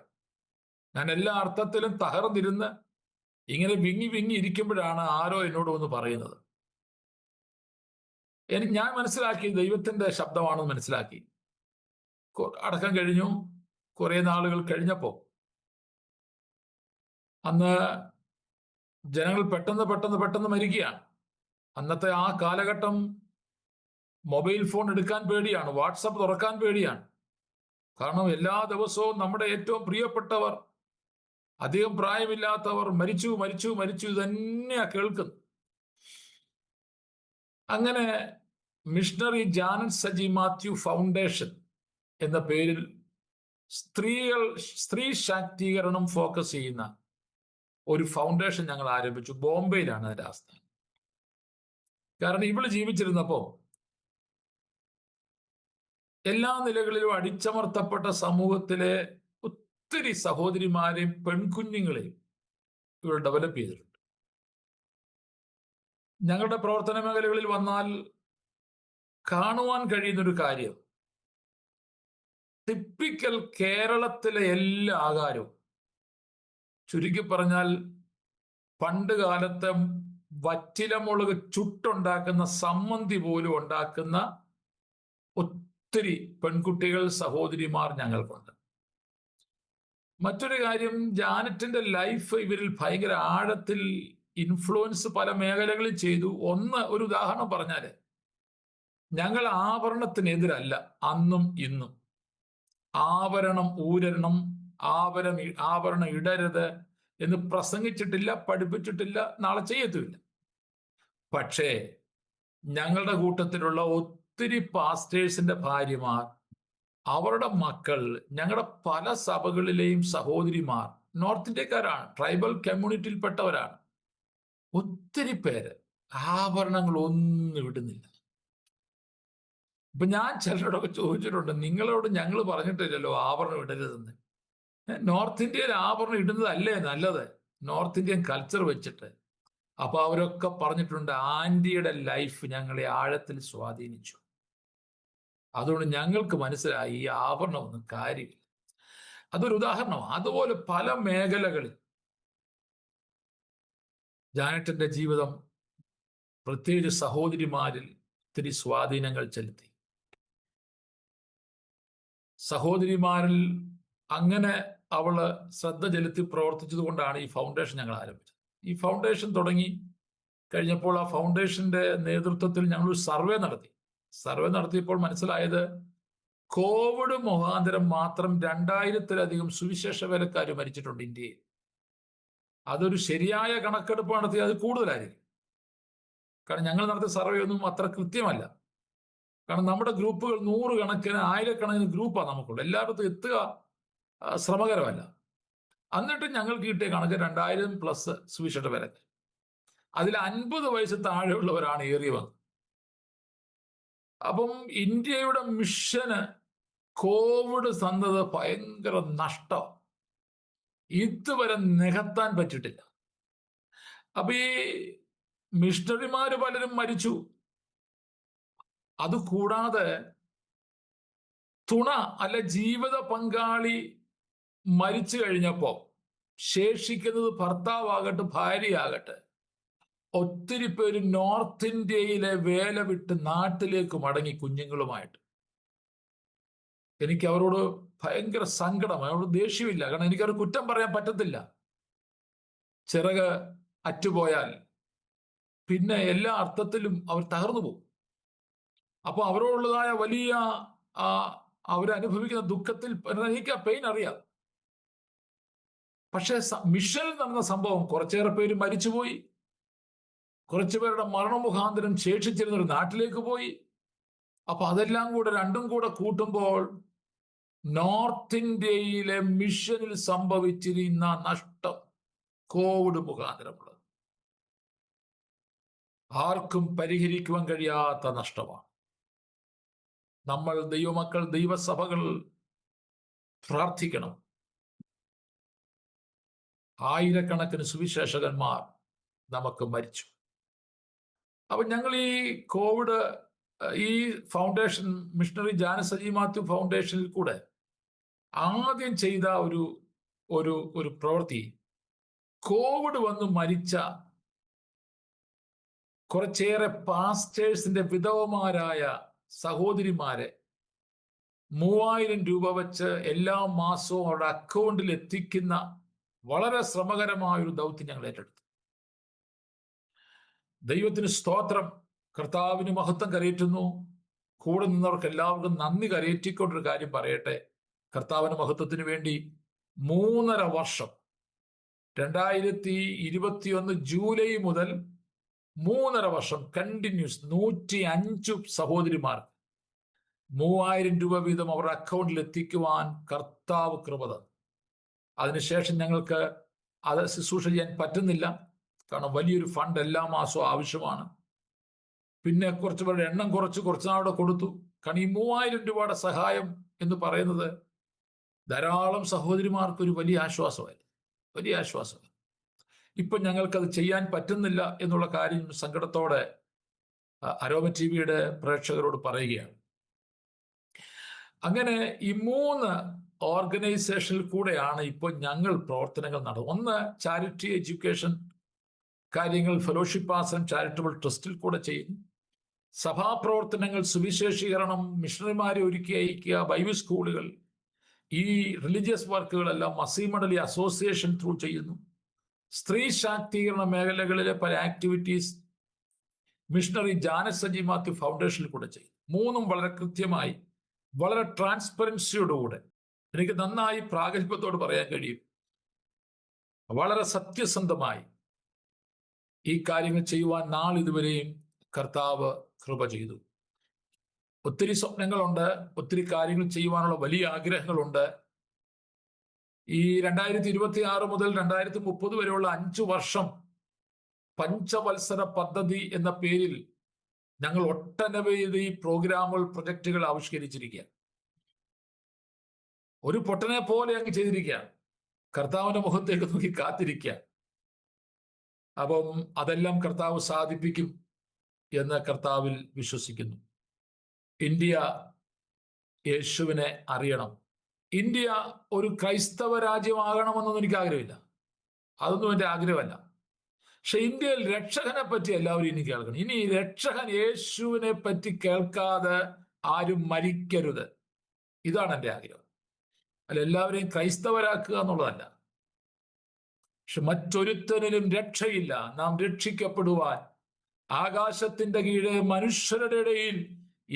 S5: ഞാൻ എല്ലാ അർത്ഥത്തിലും തകർന്നിരുന്ന് ഇങ്ങനെ വിങ്ങി വിങ്ങി ഇരിക്കുമ്പോഴാണ് ആരോ എന്നോട് വന്ന് പറയുന്നത്. ഞാൻ മനസ്സിലാക്കി ദൈവത്തിന്റെ ശബ്ദമാണെന്ന് മനസ്സിലാക്കി. അടക്കം കഴിഞ്ഞു. കുറെ നാളുകൾ കഴിഞ്ഞപ്പോ അന്ന് ജനങ്ങൾ പെട്ടെന്ന് മരിക്കുകയാണ്. അന്നത്തെ ആ കാലഘട്ടം മൊബൈൽ ഫോൺ എടുക്കാൻ പേടിയാണ്, വാട്സപ്പ് തുറക്കാൻ പേടിയാണ്. കാരണം എല്ലാ ദിവസവും നമ്മുടെ ഏറ്റവും പ്രിയപ്പെട്ടവർ, അധികം പ്രായമില്ലാത്തവർ മരിച്ചു തന്നെയാ കേൾക്കുന്നത്. അങ്ങനെ missionary Janet Saji Mathew foundation എന്ന പേരിൽ സ്ത്രീ ശാക്തീകരണം ഫോക്കസ് ചെയ്യുന്ന ഒരു ഫൗണ്ടേഷൻ ഞങ്ങൾ ആരംഭിച്ചു. ബോംബെയിലാണ് അതിന്റെ ആസ്ഥാനം. കാരണം ഇവള് ജീവിച്ചിരുന്നപ്പോ എല്ലാ നിലകളിലും അടിച്ചമർത്തപ്പെട്ട സമൂഹത്തിലെ ഒത്തിരി സഹോദരിമാരെയും പെൺകുഞ്ഞുങ്ങളെയും ഇവർ ഡെവലപ്പ് ചെയ്തിട്ടുണ്ട്. ഞങ്ങളുടെ പ്രവർത്തന മേഖലകളിൽ വന്നാൽ കാണുവാൻ കഴിയുന്നൊരു കാര്യം, ടിപ്പിക്കൽ കേരളത്തിലെ എല്ലാ ആഹാരവും, ചുരുക്കി പറഞ്ഞാൽ പണ്ട് കാലത്തെ വറ്റിലമുളക് ചുട്ടുണ്ടാക്കുന്ന സമ്മന്തി പോലും ഉണ്ടാക്കുന്ന ഒത്തിരി പെൺകുട്ടികൾ, സഹോദരിമാർ ഞങ്ങൾക്കുണ്ട്. മറ്റൊരു കാര്യം, ജാനറ്റിന്റെ ലൈഫ് ഇവരിൽ ഭയങ്കര ആഴത്തിൽ ഇൻഫ്ലുവൻസ് പല മേഖലകളിൽ ചെയ്തു. ഒരു ഉദാഹരണം പറഞ്ഞാല്, ഞങ്ങൾ ആഭരണത്തിനെതിരല്ല അന്നും ഇന്നും. ആഭരണം ഊരണം, ആഭരണം ഇടരുത് എന്ന് പ്രസംഗിച്ചിട്ടില്ല, പഠിപ്പിച്ചിട്ടില്ല, നാളെ ചെയ്യത്തുമില്ല. പക്ഷേ ഞങ്ങളുടെ കൂട്ടത്തിലുള്ള ഒത്തിരി പാസ്റ്റേഴ്സിന്റെ ഭാര്യമാർ അവരുടെ മക്കൾ, ഞങ്ങളുടെ പല സഭകളിലെയും സഹോദരിമാർ നോർത്ത് ഇന്ത്യക്കാരാണ്, ട്രൈബൽ കമ്മ്യൂണിറ്റിയിൽപ്പെട്ടവരാണ്. ഒത്തിരി പേര് ആഭരണങ്ങൾ ഒന്നും ഇടുന്നില്ല. ഇപ്പൊ ഞാൻ ചിലരോടൊക്കെ ചോദിച്ചിട്ടുണ്ട്, നിങ്ങളോട് ഞങ്ങൾ പറഞ്ഞിട്ടില്ലല്ലോ ആഭരണം ഇടരുതെന്ന്. നോർത്ത് ഇന്ത്യയിൽ ആഭരണം ഇടുന്നതല്ലേ നല്ലത്, നോർത്ത് ഇന്ത്യൻ കൾച്ചർ വെച്ചിട്ട്. അപ്പൊ അവരൊക്കെ പറഞ്ഞിട്ടുണ്ട്, ആന്റിയുടെ ലൈഫ് ഞങ്ങളെ ആഴത്തിൽ സ്വാധീനിച്ചു. അതുകൊണ്ട് ഞങ്ങൾക്ക് മനസ്സിലായി ഈ ആഭരണമൊന്നും കാര്യമില്ല. അതൊരു ഉദാഹരണമാണ്. അതുപോലെ പല മേഖലകളിൽ ജാനറ്റിന്റെ ജീവിതം, പ്രത്യേകിച്ച് സഹോദരിമാരിൽ ഒത്തിരി സ്വാധീനങ്ങൾ ചെലുത്തി. സഹോദരിമാരിൽ അങ്ങനെ അവള് ശ്രദ്ധ ചെലുത്തി പ്രവർത്തിച്ചത് കൊണ്ടാണ് ഈ ഫൗണ്ടേഷൻ ഞങ്ങൾ ആരംഭിച്ചത്. ഈ ഫൗണ്ടേഷൻ തുടങ്ങി കഴിഞ്ഞപ്പോൾ ആ ഫൗണ്ടേഷന്റെ നേതൃത്വത്തിൽ ഞങ്ങളൊരു സർവേ നടത്തി. സർവേ നടത്തിയപ്പോൾ മനസ്സിലായത്, കോവിഡ് മുഖാന്തരം മാത്രം 2000-ത്തിലധികം സുവിശേഷ വേലക്കാർ മരിച്ചിട്ടുണ്ട് ഇന്ത്യയിൽ. അതൊരു ശരിയായ കണക്കെടുപ്പ് നടത്തി അത് കൂടുതലായിരിക്കും. കാരണം ഞങ്ങൾ നടത്തിയ സർവേ ഒന്നും അത്ര കൃത്യമല്ല. കാരണം നമ്മുടെ ഗ്രൂപ്പുകൾ 100 കണക്കിന് 1000-കണക്കിന് ഗ്രൂപ്പാണ് നമുക്കുള്ളത്. എല്ലായിടത്തും എത്തുക ശ്രമകരമല്ല. എന്നിട്ട് ഞങ്ങൾക്ക് കിട്ടിയ കണക്ക് 2000+ സുവിശേഷ വേലക്കാർ. അതിൽ 50 വയസ്സ് താഴെയുള്ളവരാണ് ഏറി വന്നത്. അപ്പം ഇന്ത്യയുടെ മിഷന് കോവിഡ് തന്നത് ഭയങ്കര നഷ്ടം, ഇതുവരെ നികത്താൻ പറ്റിയിട്ടില്ല. അപ്പൊ ഈ മിഷണറിമാര് പലരും മരിച്ചു. അതുകൂടാതെ തുണ അല്ല ജീവിത പങ്കാളി മരിച്ചു കഴിഞ്ഞപ്പോ ശേഷിക്കുന്നത് ഭർത്താവാകട്ടെ ഭാര്യയാകട്ടെ, ഒത്തിരി പേര് നോർത്ത് ഇന്ത്യയിലെ വേല വിട്ട് നാട്ടിലേക്ക് മടങ്ങി കുഞ്ഞുങ്ങളുമായിട്ട്. എനിക്ക് അവരോട് ഭയങ്കര സങ്കടം, അവരോട് ദേഷ്യമില്ല. കാരണം എനിക്കവർ കുറ്റം പറയാൻ പറ്റത്തില്ല. ചിറക് അറ്റുപോയാൽ പിന്നെ എല്ലാ അർത്ഥത്തിലും അവർ തകർന്നു പോകും. അപ്പൊ അവരോടുള്ളതായ വലിയ അവരനുഭവിക്കുന്ന ദുഃഖത്തിൽ എനിക്ക് ആ പെയിൻ അറിയാം. പക്ഷെ മിഷനിൽ നടന്ന സംഭവം, കുറച്ചേറെ പേര് മരിച്ചുപോയി, കുറച്ചുപേരുടെ മരണമുഖാന്തരം ശേഷിച്ചിരുന്നൊരു നാട്ടിലേക്ക് പോയി. അപ്പൊ അതെല്ലാം കൂടെ രണ്ടും കൂടെ കൂട്ടുമ്പോൾ നോർത്ത് ഇന്ത്യയിലെ മിഷനിൽ സംഭവിച്ചിരുന്ന നഷ്ടം കോവിഡ് മുഖാന്തരമുള്ളത് ആർക്കും പരിഹരിക്കുവാൻ കഴിയാത്ത നഷ്ടമാണ്. നമ്മൾ ദൈവമക്കൾ, ദൈവസഭകൾ പ്രാർത്ഥിക്കണം. ആയിരക്കണക്കിന് സുവിശേഷകന്മാർ നമുക്ക് മരിച്ചു. അപ്പൊ ഞങ്ങൾ ഈ കോവിഡ് ഈ ഫൗണ്ടേഷൻ, മിഷണറി ജാനസ് സജി മാത്യു ഫൗണ്ടേഷനിൽ കൂടെ ആദ്യം ചെയ്ത ഒരു പ്രവൃത്തി, കോവിഡ് വന്ന് മരിച്ച കുറച്ചേറെ പാസ്റ്റേഴ്സിന്റെ വിധവമാരായ സഹോദരിമാരെ 3000 രൂപ വെച്ച് എല്ലാ മാസവും അവരുടെ അക്കൗണ്ടിൽ എത്തിക്കുന്ന വളരെ ശ്രമകരമായൊരു ദൗത്യം ഞങ്ങൾ ഏറ്റെടുത്തു. ദൈവത്തിന് സ്തോത്രം, കർത്താവിന് മഹത്വം കരയേറ്റുന്നു. കൂടെ നിന്നവർക്ക് എല്ലാവർക്കും നന്ദി കരയേറ്റിക്കൊണ്ടൊരു കാര്യം പറയട്ടെ. കർത്താവിന് മഹത്വത്തിന് വേണ്ടി 3.5 വർഷം 2021 ജൂലൈ മുതൽ 3.5 വർഷം കണ്ടിന്യൂസ് 105 സഹോദരിമാർ 3000 രൂപ വീതം അവരുടെ അക്കൗണ്ടിൽ എത്തിക്കുവാൻ കർത്താവ് കൃപ തന്നു. അതിനുശേഷം ഞങ്ങൾക്ക് അത് ശുശ്രൂഷ ചെയ്യാൻ പറ്റുന്നില്ല. കാരണം വലിയൊരു ഫണ്ട് എല്ലാ മാസവും ആവശ്യമാണ്. പിന്നെ കുറച്ച് പേരുടെ എണ്ണം കുറച്ച് നാളെ കൊടുത്തു. കാരണം ഈ 3000 രൂപയുടെ സഹായം എന്ന് പറയുന്നത് ധാരാളം സഹോദരിമാർക്ക് ഒരു വലിയ ആശ്വാസമായിരുന്നു. ഇപ്പൊ ഞങ്ങൾക്കത് ചെയ്യാൻ പറ്റുന്നില്ല എന്നുള്ള കാര്യം സങ്കടത്തോടെ അരോമ ടിവിയുടെ പ്രേക്ഷകരോട് പറയുകയാണ്. അങ്ങനെ ഈ 3 ഓർഗനൈസേഷനിൽ കൂടെയാണ് ഇപ്പോൾ ഞങ്ങൾ പ്രവർത്തനങ്ങൾ നടത്തുന്നത്. ഒന്ന്, ചാരിറ്റി എഡ്യൂക്കേഷൻ കാര്യങ്ങൾ ഫെലോഷിപ്പ് ആശ്രമം ചാരിറ്റബിൾ ട്രസ്റ്റിൽ കൂടെ ചെയ്യുന്നു. സഭാപ്രവർത്തനങ്ങൾ, സുവിശേഷീകരണം, മിഷണറിമാരെ ഒരുക്കി അയക്കുക, ബൈബിൾ സ്കൂളുകൾ, ഈ റിലീജിയസ് വർക്കുകളെല്ലാം മസീഹ് മണ്ഡലി അസോസിയേഷൻ ത്രൂ ചെയ്യുന്നു. സ്ത്രീ ശാക്തീകരണ മേഖലകളിലെ പല ആക്ടിവിറ്റീസ് മിഷണറി ജാനസ് സജി മാത്യു ഫൗണ്ടേഷനിൽ കൂടെ ചെയ്യും. 3ഉം വളരെ കൃത്യമായി, വളരെ ട്രാൻസ്പെറൻസിയോടുകൂടെ, എനിക്ക് നന്നായി പ്രാഗൽഭ്യത്തോട് പറയാൻ കഴിയും, വളരെ സത്യസന്ധമായി ഈ കാര്യങ്ങൾ ചെയ്യുവാൻ നാളിതുവരെയും കർത്താവ് കൃപ ചെയ്തു. ഒത്തിരി സ്വപ്നങ്ങളുണ്ട്, ഒത്തിരി കാര്യങ്ങൾ ചെയ്യുവാനുള്ള വലിയ ആഗ്രഹങ്ങളുണ്ട്. ഈ 2026 മുതൽ 2030 വരെയുള്ള 5 വർഷം പഞ്ചവത്സര പദ്ധതി എന്ന പേരിൽ ഞങ്ങൾ ഒട്ടനവധി പ്രോഗ്രാമുകൾ, പ്രൊജക്ടുകൾ ആവിഷ്കരിച്ചിരിക്കുക. ഒരു പൊട്ടനെ പോലെ അങ്ങ് ചെയ്തിരിക്കുക. കർത്താവിന്റെ മുഖത്തേക്ക് നോക്കി കാത്തിരിക്കുക. അപ്പം അതെല്ലാം കർത്താവ് സാധിപ്പിക്കും എന്ന് കർത്താവിൽ വിശ്വസിക്കുന്നു. ഇന്ത്യ യേശുവിനെ അറിയണം. ഇന്ത്യ ഒരു ക്രൈസ്തവ രാജ്യമാകണമെന്നൊന്നും എനിക്ക് ആഗ്രഹമില്ല. അതൊന്നും എൻ്റെ ആഗ്രഹമല്ല. പക്ഷെ ഇന്ത്യയിൽ രക്ഷകനെ പറ്റി എല്ലാവരും ഇനി കേൾക്കണം. ഇനി രക്ഷകൻ യേശുവിനെ പറ്റി കേൾക്കാതെ ആരും മരിക്കരുത്. ഇതാണ് എൻ്റെ ആഗ്രഹം. അല്ല എല്ലാവരെയും ക്രൈസ്തവരാക്കുക എന്നുള്ളതല്ല. പക്ഷെ മറ്റൊരുത്തനിലും രക്ഷയില്ല, നാം രക്ഷിക്കപ്പെടുവാൻ ആകാശത്തിന്റെ കീഴെ മനുഷ്യരുടെ ഇടയിൽ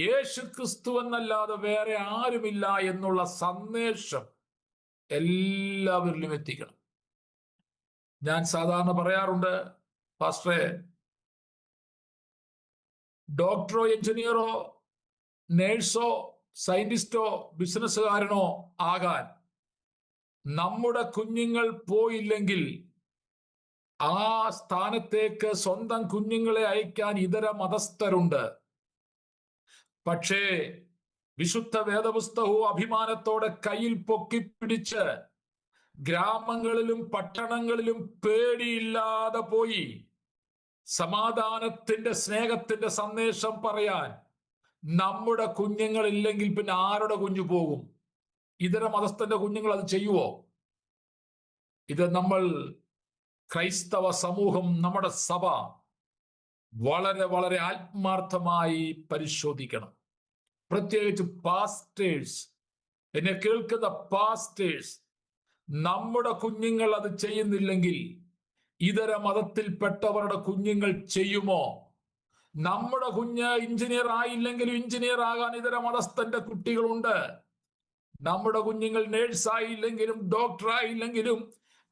S5: യേശു ക്രിസ്തു എന്നല്ലാതെ വേറെ ആരുമില്ല എന്നുള്ള സന്ദേശം എല്ലാവരിലും എത്തിക്കണം. ഞാൻ സാധാരണ പറയാറുണ്ട്, പാസ്റ്ററെ, ഡോക്ടറോ എഞ്ചിനീയറോ നേഴ്സോ സയന്റിസ്റ്റോ ബിസിനസ്സുകാരനോ ആകാൻ നമ്മുടെ കുഞ്ഞുങ്ങൾ പോയില്ലെങ്കിൽ ആ സ്ഥാനത്തേക്ക് സ്വന്തം കുഞ്ഞുങ്ങളെ അയക്കാൻ ഇതര മതസ്ഥരുണ്ട്. പക്ഷേ വിശുദ്ധ വേദപുസ്തകവും അഭിമാനത്തോടെ കയ്യിൽ പൊക്കിപ്പിടിച്ച് ഗ്രാമങ്ങളിലും പട്ടണങ്ങളിലും പേടിയില്ലാതെ പോയി സമാധാനത്തിന്റെ, സ്നേഹത്തിന്റെ സന്ദേശം പറയാൻ നമ്മുടെ കുഞ്ഞുങ്ങളില്ലെങ്കിൽ പിന്നെ ആരുടെ കുഞ്ഞു പോകും? ഇതര മതസ്ഥന്റെ കുഞ്ഞുങ്ങൾ അത് ചെയ്യുവോ? ഇത് നമ്മൾ ക്രൈസ്തവ സമൂഹം, നമ്മുടെ സഭ വളരെ വളരെ ആത്മാർത്ഥമായി പരിശോധിക്കണം. പ്രത്യേകിച്ച് പാസ്റ്റേഴ്സ്, എന്നെ കേൾക്കുന്ന പാസ്റ്റേഴ്സ്, നമ്മുടെ കുഞ്ഞുങ്ങൾ അത് ചെയ്യുന്നില്ലെങ്കിൽ ഇതര മതത്തിൽപ്പെട്ടവരുടെ കുഞ്ഞുങ്ങൾ ചെയ്യുമോ? നമ്മുടെ കുഞ്ഞ് എഞ്ചിനീയർ ആയില്ലെങ്കിലും എഞ്ചിനീയർ ആകാൻ ഇതര മതസ്ഥന്റെ കുട്ടികളുണ്ട്. നമ്മുടെ കുഞ്ഞുങ്ങൾ നേഴ്സായില്ലെങ്കിലും ഡോക്ടറായില്ലെങ്കിലും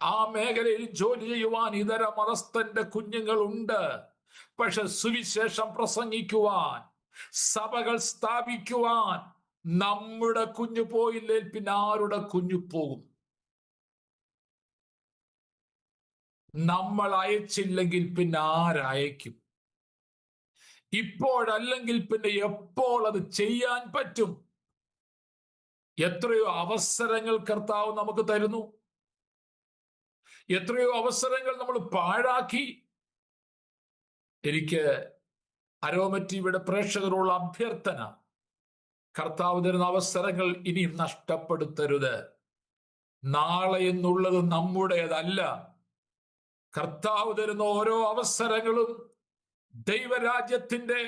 S5: ആ മേഖലയിൽ ജോലി ചെയ്യുവാൻ ഇതര മതസ്ഥന്റെ കുഞ്ഞുങ്ങളുണ്ട്. പക്ഷെ സുവിശേഷം പ്രസംഗിക്കുവാൻ, സഭകൾ സ്ഥാപിക്കുവാൻ നമ്മുടെ കുഞ്ഞു പോയില്ലെങ്കിൽ പിന്നെ ആരുടെ കുഞ്ഞു പോകും? നമ്മൾ അയച്ചില്ലെങ്കിൽ പിന്നെ ആരയക്കും? ഇപ്പോഴല്ലെങ്കിൽ പിന്നെ എപ്പോൾ അത് ചെയ്യാൻ പറ്റും? എത്രയോ അവസരങ്ങൾ കർത്താവ് നമുക്ക് തരുന്നു. എത്രയോ അവസരങ്ങൾ നമ്മൾ പാഴാക്കി. എനിക്ക് അരോമ ടിവിയുടെ പ്രേക്ഷകരോടുള്ള അഭ്യർത്ഥന, കർത്താവ് തരുന്ന അവസരങ്ങൾ ഇനി നഷ്ടപ്പെടുത്തരുത്. നാളെ എന്നുള്ളത് നമ്മുടേതല്ല. കർത്താവ് തരുന്ന ഓരോ അവസരങ്ങളും ദൈവരാജ്യത്തിന്റെ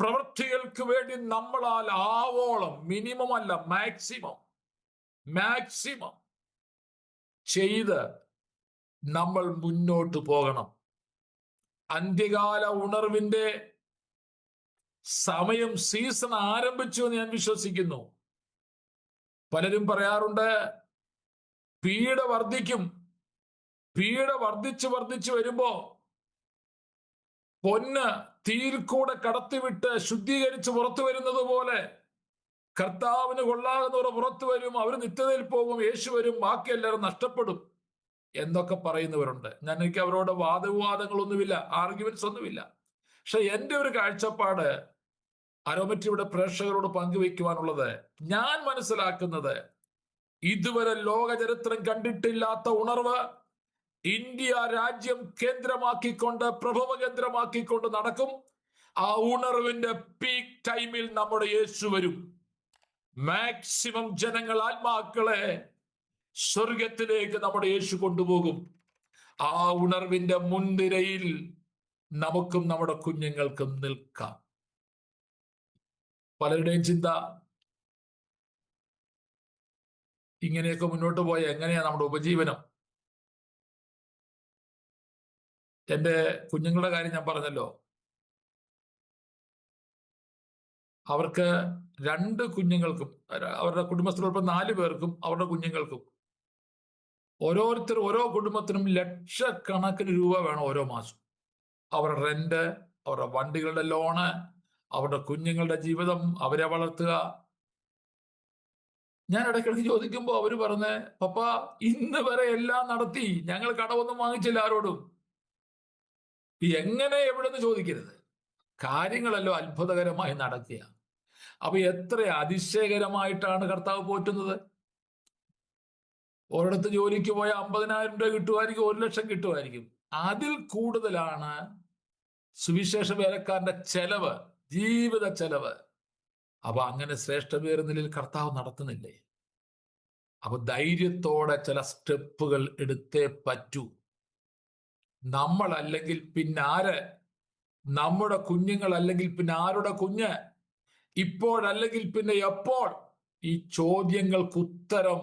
S5: പ്രവൃത്തികൾക്ക് വേണ്ടി നമ്മളാൽ ആവോളം, മിനിമം അല്ല മാക്സിമം ചെയ്ത് നമ്മൾ മുന്നോട്ട് പോകണം. അന്ത്യകാല ഉണർവിന്റെ സമയം, സീസൺ ആരംഭിച്ചു എന്ന് ഞാൻ വിശ്വസിക്കുന്നു. പലരും പറയാറുണ്ട്, പീഡ വർദ്ധിക്കും. പീഡ വർദ്ധിച്ചു വരുമ്പോ പൊന്ന് തീയിൽ കൂടെ കടത്തിവിട്ട് ശുദ്ധീകരിച്ച് പുറത്തു വരുന്നത് പോലെ കർത്താവിന് കൊള്ളാകുന്നവർ പുറത്തു വരും, അവർ നിത്യതയിൽ പോകും, യേശു വരും, ബാക്കി എല്ലാവരും നഷ്ടപ്പെടും എന്നൊക്കെ പറയുന്നവരുണ്ട്. എനിക്ക് അവരോട് വാദവിവാദങ്ങളൊന്നുമില്ല, ആർഗ്യുമെന്റ്സ് ഒന്നുമില്ല. പക്ഷെ എൻ്റെ ഒരു കാഴ്ചപ്പാട് അരോമ ടിവിയുടെ പ്രേക്ഷകരോട് പങ്കുവയ്ക്കുവാനുള്ളത്, ഞാൻ മനസ്സിലാക്കുന്നത്, ഇതുവരെ ലോക ചരിത്രം കണ്ടിട്ടില്ലാത്ത ഉണർവ് ഇന്ത്യ രാജ്യം കേന്ദ്രമാക്കിക്കൊണ്ട്, പ്രഭവ കേന്ദ്രമാക്കിക്കൊണ്ട് നടക്കും. ആ ഉണർവിന്റെ പീക്ക് ടൈമിൽ നമ്മുടെ യേശു വരും. മാക്സിമം ജനങ്ങൾ, ആത്മാക്കളെ സ്വർഗത്തിലേക്ക് നമ്മുടെ യേശു കൊണ്ടുപോകും. ആ ഉണർവിന്റെ മുൻനിരയിൽ നമുക്കും നമ്മുടെ കുഞ്ഞുങ്ങൾക്കും നിൽക്കാം. പലരുടെയും ചിന്ത, ഇങ്ങനെയൊക്കെ മുന്നോട്ട് പോയ എങ്ങനെയാ നമ്മുടെ ഉപജീവനം? എൻ്റെ കുഞ്ഞുങ്ങളുടെ കാര്യം ഞാൻ പറഞ്ഞല്ലോ. അവർക്ക് 2 കുഞ്ഞുങ്ങൾക്കും, അവരുടെ കുടുംബത്തിലുള്ള 4 പേർക്കും അവരുടെ കുഞ്ഞുങ്ങൾക്കും ഓരോ കുടുംബത്തിനും ലക്ഷക്കണക്കിന് രൂപ വേണം ഓരോ മാസം. അവരുടെ റെന്റ്, അവരുടെ വണ്ടികളുടെ ലോണ്, അവരുടെ കുഞ്ഞുങ്ങളുടെ ജീവിതം, അവരെ വളർത്തുക. ഞാൻ ഇടയ്ക്കിടയ്ക്ക് ചോദിക്കുമ്പോൾ അവര് പറഞ്ഞ്, പപ്പ ഇന്ന് വരെ എല്ലാം നടത്തി, ഞങ്ങൾ കടമൊന്നും വാങ്ങിച്ചില്ല ആരോടും. എങ്ങനെ എവിടെന്ന് ചോദിക്കരുത്, കാര്യങ്ങളല്ലോ അത്ഭുതകരമായി നടക്കുക. അപ്പൊ എത്ര അതിശയകരമായിട്ടാണ് കർത്താവ് പോറ്റുന്നത്. ഒരിടത്ത് ജോലിക്ക് പോയ 50,000 രൂപ കിട്ടുമായിരിക്കും, 1,00,000 കിട്ടുമായിരിക്കും. അതിൽ കൂടുതലാണ് സുവിശേഷ വേലക്കാരന്റെ ചെലവ്, ജീവിത ചെലവ്. അപ്പൊ അങ്ങനെ ശ്രേഷ്ഠ പേര് നിലയിൽ കർത്താവ് നടത്തുന്നില്ലേ? അപ്പൊ ധൈര്യത്തോടെ ചില സ്റ്റെപ്പുകൾ എടുത്തേ പറ്റൂ. നമ്മളല്ലെങ്കിൽ പിന്നെ ആര്? നമ്മുടെ കുഞ്ഞുങ്ങൾ അല്ലെങ്കിൽ പിന്നെ ആരുടെ കുഞ്ഞ്? ഇപ്പോഴല്ലെങ്കിൽ പിന്നെ എപ്പോൾ? ഈ ചോദ്യങ്ങൾക്ക് ഉത്തരം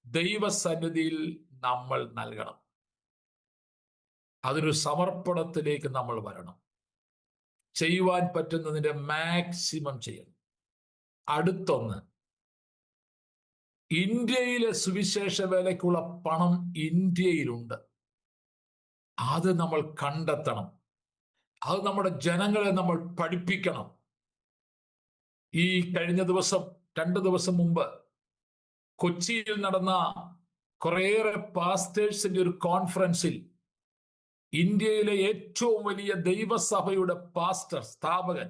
S5: ദൈവസന്നിധിയിൽ നമ്മൾ നൽകണം. അതൊരു സമർപ്പണത്തിലേക്ക് നമ്മൾ വരണം. ചെയ്യുവാൻ പറ്റുന്നതിന്റെ മാക്സിമം ചെയ്യണം. അടുത്തൊന്ന്, ഇന്ത്യയിലെ സുവിശേഷ വേലയ്ക്കുള്ള പണം ഇന്ത്യയിലുണ്ട്. അത് നമ്മൾ കണ്ടെത്തണം. അത് നമ്മുടെ ജനങ്ങളെ നമ്മൾ പഠിപ്പിക്കണം. ഈ കഴിഞ്ഞ ദിവസം 2 ദിവസം മുമ്പ് കൊച്ചിയിൽ നടന്ന കുറേയേറെ പാസ്റ്റേഴ്സിന്റെ ഒരു കോൺഫറൻസിൽ ഇന്ത്യയിലെ ഏറ്റവും വലിയ ദൈവസഭയുടെ പാസ്റ്റർ, സ്ഥാപകൻ,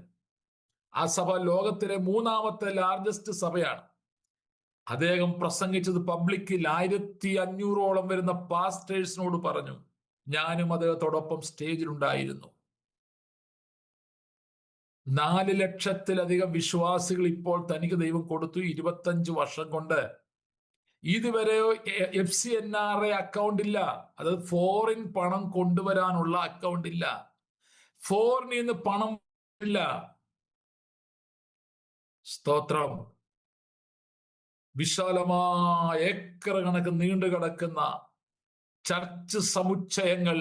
S5: ആ സഭ ലോകത്തിലെ 3ാമത്തെ ലാർജസ്റ്റ് സഭയാണ്. അദ്ദേഹം പ്രസംഗിച്ചത് പബ്ലിക്കിൽ 1500ഓളം വരുന്ന പാസ്റ്റേഴ്സിനോട് പറഞ്ഞു. ഞാനും അദ്ദേഹത്തോടൊപ്പം സ്റ്റേജിലുണ്ടായിരുന്നു. 4 ലക്ഷത്തിലധികം വിശ്വാസികൾ ഇപ്പോൾ തനിക്ക് ദൈവം കൊടുത്തു. 25 വർഷം കൊണ്ട് ഇതുവരെ FCNRA അക്കൗണ്ട് ഇല്ല. അത് ഫോറിൻ പണം കൊണ്ടുവരാനുള്ള അക്കൗണ്ട് ഇല്ല. ഫോറിനിൽ നിന്ന് പണം ഇല്ല. സ്തോത്രം. വിശാലമായ ഏക്കർ കണക്ക് നീണ്ടു കിടക്കുന്ന ചർച്ച് സമുച്ചയങ്ങൾ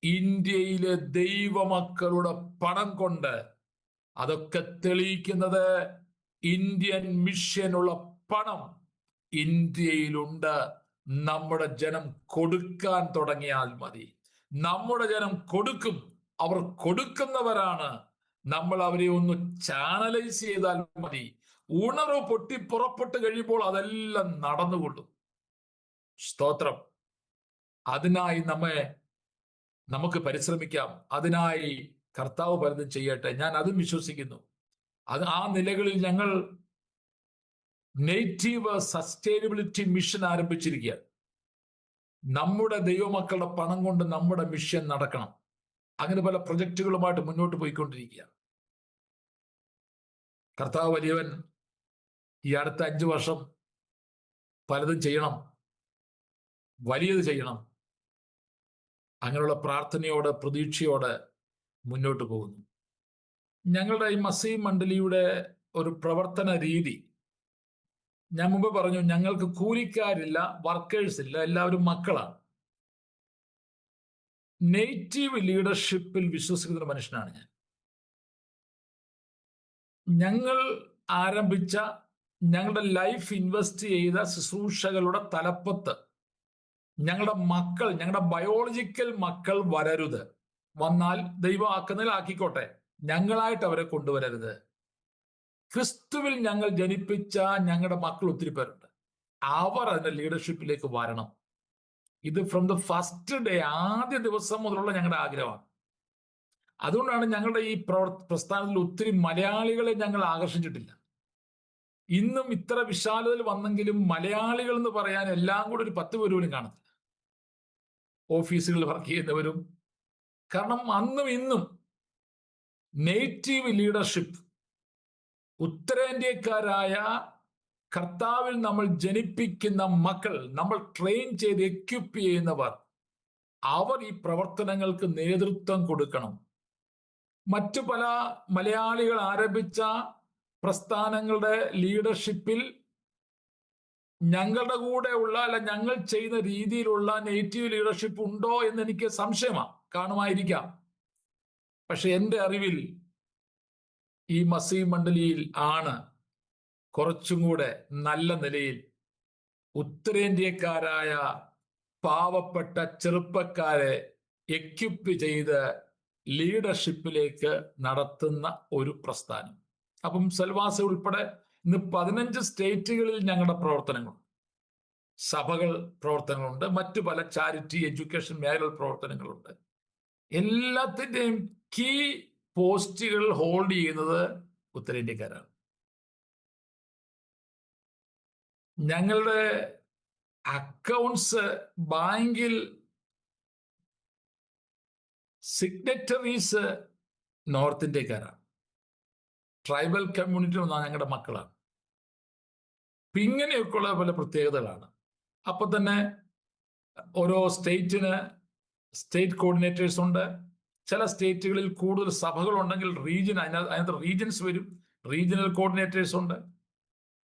S5: ഇന്ത്യയിലെ ദൈവമക്കളുടെ പണം കൊണ്ട്. അതൊക്കെ തെളിയിക്കുന്നത് ഇന്ത്യൻ മിഷനുള്ള പണം ഇന്ത്യയിലുണ്ട്. നമ്മുടെ ജനം കൊടുക്കാൻ തുടങ്ങിയാൽ മതി. നമ്മുടെ ജനം കൊടുക്കും. അവർ കൊടുക്കുന്നവരാണ്. നമ്മൾ അവരെ ഒന്ന് ചാനലൈസ് ചെയ്താൽ മതി. ഉണർവ് പൊട്ടി പുറപ്പെട്ട് കഴിയുമ്പോൾ അതെല്ലാം നടന്നുകൊള്ളും. സ്തോത്രം. അതിനായി നമുക്ക് പരിശ്രമിക്കാം. അതിനായി കർത്താവ് പലതും ചെയ്യട്ടെ. ഞാൻ അതും വിശ്വസിക്കുന്നു. ആ നിലകളിൽ ഞങ്ങൾ നേറ്റീവ് സസ്റ്റൈനബിലിറ്റി മിഷൻ ആരംഭിച്ചിരിക്കുകയാണ്. നമ്മുടെ ദൈവമക്കളുടെ പണം കൊണ്ട് നമ്മുടെ മിഷൻ നടക്കണം. അങ്ങനെ പല പ്രൊജക്റ്റുകളുമായിട്ട് മുന്നോട്ട് പോയിക്കൊണ്ടിരിക്കുകയാണ്. കർത്താവ് വലിയവൻ ഈ അടുത്ത 5 വർഷം പലതും ചെയ്യണം, വലിയത് ചെയ്യണം. അങ്ങനെയുള്ള പ്രാർത്ഥനയോടെ, പ്രതീക്ഷയോടെ മുന്നോട്ട് പോകുന്നു. ഞങ്ങളുടെ ഈ മസീഹ് മണ്ഡലിയുടെ ഒരു പ്രവർത്തന രീതി, ഞാൻ മുമ്പ് പറഞ്ഞു, ഞങ്ങൾക്ക് കൂലിക്കാരില്ല, വർക്കേഴ്സ് ഇല്ല, എല്ലാവരും മക്കളാണ്. നേറ്റീവ് ലീഡർഷിപ്പിൽ വിശ്വസിക്കുന്ന ഒരു മനുഷ്യനാണ് ഞാൻ. ഞങ്ങൾ ആരംഭിച്ച, ഞങ്ങളുടെ ലൈഫ് ഇൻവെസ്റ്റ് ചെയ്ത ശുശ്രൂഷകളുടെ തലപ്പത്ത് ഞങ്ങളുടെ മക്കൾ, ഞങ്ങളുടെ ബയോളജിക്കൽ മക്കൾ വരരുത്. വന്നാൽ ദൈവം ആക്കുന്നതിൽ ആക്കിക്കോട്ടെ, ഞങ്ങളായിട്ട് അവരെ കൊണ്ടുവരരുത്. ക്രിസ്തുവിൽ ഞങ്ങൾ ജനിപ്പിച്ച ഞങ്ങളുടെ മക്കൾ ഒത്തിരി പേരുണ്ട്. അവർ അതിന്റെ ലീഡർഷിപ്പിലേക്ക് വരണം. ഇത് ഫ്രം ദ ഫസ്റ്റ് ഡേ, ആദ്യ ദിവസം മുതലുള്ള ഞങ്ങളുടെ ആഗ്രഹമാണ്. അതുകൊണ്ടാണ് ഞങ്ങളുടെ ഈ പ്രസ്ഥാനത്തിൽ ഒത്തിരി മലയാളികളെ ഞങ്ങൾ ആകർഷിച്ചിട്ടില്ല. ഇന്നും ഇത്ര വിശാലതയിൽ വന്നെങ്കിലും മലയാളികൾ എന്ന് പറയാൻ എല്ലാം കൂടെ ഒരു 10 പേര് പോലും കാണത്തില്ല. ഓഫീസുകളിൽ വർക്ക് ചെയ്യുന്നവരും. കാരണം അന്നും ഇന്നും നേറ്റീവ് ലീഡർഷിപ്പ്, ഉത്തരേന്ത്യക്കാരായ കർത്താവിൽ നമ്മൾ ജനിപ്പിക്കുന്ന മക്കൾ, നമ്മൾ ട്രെയിൻ ചെയ്ത് എക്യുപ്പ് ചെയ്യുന്നവർ, അവർ ഈ പ്രവർത്തനങ്ങൾക്ക് നേതൃത്വം കൊടുക്കണം. മറ്റു പല മലയാളികൾ ആരംഭിച്ച പ്രസ്ഥാനങ്ങളുടെ ലീഡർഷിപ്പിൽ ഞങ്ങളുടെ കൂടെയുള്ള, അല്ല ഞങ്ങൾ ചെയ്യുന്ന രീതിയിലുള്ള നേറ്റീവ് ലീഡർഷിപ്പ് ഉണ്ടോ എന്ന് എനിക്ക് സംശയമാണ്. കാണുമായിരിക്കാം. പക്ഷെ എൻ്റെ അറിവിൽ ഈ മസീഹ് മണ്ഡലിയിൽ ആണ് കുറച്ചും കൂടെ നല്ല നിലയിൽ ഉത്തരേന്ത്യക്കാരായ പാവപ്പെട്ട ചെറുപ്പക്കാരെ എക്യുപ്പ് ചെയ്ത് ലീഡർഷിപ്പിലേക്ക് നടത്തുന്ന ഒരു പ്രസ്ഥാനം. അപ്പം സെൽവാസ ഉൾപ്പെടെ ഇന്ന് 15 സ്റ്റേറ്റുകളിൽ ഞങ്ങളുടെ പ്രവർത്തനങ്ങളുണ്ട്. സഭകൾ പ്രവർത്തനങ്ങളുണ്ട്, മറ്റു പല ചാരിറ്റി, എഡ്യൂക്കേഷൻ മേഖല പ്രവർത്തനങ്ങളുണ്ട്. എല്ലാത്തിൻ്റെയും കീ പോസ്റ്റുകൾ ഹോൾഡ് ചെയ്യുന്നത് ഉത്തരേന്ത്യക്കാരാണ്. ഞങ്ങളുടെ അക്കൗണ്ട്സ് ബാങ്കിൽ സിഗ്നറ്ററീസ് നോർത്ത് ഇന്ത്യക്കാരാണ്. ട്രൈബൽ കമ്മ്യൂണിറ്റി ഒന്നാണ് ഞങ്ങളുടെ മക്കളാണ്. ഇങ്ങനെയൊക്കെയുള്ള പല പ്രത്യേകതകളാണ്. അപ്പൊ തന്നെ ഓരോ സ്റ്റേറ്റിന് സ്റ്റേറ്റ് കോർഡിനേറ്റേഴ്സ് ഉണ്ട്. ചില സ്റ്റേറ്റുകളിൽ കൂടുതൽ സഭകളുണ്ടെങ്കിൽ അതിനകത്ത് റീജിയൻസ് വരും. റീജിയണൽ കോർഡിനേറ്റേഴ്സ് ഉണ്ട്.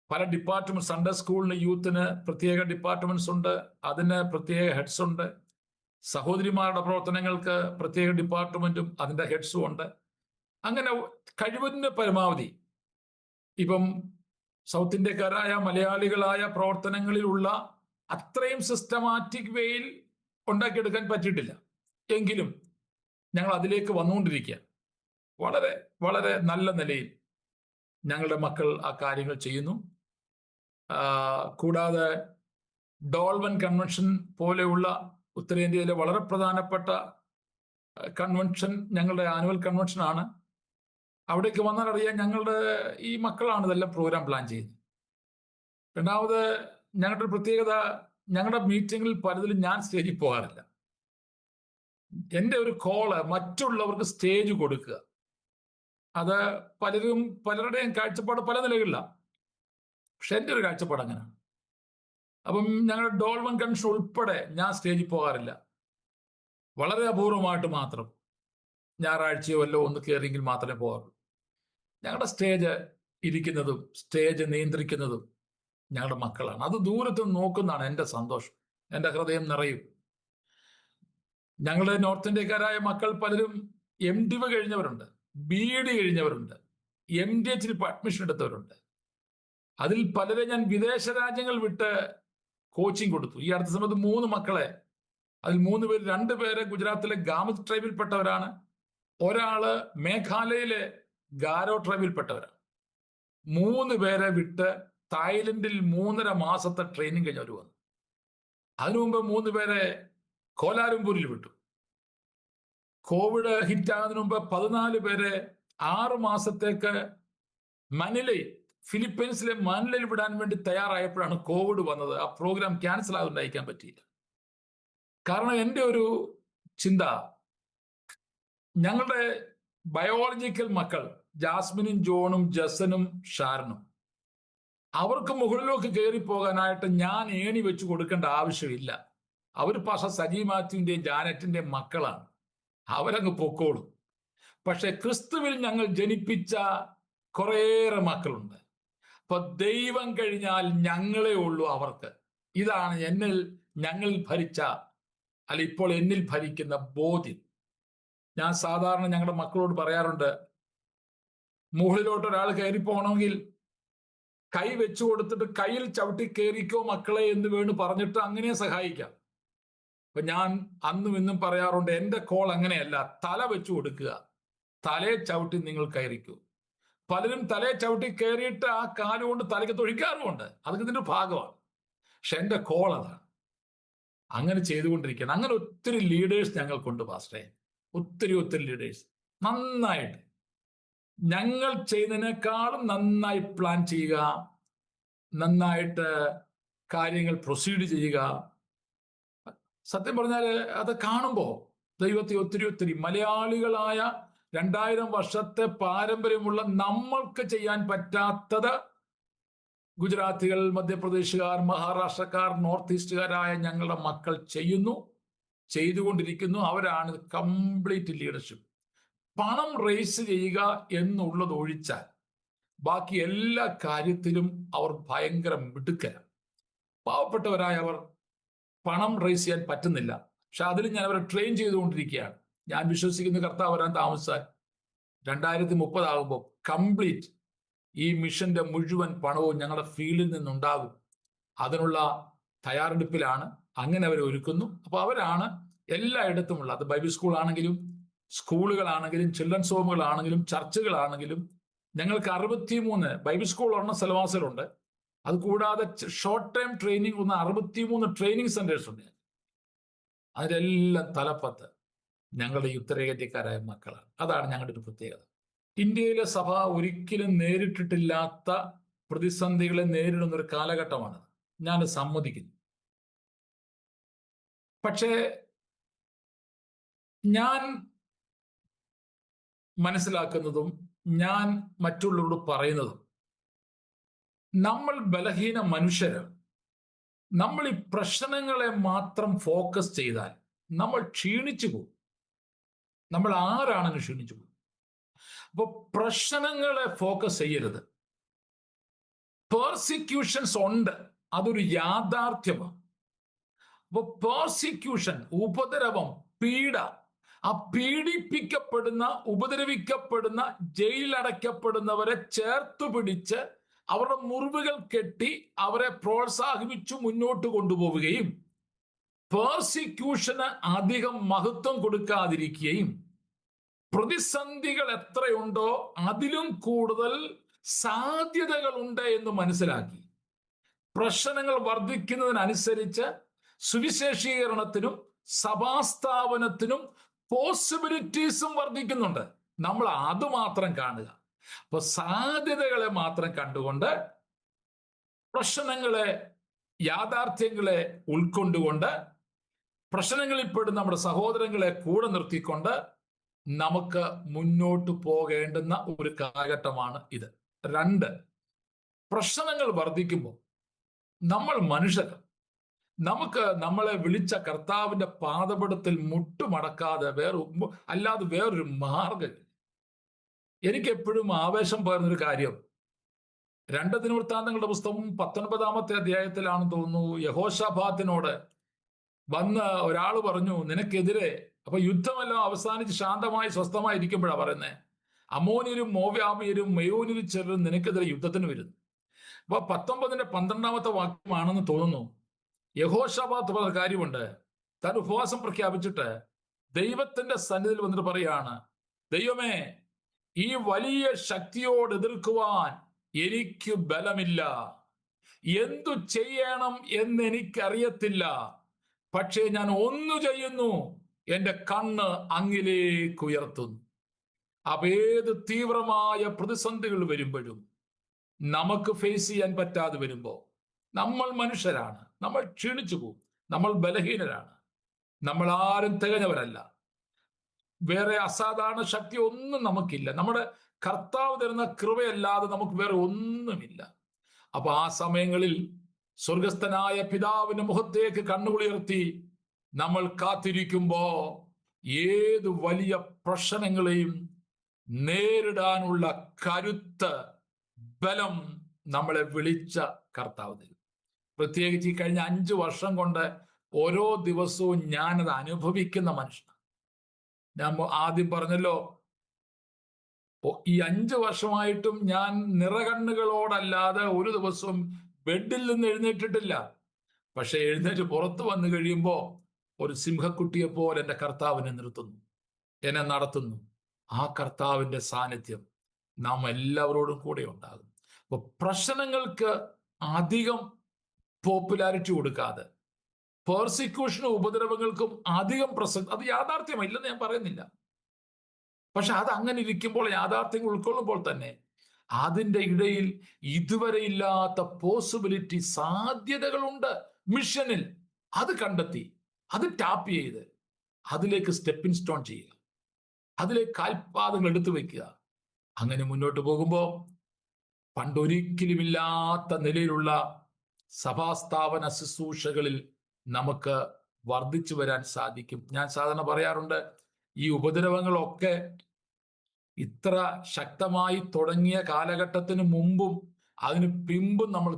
S5: പല ഡിപ്പാർട്ട്മെന്റ്, സൺഡേ സ്കൂളിന് യൂത്തിന് പ്രത്യേക ഡിപ്പാർട്ട്മെന്റ്സ് ഉണ്ട്, അതിന് പ്രത്യേക ഹെഡ്സ് ഉണ്ട്. സഹോദരിമാരുടെ പ്രവർത്തനങ്ങൾക്ക് പ്രത്യേക ഡിപ്പാർട്ട്മെന്റും അതിന്റെ ഹെഡ്സും ഉണ്ട്. അങ്ങനെ കഴിവിന്റെ പരമാവധി ഇപ്പം സൗത്ത് ഇന്ത്യക്കാരായ മലയാളികളായ പ്രവർത്തനങ്ങളിലുള്ള അത്രയും സിസ്റ്റമാറ്റിക് വേയിൽ ഉണ്ടാക്കിയെടുക്കാൻ പറ്റിയിട്ടില്ല. എങ്കിലും ഞങ്ങൾ അതിലേക്ക് വന്നുകൊണ്ടിരിക്കുക. വളരെ വളരെ നല്ല നിലയിൽ ഞങ്ങളുടെ മക്കൾ ആ കാര്യങ്ങൾ ചെയ്യുന്നു. കൂടാതെ ഡോൾവൻ കൺവെൻഷൻ പോലെയുള്ള ഉത്തരേന്ത്യയിലെ വളരെ പ്രധാനപ്പെട്ട കൺവെൻഷൻ ഞങ്ങളുടെ ആനുവൽ കൺവെൻഷനാണ്. അവിടേക്ക് വന്നാൽ അറിയാം ഞങ്ങളുടെ ഈ മക്കളാണ് ഇതെല്ലാം പ്രോഗ്രാം പ്ലാൻ ചെയ്യുന്നത്. രണ്ടാമത് ഞങ്ങളുടെ ഒരു പ്രത്യേകത, ഞങ്ങളുടെ മീറ്റിങ്ങിൽ പലതിലും ഞാൻ സ്റ്റേജിൽ പോകാറില്ല. എൻ്റെ ഒരു കോള് മറ്റുള്ളവർക്ക് സ്റ്റേജ് കൊടുക്കുക. അത് പലരുടെയും കാഴ്ചപ്പാട് പല നിലകളിലാണ്. പക്ഷെ എൻ്റെ ഒരു കാഴ്ചപ്പാട് അങ്ങനെയാണ്. അപ്പം ഞങ്ങളുടെ ഡോൾവൻ കൺവെൻഷൻ ഉൾപ്പെടെ ഞാൻ സ്റ്റേജിൽ പോകാറില്ല. വളരെ അപൂർവമായിട്ട് മാത്രം ഞായറാഴ്ചയോ വല്ലോ ഒന്ന് കയറിയെങ്കിൽ മാത്രമേ പോകാറുള്ളൂ. ഞങ്ങളുടെ സ്റ്റേജ് ഇരിക്കുന്നതും സ്റ്റേജ് നിയന്ത്രിക്കുന്നതും ഞങ്ങളുടെ മക്കളാണ്. അത് ദൂരത്ത് നോക്കുന്നതാണ് എൻ്റെ സന്തോഷം. എൻ്റെ ഹൃദയം നിറയും. ഞങ്ങളുടെ നോർത്ത് ഇന്ത്യക്കാരായ മക്കൾ പലരും MDiv കഴിഞ്ഞവരുണ്ട്, BEd കഴിഞ്ഞവരുണ്ട്, MDH അഡ്മിഷൻ എടുത്തവരുണ്ട്. അതിൽ പലരെ ഞാൻ വിദേശ രാജ്യങ്ങൾ വിട്ട് കോച്ചിങ് കൊടുത്തു. ഈ അടുത്ത സമയത്ത് 3 മക്കളെ, അതിൽ 3 പേര്, 2 പേര് ഗുജറാത്തിലെ ഗാമത് ട്രൈബിൽപ്പെട്ടവരാണ്, ഒരാള് മേഘാലയയിലെ ഗാരോ ട്രൈബിൽപ്പെട്ടവരാണ്. 3 പേരെ വിട്ട് തായ്ലൻഡിൽ 3.5 മാസത്തെ ട്രെയിനിങ് കഴിഞ്ഞവർ വന്നു. അതിനു മുമ്പ് 3 പേരെ കോലാലംപൂരിൽ വിട്ടു. കോവിഡ് ഹിറ്റാകുന്നതിന് മുമ്പ് 14 പേരെ 6 മാസത്തേക്ക് ഫിലിപ്പീൻസിലെ മനിലയിൽ വിടാൻ വേണ്ടി തയ്യാറായപ്പോഴാണ് കോവിഡ് വന്നത്. ആ പ്രോഗ്രാം ക്യാൻസൽ ആകാതെ അയക്കാൻ പറ്റിയില്ല. കാരണം എൻ്റെ ഒരു ചിന്ത, ഞങ്ങളുടെ ബയോളജിക്കൽ മക്കൾ ജാസ്മിനും ജോണും ജസനും ഷാരനും, അവർക്ക് മുകളിലേക്ക് കയറി പോകാനായിട്ട് ഞാൻ ഏണി വെച്ച് കൊടുക്കേണ്ട ആവശ്യമില്ല. അവർ പാഷ സജി മാത്യുവിൻ്റെയും ജാനറ്റിൻ്റെയും മക്കളാണ്, അവരങ്ങ് പൊക്കോളും. പക്ഷെ ക്രിസ്തുവിൽ ഞങ്ങൾ ജനിപ്പിച്ച കുറേയേറെ മക്കളുണ്ട്. അപ്പൊ ദൈവം കഴിഞ്ഞാൽ ഞങ്ങളെ ഉള്ളൂ അവർക്ക്. ഇതാണ് ഞങ്ങളിൽ ഭരിച്ച, അല്ല ഇപ്പോൾ എന്നിൽ ഭരിക്കുന്ന ബോധ്യം. ഞാൻ സാധാരണ ഞങ്ങളുടെ മക്കളോട് പറയാറുണ്ട്, മുകളിലോട്ട് ഒരാൾ കയറി പോകണമെങ്കിൽ കൈ വെച്ചു കൊടുത്തിട്ട് കയ്യിൽ ചവിട്ടി കയറിക്കോ മക്കളെ എന്ന് വേണം പറഞ്ഞിട്ട് അങ്ങനെ സഹായിക്കാം. അപ്പൊ ഞാൻ അന്നും ഇന്നും പറയാറുണ്ട്, എൻ്റെ കോൾ അങ്ങനെയല്ല, തല വെച്ചു കൊടുക്കുക, തലയെ ചവിട്ടി നിങ്ങൾ കയറിക്കൂ. പലരും തലയെ ചവിട്ടി കയറിയിട്ട് ആ കാലുകൊണ്ട് തലയ്ക്ക് തൊഴിക്കാറുമുണ്ട്, അതൊക്കെ ഇതിന്റെ ഭാഗമാണ്. പക്ഷെ എൻ്റെ കോൾ അതാണ്, അങ്ങനെ ചെയ്തുകൊണ്ടിരിക്കണം. അങ്ങനെ ഒത്തിരി ലീഡേഴ്സ് ഞങ്ങൾക്കുണ്ട് പാസ്റ്ററെ, ഒത്തിരി ലീഡേഴ്സ്. നന്നായിട്ട് ഞങ്ങൾ ചെയ്യുന്നതിനേക്കാളും നന്നായി പ്ലാൻ ചെയ്യുക, നന്നായിട്ട് കാര്യങ്ങൾ പ്രൊസീഡ് ചെയ്യുക. സത്യം പറഞ്ഞാൽ അത് കാണുമ്പോൾ ദൈവത്തെ ഒത്തിരി മലയാളികളായ 2000 വർഷത്തെ പാരമ്പര്യമുള്ള നമ്മൾക്ക് ചെയ്യാൻ പറ്റാത്തത് ഗുജറാത്തികൾ, മധ്യപ്രദേശുകാർ, മഹാരാഷ്ട്രക്കാർ, നോർത്ത് ഈസ്റ്റുകാരായ ഞങ്ങളുടെ മക്കൾ ചെയ്തുകൊണ്ടിരിക്കുന്നു. അവരാണ് കംപ്ലീറ്റ് ലീഡർഷിപ്പ്. പണം റേസ് ചെയ്യുക എന്നുള്ളത് ഒഴിച്ചാൽ ബാക്കി എല്ലാ കാര്യത്തിലും അവർ ഭയങ്കര മിടുക്കരാണ്. പാവപ്പെട്ടവരായ അവർ പണം റേസ് ചെയ്യാൻ പറ്റുന്നില്ല, പക്ഷെ അതിൽ ഞാൻ അവരെ ട്രെയിൻ ചെയ്തുകൊണ്ടിരിക്കുകയാണ്. ഞാൻ വിശ്വസിക്കുന്ന കർത്താവ് വരാൻ താമസിച്ചാൽ 2030 ആകുമ്പോൾ കംപ്ലീറ്റ് ഈ മിഷന്റെ മുഴുവൻ പണവും ഞങ്ങളുടെ ഫീൽഡിൽ നിന്നുണ്ടാകും. അതിനുള്ള തയ്യാറെടുപ്പിലാണ്. അങ്ങനെ അവരെ ഒരുക്കുന്നു. അപ്പോൾ അവരാണ് എല്ലായിടത്തുമുള്ള, അത് ബൈബിൾ സ്കൂൾ ആണെങ്കിലും സ്കൂളുകളാണെങ്കിലും ചിൽഡ്രൻസ് ഹോമുകളാണെങ്കിലും ചർച്ചുകളാണെങ്കിലും ഞങ്ങൾക്ക് 63 ബൈബിൾ സ്കൂൾ ഒരെണ്ണം സെലവാസിലുണ്ട്. അത് കൂടാതെ short time training 63 training centres ഉണ്ട്. അതിലെല്ലാം തലപ്പത്ത് ഞങ്ങളുടെ ഉത്തരേന്ത്യക്കാരായ മക്കളാണ്. അതാണ് ഞങ്ങളുടെ ഒരു പ്രത്യേകത. ഇന്ത്യയിലെ സഭ ഒരിക്കലും നേരിട്ടിട്ടില്ലാത്ത പ്രതിസന്ധികളെ നേരിടുന്ന ഒരു കാലഘട്ടമാണ്. ഞാൻ സമ്മതിക്കുന്നു. പക്ഷേ ഞാൻ മനസ്സിലാക്കുന്നതും ഞാൻ മറ്റുള്ളവരോട് പറയുന്നതും, നമ്മൾ ബലഹീന മനുഷ്യരാണ്. നമ്മൾ ഈ പ്രശ്നങ്ങളെ മാത്രം ഫോക്കസ് ചെയ്താൽ നമ്മൾ ക്ഷീണിച്ചു പോകും. നമ്മൾ ആരാണെന്ന് ക്ഷീണിച്ചു പോകും. അപ്പൊ പ്രശ്നങ്ങളെ ഫോക്കസ് ചെയ്യരുത്. പെർസിക്യൂഷൻസ് ഉണ്ട്, അതൊരു യാഥാർത്ഥ്യമാണ്. അപ്പൊ പെർസിക്യൂഷൻ, ഉപദ്രവം, പീഡ, ആ പീഡിപ്പിക്കപ്പെടുന്ന, ഉപദ്രവിക്കപ്പെടുന്ന, ജയിലടയ്ക്കപ്പെടുന്നവരെ ചേർത്തു പിടിച്ച് അവരുടെ മുറിവുകൾ കെട്ടി അവരെ പ്രോത്സാഹിപ്പിച്ചു മുന്നോട്ട് കൊണ്ടുപോവുകയും പെർസിക്യൂഷന് അധികം മഹത്വം കൊടുക്കാതിരിക്കുകയും പ്രതിസന്ധികൾ എത്രയുണ്ടോ അതിലും കൂടുതൽ സാധ്യതകളുണ്ട് എന്ന് മനസ്സിലാക്കി പ്രശ്നങ്ങൾ വർദ്ധിക്കുന്നതിനനുസരിച്ച് സുവിശേഷീകരണത്തിനും സഭാസ്ഥാപനത്തിനും പോസിബിലിറ്റീസും വർദ്ധിക്കുന്നുണ്ട്. നമ്മൾ അത് മാത്രം കാണുക. അപ്പൊ സാധ്യതകളെ മാത്രം കണ്ടുകൊണ്ട് പ്രശ്നങ്ങളെ, യാഥാർത്ഥ്യങ്ങളെ ഉൾക്കൊണ്ടുകൊണ്ട് പ്രശ്നങ്ങളിൽ പെടുന്ന നമ്മുടെ സഹോദരങ്ങളെ കൂടെ നിർത്തിക്കൊണ്ട് നമുക്ക് മുന്നോട്ട് പോകേണ്ടുന്ന ഒരു കാലഘട്ടമാണ് ഇത്. 2, പ്രശ്നങ്ങൾ വർദ്ധിക്കുമ്പോൾ നമ്മൾ മനുഷ്യർ, നമുക്ക് നമ്മളെ വിളിച്ച കർത്താവിന്റെ പാദപീഠത്തിൽ മുട്ടുമടക്കാതെ അല്ലാതെ വേറൊരു മാർഗം. എനിക്ക് എപ്പോഴും ആവേശം പകർന്നൊരു കാര്യം, 2 ദിനവൃത്താന്തങ്ങളുടെ പുസ്തകം 19-ാമത്തെ അധ്യായത്തിലാണെന്ന് തോന്നുന്നു, യഹോശാഫാത്തിനോട് വന്ന് ഒരാൾ പറഞ്ഞു നിനക്കെതിരെ, അപ്പൊ യുദ്ധമെല്ലാം അവസാനിച്ച് ശാന്തമായി സ്വസ്ഥമായി ഇരിക്കുമ്പോഴാണ് പറയുന്നത്, അമ്മോന്യരും മോവാബ്യരും മെയോന്യരും ചിലരും നിനക്കെതിരെ യുദ്ധത്തിന് വരുന്നു. അപ്പൊ 19-ന്റെ 12-ാമത്തെ വാക്യമാണെന്ന് തോന്നുന്നു. യഹോശാഫാത്ത് പറഞ്ഞ കാര്യമുണ്ട്. താൻ ഉപവാസം പ്രഖ്യാപിച്ചിട്ട് ദൈവത്തിന്റെ സന്നിധിയിൽ വന്നിട്ട് പറയാണ്, ദൈവമേ, ഈ വലിയ ശക്തിയോട് എതിർക്കുവാൻ എനിക്ക് ബലമില്ല, എന്തു ചെയ്യണം എന്ന് എനിക്കറിയത്തില്ല, പക്ഷേ ഞാൻ ഒന്നു ചെയ്യുന്നു, എന്റെ കണ്ണ് അങ്ങിലേക്ക് ഉയർത്തുന്നു. അപ്പൊ ഏത് തീവ്രമായ പ്രതിസന്ധികൾ വരുമ്പോഴും നമുക്ക് ഫേസ് ചെയ്യാൻ പറ്റാതെ വരുമ്പോ, നമ്മൾ മനുഷ്യരാണ്, നമ്മൾ ക്ഷീണിച്ചു പോകും, നമ്മൾ ബലഹീനരാണ്, നമ്മൾ ആരും തികഞ്ഞവരല്ല, വേറെ അസാധാരണ ശക്തി ഒന്നും നമുക്കില്ല, നമ്മുടെ കർത്താവ് തരുന്ന കൃപയല്ലാതെ നമുക്ക് വേറെ ഒന്നുമില്ല. അപ്പൊ ആ സമയങ്ങളിൽ സ്വർഗസ്ഥനായ പിതാവിന്റെ മുഖത്തേക്ക് കണ്ണുകുളിർത്തി നമ്മൾ കാത്തിരിക്കുമ്പോ ഏത് വലിയ പ്രശ്നങ്ങളെയും നേരിടാനുള്ള കരുത്ത്, ബലം നമ്മളെ വിളിച്ച കർത്താവ് തരും. പ്രത്യേകിച്ച് ഈ കഴിഞ്ഞ 5 വർഷം കൊണ്ട് ഓരോ ദിവസവും ഞാനത് അനുഭവിക്കുന്ന മനുഷ്യനാണ്. ഞാൻ ആദ്യം പറഞ്ഞല്ലോ, ഈ 5 വർഷമായിട്ടും ഞാൻ നിറകണ്ണുകളോടല്ലാതെ ഒരു ദിവസവും ബെഡിൽ നിന്ന് എഴുന്നേറ്റിട്ടില്ല. പക്ഷെ എഴുന്നേറ്റ് പുറത്തു വന്നു കഴിയുമ്പോൾ ഒരു സിംഹക്കുട്ടിയെ പോലെ എൻ്റെ കർത്താവിനെ നിർത്തുന്നു, എന്നെ നടത്തുന്നു. ആ കർത്താവിൻ്റെ സാന്നിധ്യം നാം എല്ലാവരോടും കൂടെ ഉണ്ടാകും. അപ്പൊ പ്രശ്നങ്ങൾക്ക് അധികം പോപ്പുലാരിറ്റി കൊടുക്കാതെ, പെർസിക്യൂഷനും ഉപദ്രവങ്ങൾക്കും അധികം അത് യാഥാർത്ഥ്യമില്ലെന്ന് ഞാൻ പറയുന്നില്ല. പക്ഷെ അത് അങ്ങനെ ഇരിക്കുമ്പോൾ, യാഥാർത്ഥ്യങ്ങൾ ഉൾക്കൊള്ളുമ്പോൾ തന്നെ അതിൻ്റെ ഇടയിൽ ഇതുവരെ ഇല്ലാത്ത പോസിബിലിറ്റി, സാധ്യതകളുണ്ട് മിഷനിൽ. അത് കണ്ടെത്തി, അത് ടാപ്പ് ചെയ്ത് അതിലേക്ക് സ്റ്റെപ്പിംഗ് സ്റ്റോൺ ചെയ്യുക, അതിലേക്ക് കാൽപാദങ്ങൾ എടുത്തു വെക്കുക. അങ്ങനെ മുന്നോട്ട് പോകുമ്പോൾ പണ്ടൊരിക്കലുമില്ലാത്ത നിലയിലുള്ള സഭാസ്ഥാപന ശുശ്രൂഷകളിൽ നമുക്ക് വർദ്ധിച്ചു വരാൻ സാധിക്കും. ഞാൻ സാധാരണ പറയാറുണ്ട്, ഈ ഉപദ്രവങ്ങളൊക്കെ ഇത്ര ശക്തമായി തുടങ്ങിയ കാലഘട്ടത്തിന് മുമ്പും അതിന് പിമ്പും നമ്മൾ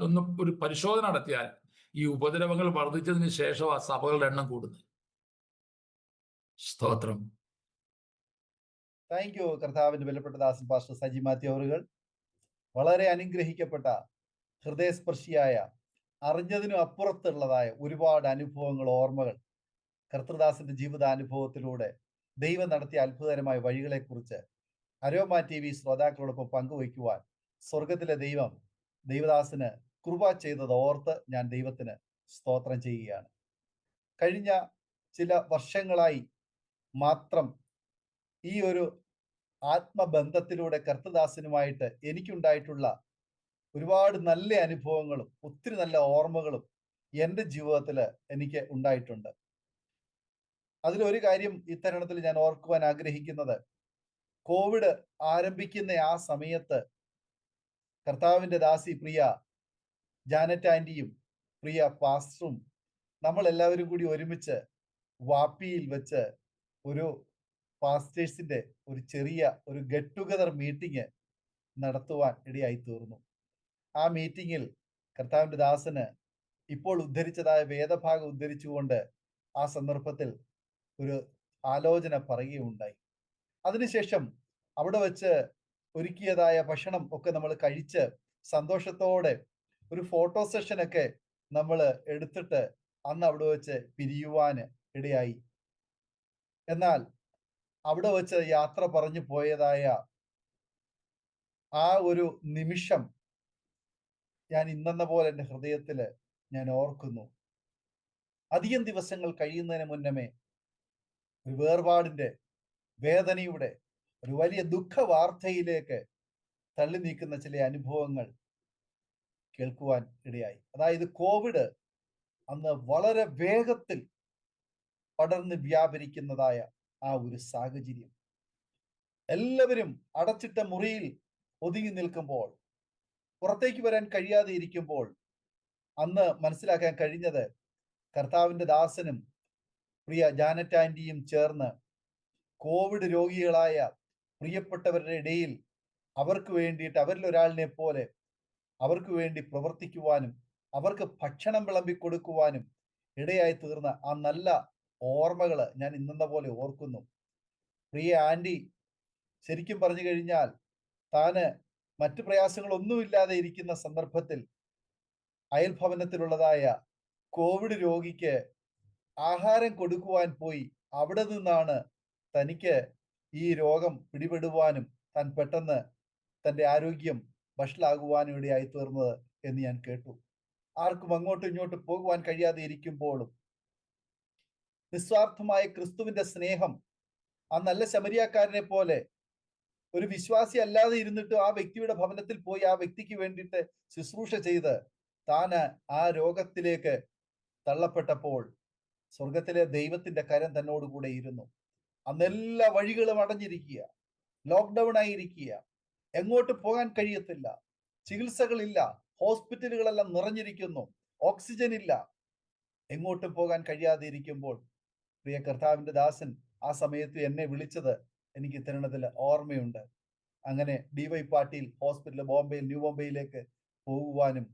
S5: ഒന്ന് ഒരു പരിശോധന നടത്തിയാൽ ഈ ഉപദ്രവങ്ങൾ വർദ്ധിച്ചതിന് ശേഷം ആ സഭകളുടെ എണ്ണം കൂടുന്നു. സ്തോത്രം.
S4: താങ്ക് യു കർത്താവിന്റെ വിലപ്പെട്ട ദാസൻ പാസ്റ്റർ സജി മാത്യു അവറുകൾ. വളരെ അനുഗ്രഹിക്കപ്പെട്ട, ഹൃദയസ്പർശിയായ, അറിഞ്ഞതിനും അപ്പുറത്തുള്ളതായ ഒരുപാട് അനുഭവങ്ങൾ, ഓർമ്മകൾ കർത്തൃദാസന്റെ ജീവിതാനുഭവത്തിലൂടെ ദൈവം നടത്തിയ അത്ഭുതകരമായ വഴികളെക്കുറിച്ച് അരോമ TV ശ്രോതാക്കളോടൊപ്പം പങ്കുവയ്ക്കുവാൻ സ്വർഗത്തിലെ ദൈവം ദൈവദാസന് കൃപ ചെയ്തത് ഓർത്ത് ഞാൻ ദൈവത്തിന് സ്തോത്രം ചെയ്യുകയാണ്. കഴിഞ്ഞ ചില വർഷങ്ങളായി മാത്രം ഈ ഒരു ആത്മബന്ധത്തിലൂടെ കർത്തദാസനുമായിട്ട് എനിക്കുണ്ടായിട്ടുള്ള ഒരുപാട് നല്ല അനുഭവങ്ങളും ഒത്തിരി നല്ല ഓർമ്മകളും എൻ്റെ ജീവിതത്തിൽ എനിക്ക് ഉണ്ടായിട്ടുണ്ട്. അതിലൊരു കാര്യം ഇത്തരുണത്തിൽ ഞാൻ ഓർക്കുവാൻ ആഗ്രഹിക്കുന്നത്, കോവിഡ് ആരംഭിക്കുന്ന ആ സമയത്ത് കർത്താവിൻ്റെ ദാസി പ്രിയ ജാനറ്റ് ആൻറ്റിയും പ്രിയ പാസ്റ്ററും നമ്മളെല്ലാവരും കൂടി ഒരുമിച്ച് വാപ്പിയിൽ വെച്ച് ഒരു പാസ്റ്റേഴ്സിൻ്റെ ഒരു ചെറിയ ഒരു ഗെറ്റ് ടുഗദർ മീറ്റിംഗ് നടത്തുവാൻ ഇടയായി തീർന്നു. ആ മീറ്റിങ്ങിൽ കർത്താവിൻ്റെ ദാസന് ഇപ്പോൾ ഉദ്ധരിച്ചതായ വേദഭാഗം ഉദ്ധരിച്ചുകൊണ്ട് ആ സന്ദർഭത്തിൽ ഒരു ആലോചന പറയുകയുണ്ടായി. അതിനുശേഷം അവിടെ വെച്ച് ഒരുക്കിയതായ ഭക്ഷണം ഒക്കെ നമ്മൾ കഴിച്ച് സന്തോഷത്തോടെ ഒരു ഫോട്ടോ സെഷനൊക്കെ നമ്മൾ എടുത്തിട്ട് അന്ന് അവിടെ വെച്ച് പിരിയുവാൻ ഇടയായി. എന്നാൽ അവിടെ വെച്ച് യാത്ര പറഞ്ഞു പോയതായ ആ ഒരു നിമിഷം ഞാൻ ഇന്നെന്ന പോലെ എൻ്റെ ഹൃദയത്തിൽ ഞാൻ ഓർക്കുന്നു. അധികം ദിവസങ്ങൾ കഴിയുന്നതിന് മുന്നമേ ഒരു വേർപാടിൻ്റെ വേദനയുടെ ഒരു വലിയ ദുഃഖ വാർത്തയിലേക്ക് തള്ളി നീക്കുന്ന ചില അനുഭവങ്ങൾ കേൾക്കുവാൻ ഇടയായി. അതായത് കോവിഡ് അന്ന് വളരെ വേഗത്തിൽ പടർന്ന് വ്യാപരിക്കുന്നതായ ആ ഒരു സാഹചര്യം, എല്ലാവരും അടച്ചിട്ട മുറിയിൽ ഒതുങ്ങി നിൽക്കുമ്പോൾ, പുറത്തേക്ക് വരാൻ കഴിയാതെ ഇരിക്കുമ്പോൾ അന്ന് മനസ്സിലാക്കാൻ കഴിഞ്ഞത് കർത്താവിൻ്റെ ദാസനും പ്രിയ ജാനറ്റ് ആൻറ്റിയും ചേർന്ന് കോവിഡ് രോഗികളായ പ്രിയപ്പെട്ടവരുടെ ഇടയിൽ അവർക്ക് വേണ്ടിയിട്ട് അവരിൽ ഒരാളിനെ പോലെ അവർക്ക് വേണ്ടി പ്രവർത്തിക്കുവാനും അവർക്ക് ഭക്ഷണം വിളമ്പി കൊടുക്കുവാനും ഇടയായി തീർന്ന ആ നല്ല ഓർമ്മകൾ ഞാൻ ഇന്നെന്ന പോലെ ഓർക്കുന്നു. പ്രിയ ആൻറ്റി ശരിക്കും പറഞ്ഞു കഴിഞ്ഞാൽ താന് മറ്റു പ്രയാസങ്ങളൊന്നുമില്ലാതെ ഇരിക്കുന്ന സന്ദർഭത്തിൽ അയൽഭവനത്തിലുള്ളതായ കോവിഡ് രോഗിക്ക് ആഹാരം കൊടുക്കുവാൻ പോയി. അവിടെ നിന്നാണ് തനിക്ക് ഈ രോഗം പിടിപെടുവാനും താൻ പെട്ടെന്ന് തൻ്റെ ആരോഗ്യം വഷളാകുവാനും ഇടയായി തീർന്നത് എന്ന് ഞാൻ കേട്ടു. ആർക്കും അങ്ങോട്ടും ഇങ്ങോട്ടും പോകുവാൻ കഴിയാതെ ഇരിക്കുമ്പോഴും നിസ്വാർത്ഥമായ ക്രിസ്തുവിന്റെ സ്നേഹം ആ നല്ല ശമരിയാക്കാരനെ പോലെ ഒരു വിശ്വാസി അല്ലാതെ ഇരുന്നിട്ട് ആ വ്യക്തിയുടെ ഭവനത്തിൽ പോയി ആ വ്യക്തിക്ക് വേണ്ടിയിട്ട് ശുശ്രൂഷ ചെയ്ത് താന് ആ രോഗത്തിലേക്ക് തള്ളപ്പെട്ടപ്പോൾ സ്വർഗത്തിലെ ദൈവത്തിന്റെ കരം തന്നോടുകൂടെ ഇരുന്നു. അന്ന് എല്ലാ വഴികളും അടഞ്ഞിരിക്കുക, ലോക്ക്ഡൗൺ ആയിരിക്കുക, എങ്ങോട്ട് പോകാൻ കഴിയത്തില്ല, ചികിത്സകളില്ല, ഹോസ്പിറ്റലുകളെല്ലാം നിറഞ്ഞിരിക്കുന്നു, ഓക്സിജൻ ഇല്ല, എങ്ങോട്ടും പോകാൻ കഴിയാതെ ഇരിക്കുമ്പോൾ പ്രിയ കർത്താവിന്റെ ദാസൻ ആ സമയത്ത് എന്നെ വിളിച്ചത് എനിക്ക് തിരുവനന്തപുരത്തിൽ ഓർമ്മയുണ്ട്. അങ്ങനെ DY പാട്ടീൽ ഹോസ്പിറ്റൽ ബോംബെയിൽ ന്യൂ ബോംബെയിലേക്ക് പോകുവാനും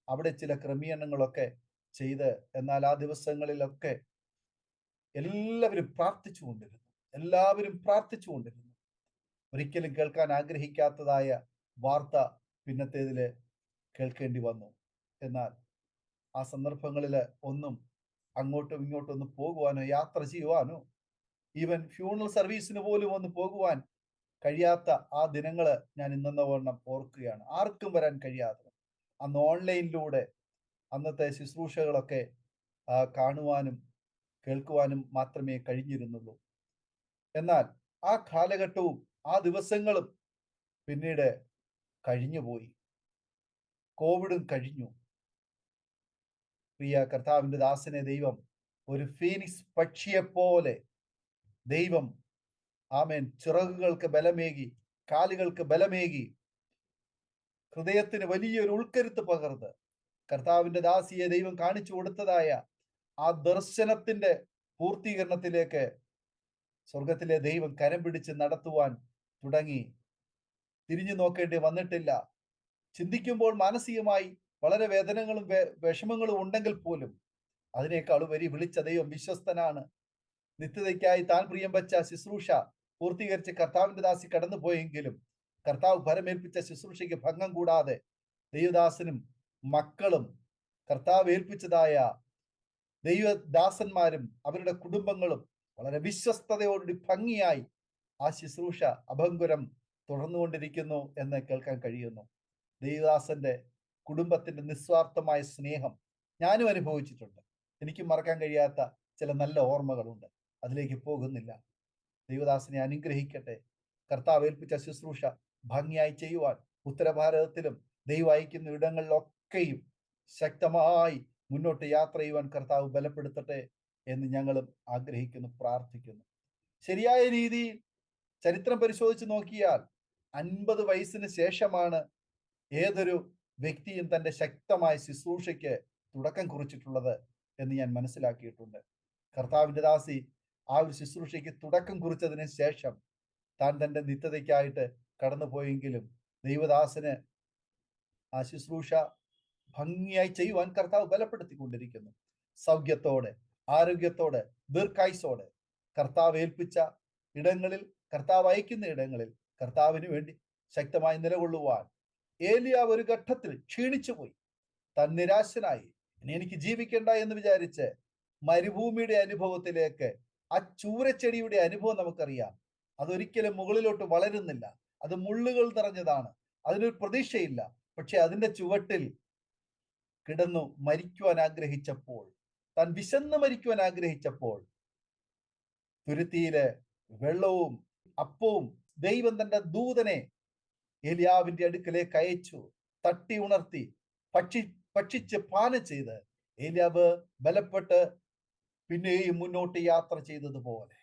S4: അവിടെ ചില ക്രമീകരണങ്ങളൊക്കെ ചെയ്ത്, എന്നാൽ ആ ദിവസങ്ങളിലൊക്കെ എല്ലാവരും പ്രാർത്ഥിച്ചുകൊണ്ടിരുന്നു. ഒരിക്കലും കേൾക്കാൻ ആഗ്രഹിക്കാത്തതായ വാർത്ത പിന്നത്തേതില് കേൾക്കേണ്ടി വന്നു. എന്നാൽ ആ സന്ദർഭങ്ങളിൽ ഒന്നും അങ്ങോട്ടും ഇങ്ങോട്ടും ഒന്ന് പോകുവാനോ യാത്ര ചെയ്യുവാനോ ഈവൻ ഫ്യൂണറൽ സർവീസിന് പോലും ഒന്ന് പോകുവാൻ കഴിയാത്ത ആ ദിനങ്ങൾ ഞാൻ ഇന്നെന്ന വണ്ണം ഓർക്കുകയാണ്. ആർക്കും വരാൻ കഴിയാതെ അന്ന് ഓൺലൈനിലൂടെ അന്നത്തെ ശുശ്രൂഷകളൊക്കെ കാണുവാനും കേൾക്കുവാനും മാത്രമേ കഴിഞ്ഞിരുന്നുള്ളൂ. എന്നാൽ ആ കാലഘട്ടവും ആ ദിവസങ്ങളും പിന്നീട് കഴിഞ്ഞുപോയി. കോവിഡും കഴിഞ്ഞു. പ്രിയ കർത്താവിന്റെ ദാസനെ ദൈവം ഒരു ഫീനിക്സ് പക്ഷിയെപ്പോലെ ദൈവം ആമേൻ ചിറകുകൾക്ക് ബലമേകി, കാലുകൾക്ക് ബലമേകി, ഹൃദയത്തിന് വലിയൊരു ഉൾക്കരുത്ത് പകർന്ന് കർത്താവിന്റെ ദാസിയെ ദൈവം കാണിച്ചു കൊടുത്തതായ ആ ദർശനത്തിന്റെ പൂർത്തീകരണത്തിലേക്ക് സ്വർഗത്തിലെ ദൈവം കരം പിടിച്ച് നടത്തുവാൻ തുടങ്ങി. തിരിഞ്ഞു നോക്കേണ്ടി വന്നിട്ടില്ല. ചിന്തിക്കുമ്പോൾ മാനസികമായി വളരെ വേദനകളും വിഷമങ്ങളും ഉണ്ടെങ്കിൽ പോലും അതിനേക്കാൾ ഉപരി വിളിച്ച ദൈവം വിശ്വസ്തനാണ്. നിത്യതയ്ക്കായി താൻ പ്രിയം വെച്ച ശുശ്രൂഷ പൂർത്തീകരിച്ച് കർത്താവിന്റെ ദാസി കടന്നു പോയെങ്കിലും കർത്താവ് ഭരമേൽപ്പിച്ച ശുശ്രൂഷയ്ക്ക് ഭംഗം കൂടാതെ ദൈവദാസനും മക്കളും കർത്താവ് ഏൽപ്പിച്ചതായ ദൈവദാസന്മാരും അവരുടെ കുടുംബങ്ങളും വളരെ വിശ്വസ്തയോടുകൂടി ഭംഗിയായി ആ ശുശ്രൂഷ അഭംഗുരം തുടർന്നുകൊണ്ടിരിക്കുന്നു എന്ന് കേൾക്കാൻ കഴിയുന്നു. ദേവദാസന്റെ കുടുംബത്തിന്റെ നിസ്വാർത്ഥമായ സ്നേഹം ഞാനും അനുഭവിച്ചിട്ടുണ്ട്. എനിക്ക് മറക്കാൻ കഴിയാത്ത ചില നല്ല ഓർമ്മകളുണ്ട്. അതിലേക്ക് പോകുന്നില്ല. ദേവദാസനെ അനുഗ്രഹിക്കട്ടെ. കർത്താവ് ഏൽപ്പിച്ച ശുശ്രൂഷ ഭംഗിയായി ചെയ്യുവാൻ ഉത്തരഭാരതത്തിലും ദൈവം അയക്കുന്ന ഇടങ്ങളിലൊക്കെയും ശക്തമായി മുന്നോട്ട് യാത്ര ചെയ്യുവാൻ കർത്താവ് ബലപ്പെടുത്തട്ടെ എന്ന് ഞങ്ങളും ആഗ്രഹിക്കുന്നു, പ്രാർത്ഥിക്കുന്നു. ശരിയായ രീതിയിൽ ചരിത്രം പരിശോധിച്ച് നോക്കിയാൽ 50 വയസ്സിന് ശേഷമാണ് ഏതൊരു വ്യക്തിയും തൻ്റെ ശക്തമായ ശുശ്രൂഷയ്ക്ക് തുടക്കം കുറിച്ചിട്ടുള്ളത് എന്ന് ഞാൻ മനസ്സിലാക്കിയിട്ടുണ്ട്. കർത്താവിൻ്റെ ദാസി ആ ഒരു ശുശ്രൂഷയ്ക്ക് തുടക്കം കുറിച്ചതിന് ശേഷം താൻ തൻ്റെ നിത്യതയ്ക്കായിട്ട് കടന്നുപോയെങ്കിലും ദൈവദാസന് ആ ശുശ്രൂഷ ഭംഗിയായി ചെയ്യുവാൻ കർത്താവ് ബലപ്പെടുത്തിക്കൊണ്ടിരിക്കുന്നു. സൗഖ്യത്തോടെ, ആരോഗ്യത്തോടെ, ദീർഘായുസോടെ കർത്താവ് ഏൽപ്പിച്ച ഇടങ്ങളിൽ, കർത്താവ് അയക്കുന്ന ഇടങ്ങളിൽ കർത്താവിന് വേണ്ടി ശക്തമായി നിലകൊള്ളുവാൻ ഏലിയാവ് ഒരു ഘട്ടത്തിൽ ക്ഷീണിച്ചുപോയി. താൻ നിരാശനായി. ഇനി എനിക്ക് ജീവിക്കണ്ട എന്ന് വിചാരിച്ച് മരുഭൂമിയുടെ അനുഭവത്തിലേക്ക്, ആ ചൂരച്ചെടിയുടെ അനുഭവം നമുക്കറിയാം. അതൊരിക്കലും മുകളിലോട്ട് വളരുന്നില്ല. അത് മുള്ളുകൾ നിറഞ്ഞതാണ്. അതിനൊരു പ്രതീക്ഷയില്ല. പക്ഷെ അതിന്റെ ചുവട്ടിൽ കിടന്നു മരിക്കുവാൻ ആഗ്രഹിച്ചപ്പോൾ, താൻ വിശന്ന് മരിക്കുവാൻ ആഗ്രഹിച്ചപ്പോൾ തുരുത്തിയിലെ വെള്ളവും അപ്പവും ദൈവം തന്റെ ദൂതനെ ഏലിയാവിന്റെ അടുക്കലേക്ക് അയച്ചു. തട്ടി ഉണർത്തി ഭക്ഷിച്ച് പാനം ചെയ്ത് ഏലിയാവ് ബലപ്പെട്ട് പിന്നെയും മുന്നോട്ട് യാത്ര ചെയ്തതുപോലെ,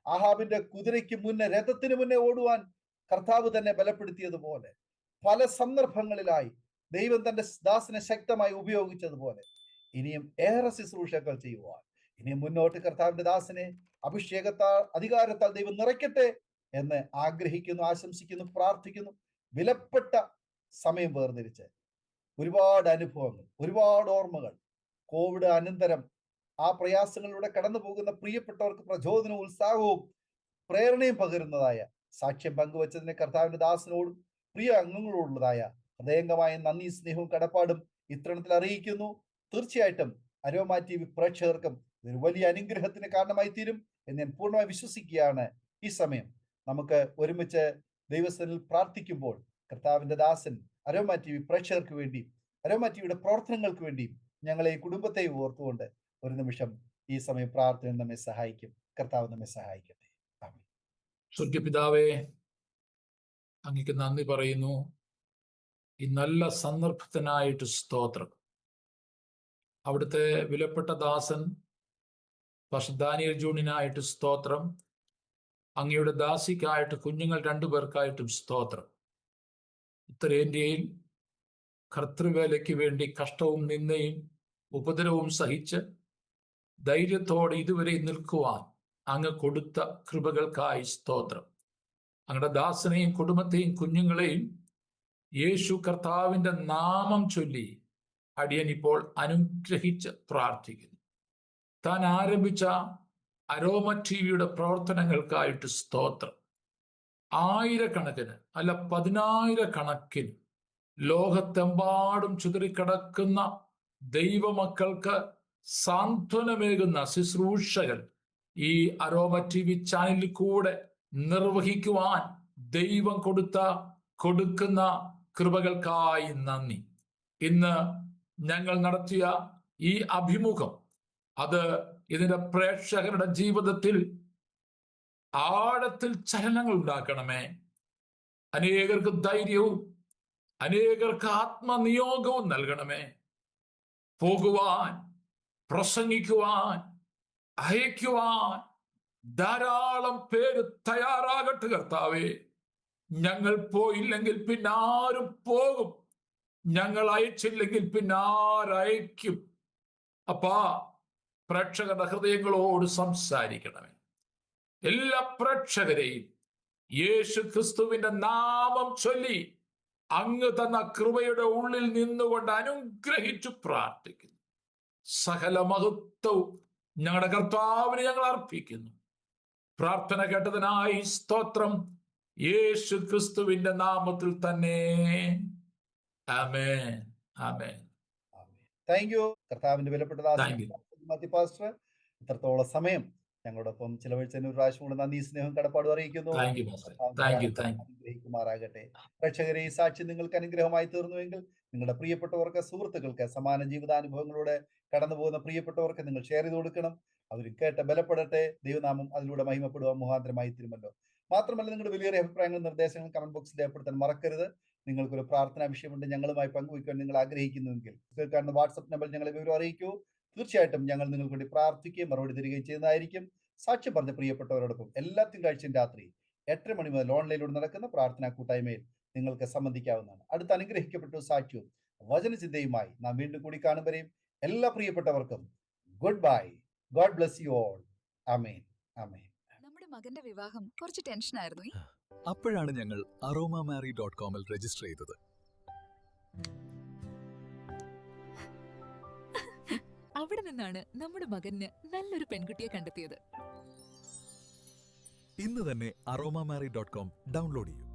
S4: ആഹാബിന്റെ കുതിരയ്ക്ക് മുന്നേ, രഥത്തിന് മുന്നേ ഓടുവാൻ കർത്താവ് തന്നെ ബലപ്പെടുത്തിയതുപോലെ, പല സന്ദർഭങ്ങളിലായി ദൈവം തന്റെ ദാസനെ ശക്തമായി ഉപയോഗിച്ചതുപോലെ ഇനിയും ഏറെ ശുശ്രൂഷകൾ ചെയ്യുവാൻ, ഇനിയും മുന്നോട്ട് കർത്താവിന്റെ ദാസനെ അഭിഷേകത്താൽ, അധികാരത്താൽ ദൈവം നിറയ്ക്കട്ടെ എന്ന് ആഗ്രഹിക്കുന്നു, ആശംസിക്കുന്നു, പ്രാർത്ഥിക്കുന്നു. വിലപ്പെട്ട സമയം വേർതിരിച്ച് ഒരുപാട് അനുഭവങ്ങൾ, ഒരുപാട് ഓർമ്മകൾ, കോവിഡ് അനന്തരം ആ പ്രയാസങ്ങളിലൂടെ കടന്നു പോകുന്ന പ്രിയപ്പെട്ടവർക്ക് പ്രചോദനവും ഉത്സാഹവും പ്രേരണയും പകരുന്നതായ സാക്ഷ്യം പങ്കുവച്ചതിന് കർത്താവിന്റെ ദാസനോടും പ്രിയ അംഗങ്ങളോടുള്ളതായ ഹൃദയംഗമായ നന്ദി, സ്നേഹവും കടപ്പാടും ഇത്തരണത്തിൽ അറിയിക്കുന്നു. തീർച്ചയായിട്ടും അരോമ TV പ്രേക്ഷകർക്കും ഇതൊരു വലിയ അനുഗ്രഹത്തിന് കാരണമായി തീരും എന്ന് ഞാൻ പൂർണ്ണമായി വിശ്വസിക്കുകയാണ്. ഈ സമയം നമുക്ക് ഒരുമിച്ച് ദൈവസന്നിധിയിൽ പ്രാർത്ഥിക്കുമ്പോൾ കർത്താവിന്റെ ദാസൻ അരോമ TV പ്രേക്ഷകർക്ക് വേണ്ടി, അരോമ TVയുടെ പ്രവർത്തനങ്ങൾക്ക് വേണ്ടി ഞങ്ങളെ കുടുംബത്തെയും ഓർത്തുകൊണ്ട് ഒരു നിമിഷം ഈ സമയം പ്രാർത്ഥന നമ്മെ സഹായിക്കും. കർത്താവ് നമ്മെ സഹായിക്കട്ടെ. ആമേൻ.
S5: സ്വർഗ്ഗപിതാവേ, അങ്ങേക്ക് നന്ദി പറയുന്നു. ഈ നല്ല സന്ദർഭത്തിനായിട്ട് സ്തോത്രം. അവിടുത്തെ വിലപ്പെട്ട ദാസൻ പാസ്റ്റർ ദാനിയേൽ ജോണിനായിട്ട് സ്തോത്രം. അങ്ങയുടെ ദാസിക്കായിട്ട്, കുഞ്ഞുങ്ങൾ 2 പേർക്കായിട്ടും സ്തോത്രം. ഉത്തരേന്ത്യയിൽ കർത്തൃവേലയ്ക്ക് വേണ്ടി കഷ്ടവും നിന്ദയും ഉപദ്രവവും സഹിച്ച് ധൈര്യത്തോടെ ഇതുവരെ നിൽക്കുവാൻ അങ്ങ് കൊടുത്ത കൃപകൾക്കായി സ്തോത്രം. അങ്ങയുടെ ദാസനെയും കുടുംബത്തെയും കുഞ്ഞുങ്ങളെയും യേശു കർത്താവിന്റെ നാമം ചൊല്ലി അടിയൻ ഇപ്പോൾ അനുഗ്രഹിച്ച് പ്രാർത്ഥിക്കുന്നു. താൻ ആരംഭിച്ച അരോമ TVയുടെ പ്രവർത്തനങ്ങൾക്കായിട്ട് സ്തോത്രം. ആയിരക്കണക്കിന് അല്ല 10,000 ലോകത്തെമ്പാടും ചിതറിക്കിടക്കുന്ന ദൈവമക്കൾക്ക് സാന്ത്വനമേകുന്ന ശുശ്രൂഷകൾ ഈ അരോമ TV ചാനലിൽ കൂടെ നിർവഹിക്കുവാൻ ദൈവം കൊടുക്കുന്ന കൃപകൾക്കായി നന്ദി. ഇന്ന് ഞങ്ങൾ നടത്തിയ ഈ അഭിമുഖം, അത് ഇതിന്റെ പ്രേക്ഷകരുടെ ജീവിതത്തിൽ ആഴത്തിൽ ചലനങ്ങൾ ഉണ്ടാക്കണമേ. അനേകർക്ക് ധൈര്യവും അനേകർക്ക് ആത്മനിയോഗവും നൽകണമേ. പോകുവാൻ, പ്രസംഗിക്കുവാൻ, അയക്കുവാൻ ധാരാളം പേര് തയ്യാറാകട്ടെ കർത്താവേ. ഞങ്ങൾ പോയില്ലെങ്കിൽ പിന്നെ ആരും പോകും, ഞങ്ങൾ അയച്ചില്ലെങ്കിൽ പിന്നെ ആരയക്കും. അപ്പാ, പ്രേക്ഷകരുടെ ഹൃദയങ്ങളോട് സംസാരിക്കണമേ. എല്ലാ പ്രേക്ഷകരെയും യേശു ക്രിസ്തുവിന്റെ നാമം ചൊല്ലി അങ്ങ് തന്ന കൃപയുടെ ഉള്ളിൽ നിന്നുകൊണ്ട് അനുഗ്രഹിച്ചു പ്രാർത്ഥിക്കുന്നു. സകല മഹത്വവും ഞങ്ങളുടെ കർത്താവിന് ഞങ്ങൾ അർപ്പിക്കുന്നു. പ്രാർത്ഥന കേട്ടതിനായി സ്തോത്രം. യേശു ക്രിസ്തുവിന്റെ നാമത്തിൽ തന്നെ. ആമേൻ, ആമേൻ.
S4: Thank you. കർത്താവിന്റെ വിലപ്പെട്ട ദാസൻ പാസ്റ്റർ ഇത്രത്തോളം സമയം ഞങ്ങളോടൊപ്പം ചിലവഴിച്ചതിന് ഒരു പ്രാവശ്യം കൂടെ നന്ദി, സ്നേഹം, കടപ്പാടും അറിയിക്കുന്നു.
S5: Thank you master. Thank you.
S4: അനുഗ്രഹിക്കുമാറാകട്ടെ. പ്രേക്ഷകരെ, ഈ സാക്ഷ്യം നിങ്ങൾക്ക് അനുഗ്രഹമായി തീർന്നുവെങ്കിൽ നിങ്ങളുടെ പ്രിയപ്പെട്ടവർക്ക്, സുഹൃത്തുക്കൾക്ക്, സമാന ജീവിതാനുഭവങ്ങളോടെ കടന്നു പോകുന്ന പ്രിയപ്പെട്ടവർക്ക് നിങ്ങൾ ഷെയർ ചെയ്ത് കൊടുക്കണം. അവർ കേട്ട് ബലപ്പെടട്ടെ. ദൈവനാമം അതിലൂടെ മഹിമപ്പെടുവാൻ മുഖാന്തരമായി തീരുമല്ലോ. മാത്രമല്ല, നിങ്ങളുടെ വലിയൊരു അഭിപ്രായങ്ങളും നിർദ്ദേശങ്ങളും കമന്റ് ബോക്സിൽ രേഖപ്പെടുത്താൻ മറക്കരുത്. നിങ്ങൾക്കൊരു പ്രാർത്ഥനാ വിഷയമുണ്ട് ഞങ്ങളുമായി പങ്കുവയ്ക്കാൻ നിങ്ങൾ ആഗ്രഹിക്കുന്നുവെങ്കിൽ കാണുന്ന വാട്സ്ആപ്പ് നമ്പർ ഞങ്ങളെ വിവരം അറിയിക്കൂ. തീർച്ചയായിട്ടും ഞങ്ങൾ നിങ്ങൾക്ക് വേണ്ടി പ്രാർത്ഥിക്കുകയും മറുപടി തരികയും ചെയ്യുന്നതായിരിക്കും. സാക്ഷ്യം പറഞ്ഞ പ്രിയപ്പെട്ടവരോടൊപ്പം എല്ലാ തിങ്കളാഴ്ചയും രാത്രി 8:30 മണി മുതൽ ഓൺലൈനിലൂടെ നടക്കുന്ന പ്രാർത്ഥനാ കൂട്ടായ്മയിൽ നിങ്ങൾക്ക് സംബന്ധിക്കാവുന്നതാണ്. അടുത്ത അനുഗ്രഹിക്കപ്പെട്ട സാക്ഷ്യവും വചനചിന്തയുമായി നാം വീണ്ടും കൂടി കാണുവരെയും എല്ലാ പ്രിയപ്പെട്ടവർക്കും good bye. God bless you all. ആമേൻ. ആമേൻ.
S6: നമ്മുടെ മകന്റെ വിവാഹം കുറച്ച് ടെൻഷനായിരുന്നു.
S2: അപ്പോഴാണ് ഞങ്ങൾ aromamary.com രജിസ്റ്റർ ചെയ്തത്.
S6: അവിടെ നിന്നാണ് നമ്മുടെ മകന് നല്ലൊരു പെൺകുട്ടിയെ കണ്ടെത്തിയത്.
S2: ഇന്ന് തന്നെ aromamary.com ഡൗൺലോഡ് ചെയ്യൂ.